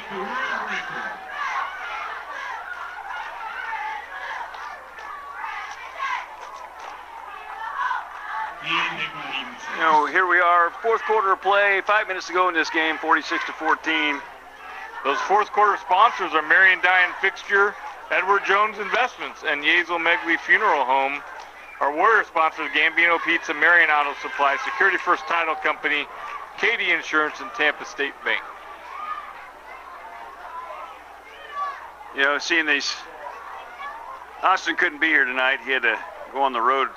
Speaker 1: fourth quarter of play, 5 minutes to go in this game, 46-14.
Speaker 2: Those fourth quarter sponsors are Marion Dye and Fixture, Edward Jones Investments, and Yezel Megley Funeral Home. Our Warrior sponsors, Gambino Pizza, Marion Auto Supply, Security First Title Company, Katie Insurance, and Tampa State Bank.
Speaker 1: You know, seeing these, Austin couldn't be here tonight. He had to go on the road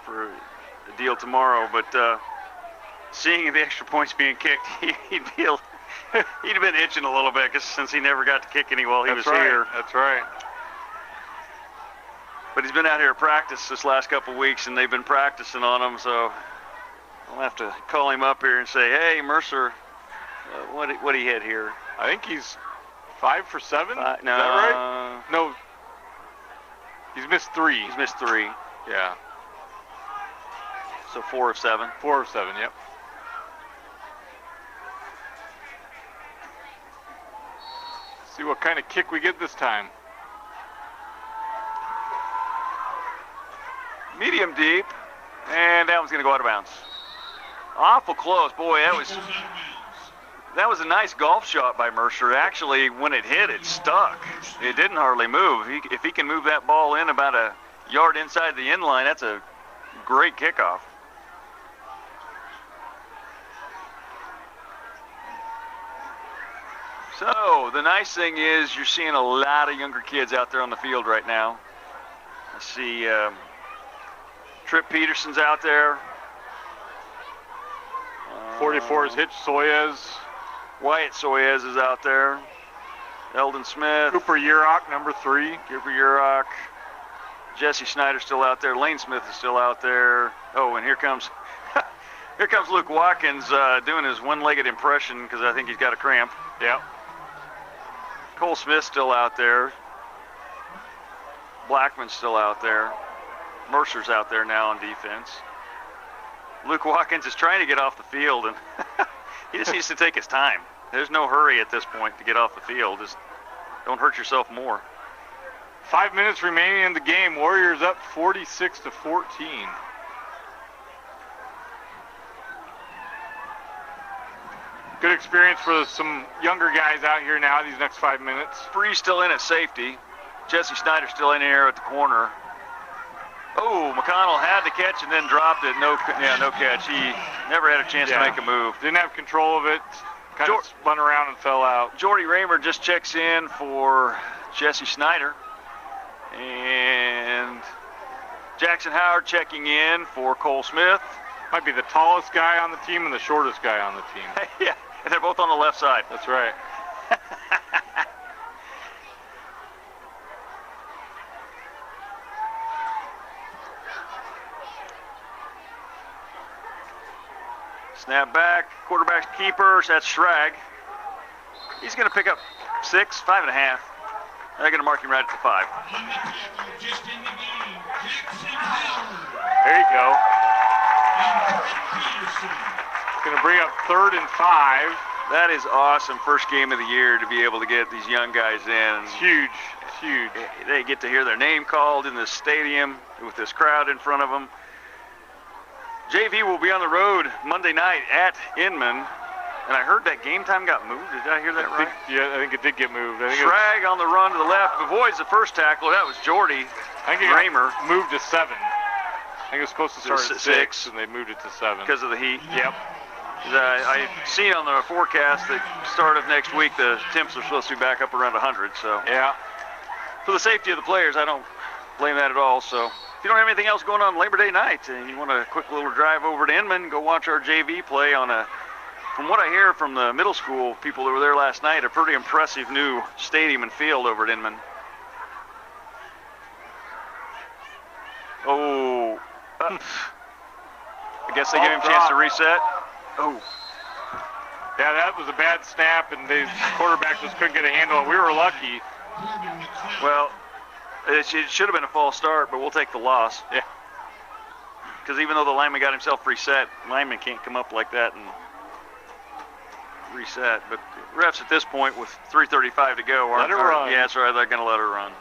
Speaker 1: for a deal tomorrow, but seeing the extra points being kicked, he'd have been itching a little bit since he never got to kick any while he was here.
Speaker 2: That's right.
Speaker 1: But he's been out here at practice this last couple of weeks, and they've been practicing on him, so I'll have to call him up here and say, hey, Mercer, what do you hit here?
Speaker 2: I think he's 5 for 7.
Speaker 1: No.
Speaker 2: Is that right? No. He's missed 3.
Speaker 1: He's missed 3.
Speaker 2: Yeah.
Speaker 1: So 4 of 7.
Speaker 2: 4 of 7, yep. See what kind of kick we get this time.
Speaker 1: Medium deep, and that one's going to go out of bounds. Awful close. Boy, that was a nice golf shot by Mercer. Actually, when it hit, it stuck. It didn't hardly move. If he can move that ball in about a yard inside the end line, that's a great kickoff. So, the nice thing is you're seeing a lot of younger kids out there on the field right now. I see Trip Peterson's out there.
Speaker 2: 44 is Hitch Soyez.
Speaker 1: Wyatt Soyez is out there. Eldon Smith.
Speaker 2: Cooper Urach, number 3.
Speaker 1: Cooper Urach. Jesse Snyder's still out there. Lane Smith is still out there. Oh, and here comes Luke Watkins doing his one-legged impression because I think he's got a cramp.
Speaker 2: Yep.
Speaker 1: Cole Smith's still out there. Blackman's still out there. Mercer's out there now on defense. Luke Watkins is trying to get off the field, and he just needs to take his time. There's no hurry at this point to get off the field. Just don't hurt yourself more.
Speaker 2: 5 minutes remaining in the game. Warriors up 46-14. Good experience for some younger guys out here now these next 5 minutes.
Speaker 1: Free's still in at safety. Jesse Snyder's still in here at the corner. Oh, McConnell had to catch and then dropped it. No catch. He never had a chance to make a move.
Speaker 2: Didn't have control of it. Kind of spun around and fell out.
Speaker 1: Jordy Raymer just checks in for Jesse Snyder. And Jackson Howard checking in for Cole Smith.
Speaker 2: Might be the tallest guy on the team and the shortest guy on the team.
Speaker 1: Yeah, and they're both on the left side.
Speaker 2: That's right.
Speaker 1: Snap back, quarterback's keepers, that's Schrag. He's going to pick up 6, 5.5. They're going to mark him right at the 5.
Speaker 4: Just in the game, Jackson Howard.
Speaker 2: There you go.
Speaker 4: And Peterson.
Speaker 2: Going to bring up 3rd and 5.
Speaker 1: That is awesome. First game of the year to be able to get these young guys in.
Speaker 2: It's huge. It's huge.
Speaker 1: They get to hear their name called in this stadium with this crowd in front of them. JV will be on the road Monday night at Inman. And I heard that game time got moved. Did I hear that right?
Speaker 2: Yeah, I think it did get moved. I think
Speaker 1: Schrag on the run to the left. Avoids the first tackle. That was Jordy Raymer.
Speaker 2: Moved to 7. I think it was supposed to start at 6, and they moved it to 7.
Speaker 1: Because of the heat?
Speaker 2: Yep.
Speaker 1: I see on the forecast that start of next week the temps are supposed to be back up around 100. So
Speaker 2: yeah,
Speaker 1: for the safety of the players, I don't blame that at all. So if you don't have anything else going on Labor Day night and you want a quick little drive over to Inman, go watch our JV play on from what I hear from the middle school people that were there last night, a pretty impressive new stadium and field over at Inman. Oh, I guess they gave him a chance to reset. Oh.
Speaker 2: Yeah, that was a bad snap, and the quarterback just couldn't get a handle. We were lucky.
Speaker 1: Well, it should have been a false start, but we'll take the loss.
Speaker 2: Yeah.
Speaker 1: Because even though the lineman got himself reset, lineman can't come up like that and reset. But refs at this point with 3:35 to go
Speaker 2: let it run.
Speaker 1: Yeah, that's right. They're going to let her run.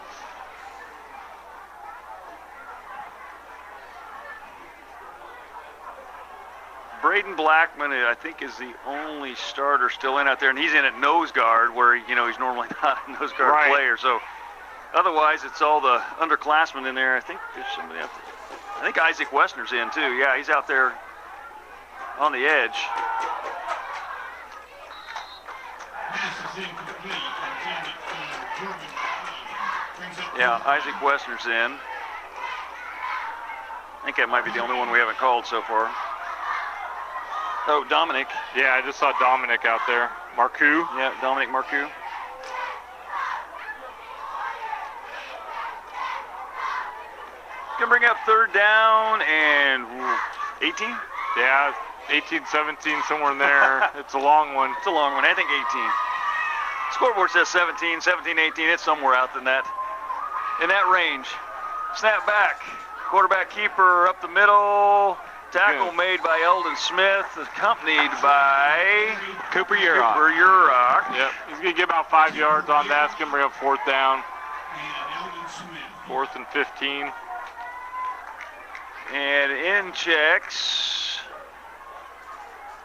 Speaker 1: Braden Blackman, I think, is the only starter still in out there, and he's in at nose guard, where he's normally not a nose guard player. So otherwise, it's all the underclassmen in there. I think there's somebody out there. I think Isaac Westner's in too. Yeah, he's out there on the edge. Yeah, Isaac Westner's in. I think that might be the only one we haven't called so far. Oh, Dominic.
Speaker 2: Yeah, I just saw Dominic out there. Marcoux.
Speaker 1: Yeah, Dominic Marcoux. Gonna bring up third down and 18?
Speaker 2: Yeah, 18, 17, somewhere in there. It's a long one.
Speaker 1: It's a long one. I think 18. Scoreboard says 17, 17, 18. It's somewhere out in that range. Snap back. Quarterback keeper up the middle. Tackle made by Eldon Smith, accompanied by
Speaker 2: Cooper Urach. Yep. He's going to get about 5 yards on that. It's going to bring up fourth down. 4th and 15.
Speaker 1: And in checks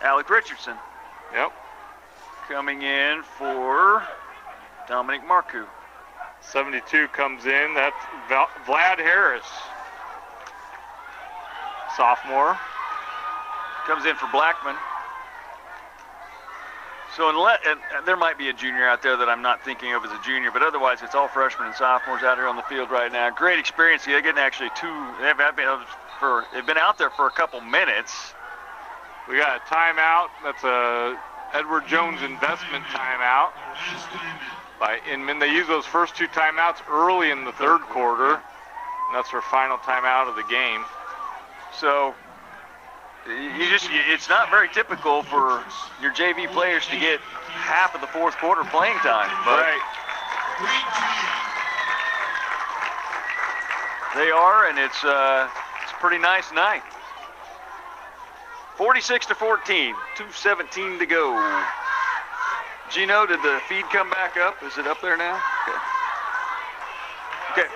Speaker 1: Alec Richardson.
Speaker 2: Yep.
Speaker 1: Coming in for Dominic Marcoux.
Speaker 2: 72 comes in. That's Vlad Harris. Sophomore.
Speaker 1: Comes in for Blackman. So and there might be a junior out there that I'm not thinking of as a junior, but otherwise it's all freshmen and sophomores out here on the field right now. Great experience. They're getting actually they've been out there for a couple minutes.
Speaker 2: We got a timeout. That's a Edward Jones investment timeout by Inman. They use those first 2 timeouts early in the third quarter. And that's their final timeout of the game.
Speaker 1: So it's not very typical for your JV players to get half of the fourth quarter playing time. But they are, and it's a pretty nice night. 46-14, 2:17 to go. Gino, did the feed come back up? Is it up there now? Okay.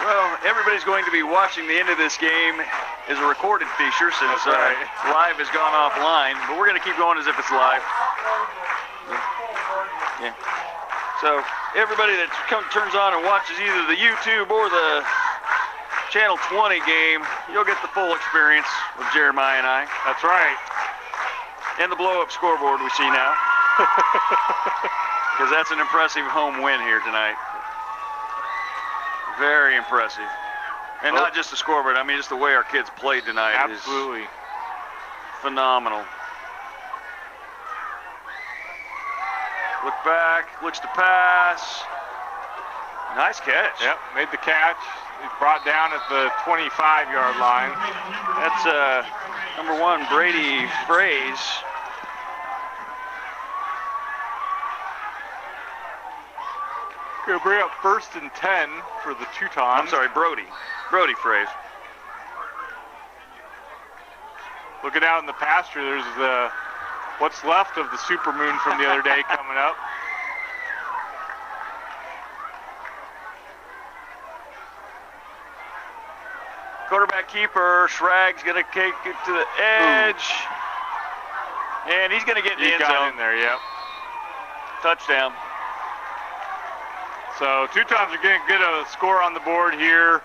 Speaker 1: Well, everybody's going to be watching the end of this game as a recorded feature since live has gone offline, but we're going to keep going as if it's live. Yeah. So everybody that turns on and watches either the YouTube or the Channel 20 game, you'll get the full experience with Jeremiah and I.
Speaker 2: That's right.
Speaker 1: And the blow-up scoreboard we see now. Because that's an impressive home win here tonight. Very impressive. And not just the scoreboard, I mean just the way our kids played tonight.
Speaker 2: Absolutely.
Speaker 1: Is phenomenal. Look back, looks to pass. Nice catch.
Speaker 2: Yep, made the catch. He's brought down at the 25-yard line.
Speaker 1: That's number 1, Brady Fraze.
Speaker 2: Going to bring up 1st and 10 for the Teutons.
Speaker 1: I'm sorry, Brody Fraze.
Speaker 2: Looking out in the pasture, there's what's left of the supermoon from the other day coming up.
Speaker 1: Quarterback keeper, Schrag's going to take it to the edge. And he's going to get in the end zone.
Speaker 2: He got in there, yep.
Speaker 1: Touchdown.
Speaker 2: So Teutons are going to get a score on the board here.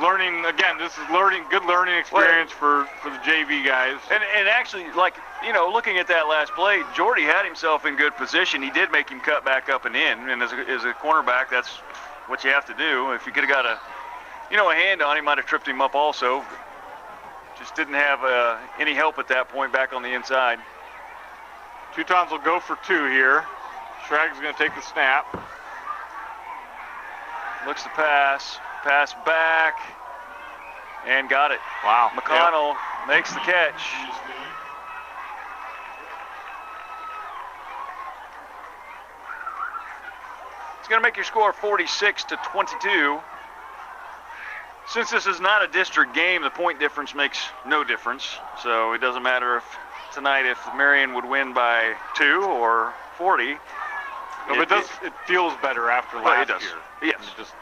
Speaker 2: Learning, again, this is good learning experience for the JV guys.
Speaker 1: And actually, looking at that last play, Jordy had himself in good position. He did make him cut back up and in. And as a cornerback, that's what you have to do. If you could have got a hand on him, might have tripped him up also. Just didn't have any help at that point back on the inside.
Speaker 2: Teutons will go for 2 here. Schrag's going to take the snap.
Speaker 1: Looks to pass back, and got it.
Speaker 2: Wow.
Speaker 1: McConnell makes the catch. It's going to make your score 46-22. Since this is not a district game, the point difference makes no difference. So it doesn't matter if tonight if Marion would win by 2 or 40.
Speaker 2: No, but it feels better after last
Speaker 1: it does.
Speaker 2: year.
Speaker 1: Yes.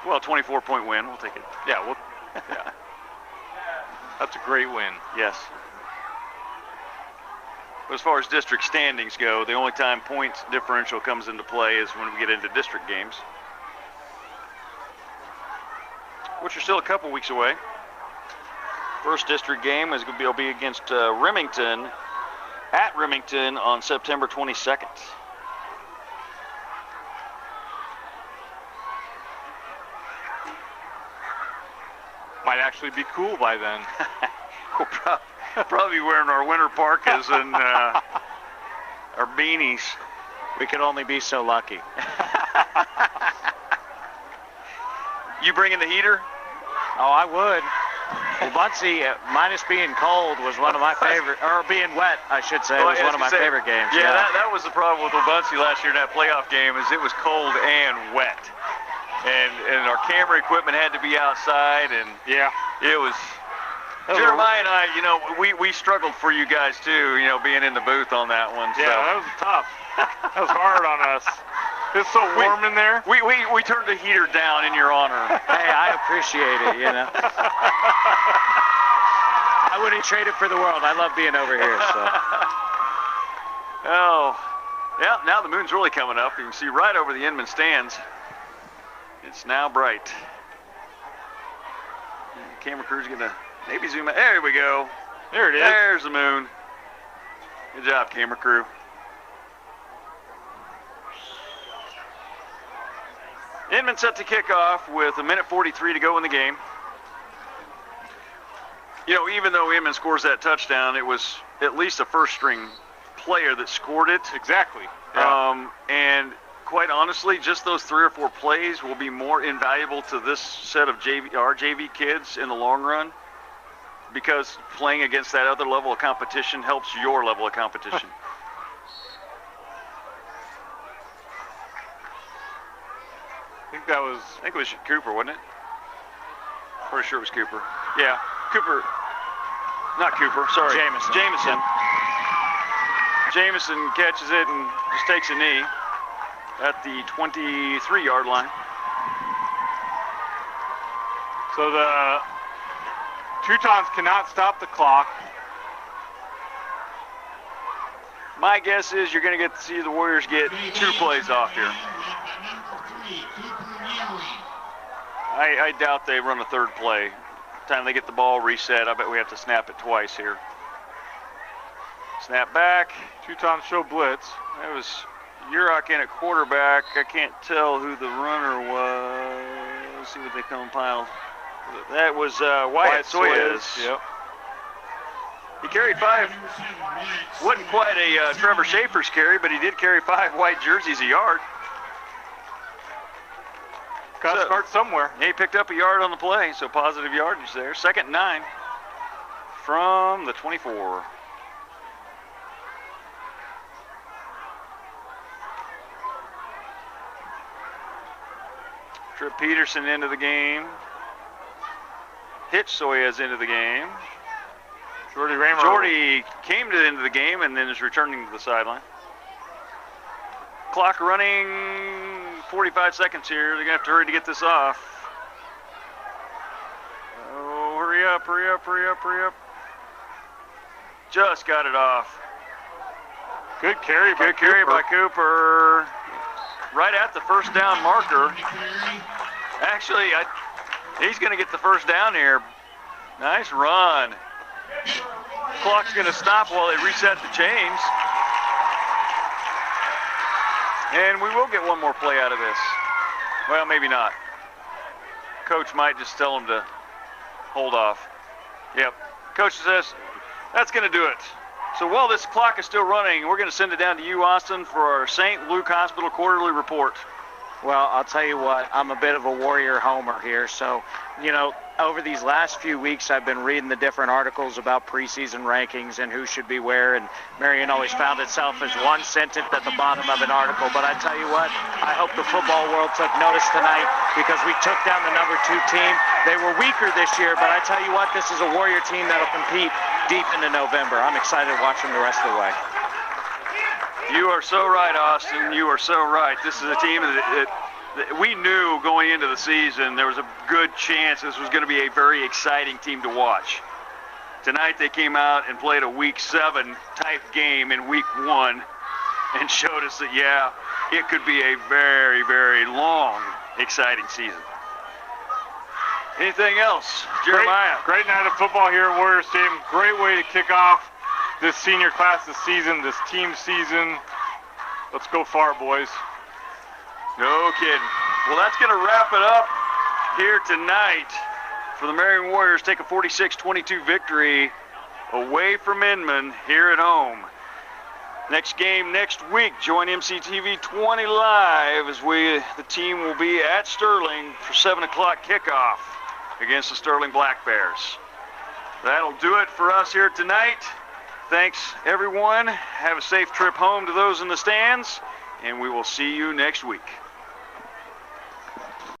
Speaker 1: Well, 24-point win. We'll take it.
Speaker 2: Yeah. That's a great win.
Speaker 1: Yes. But as far as district standings go, the only time points differential comes into play is when we get into district games, which are still a couple weeks away. First district game is going to be against Remington, at Remington on September 22nd.
Speaker 2: Might actually be cool by then.
Speaker 1: We'll probably be wearing our winter parkas and our beanies.
Speaker 3: We could only be so lucky.
Speaker 1: You bringing the heater?
Speaker 3: Oh, I would. Well, Muncie, minus being cold, was one of my favorite, or being wet, I should say, was one of my favorite games.
Speaker 1: Yeah, that was the problem with Muncie last year in that playoff game, is it was cold and wet. And our camera equipment had to be outside, and it was. Jeremiah and I, we struggled for you guys too, being in the booth on that one.
Speaker 2: Yeah, that was tough. That was hard on us. It's so warm in there.
Speaker 1: We turned the heater down in your honor.
Speaker 3: Hey, I appreciate it, I wouldn't trade it for the world. I love being over here, so.
Speaker 1: Oh, yeah, now the moon's really coming up. You can see right over the Inman stands. It's now bright. The camera crew's gonna maybe zoom out. There we go.
Speaker 2: There it is.
Speaker 1: There's the moon. Good job, camera crew. Inman set to kick off with 1:43 to go in the game. Even though Inman scores that touchdown, it was at least a first-string player that scored it.
Speaker 2: Exactly. Yeah.
Speaker 1: And quite honestly, just those 3 or 4 plays will be more invaluable to this set of our JV kids in the long run, because playing against that other level of competition helps your level of competition.
Speaker 2: I think it was
Speaker 1: Cooper, wasn't it? Pretty sure it was Cooper. Yeah, Cooper. Not Cooper, sorry. Jameson. Jameson catches it and just takes a knee at the 23-yard line.
Speaker 2: So the Teutons cannot stop the clock.
Speaker 1: My guess is you're going to get to see the Warriors get 2 plays off here. I doubt they run a 3rd play. Time they get the ball reset, I bet we have to snap it twice here. Snap back.
Speaker 2: Teutons show blitz.
Speaker 1: That was Urach in at quarterback. I can't tell who the runner was. Let's see what they compiled. That was Wyatt Soyez.
Speaker 2: Yep.
Speaker 1: He carried 5. Wasn't quite a Trevor Schaefer's carry, but he did carry 5 white jerseys a yard.
Speaker 2: Got to start somewhere.
Speaker 1: He picked up a yard on the play, so positive yardage there. 2nd and 9 from the 24. Trip Peterson into the game. Hitch Soyez into the game. Jordy came to the end of the game and then is returning to the sideline. Clock running, 45 seconds here. They're going to have to hurry to get this off. Oh, hurry up, hurry up, hurry up, hurry up. Just got it off.
Speaker 2: Good carry by
Speaker 1: Cooper. Right at the first down marker. Actually, he's going to get the first down here. Nice run. Clock's going to stop while they reset the chains. And we will get one more play out of this. Well, maybe not. Coach might just tell him to hold off. Yep. Coach says, that's going to do it. So while this clock is still running, we're going to send it down to you, Austin, for our St. Luke Hospital quarterly report.
Speaker 3: Well, I'll tell you what, I'm a bit of a Warrior homer here. So, over these last few weeks, I've been reading the different articles about preseason rankings and who should be where, and Marion always found itself as one sentence at the bottom of an article. But I tell you what, I hope the football world took notice tonight, because we took down the number 2 team. They were weaker this year, but I tell you what, this is a Warrior team that'll compete deep into November. I'm excited to watch them the rest of the way.
Speaker 1: You are so right, Austin. You are so right. This is a team that we knew going into the season there was a good chance this was going to be a very exciting team to watch. Tonight they came out and played a Week 7 type game in Week 1 and showed us that, yeah, it could be a very, very long, exciting season. Anything else, Jeremiah?
Speaker 2: Great night of football here at Warrior Stadium. Great way to kick off this senior class this season, this team season. Let's go far, boys.
Speaker 1: No kidding. Well, that's going to wrap it up here tonight for the Marion Warriors. Take a 46-22 victory away from Inman here at home. Next game next week. Join mctv20 live as the team will be at Sterling for 7 o'clock kickoff against the Sterling Black Bears. That'll do it for us here tonight. Thanks, everyone. Have a safe trip home to those in the stands, and we will see you next week.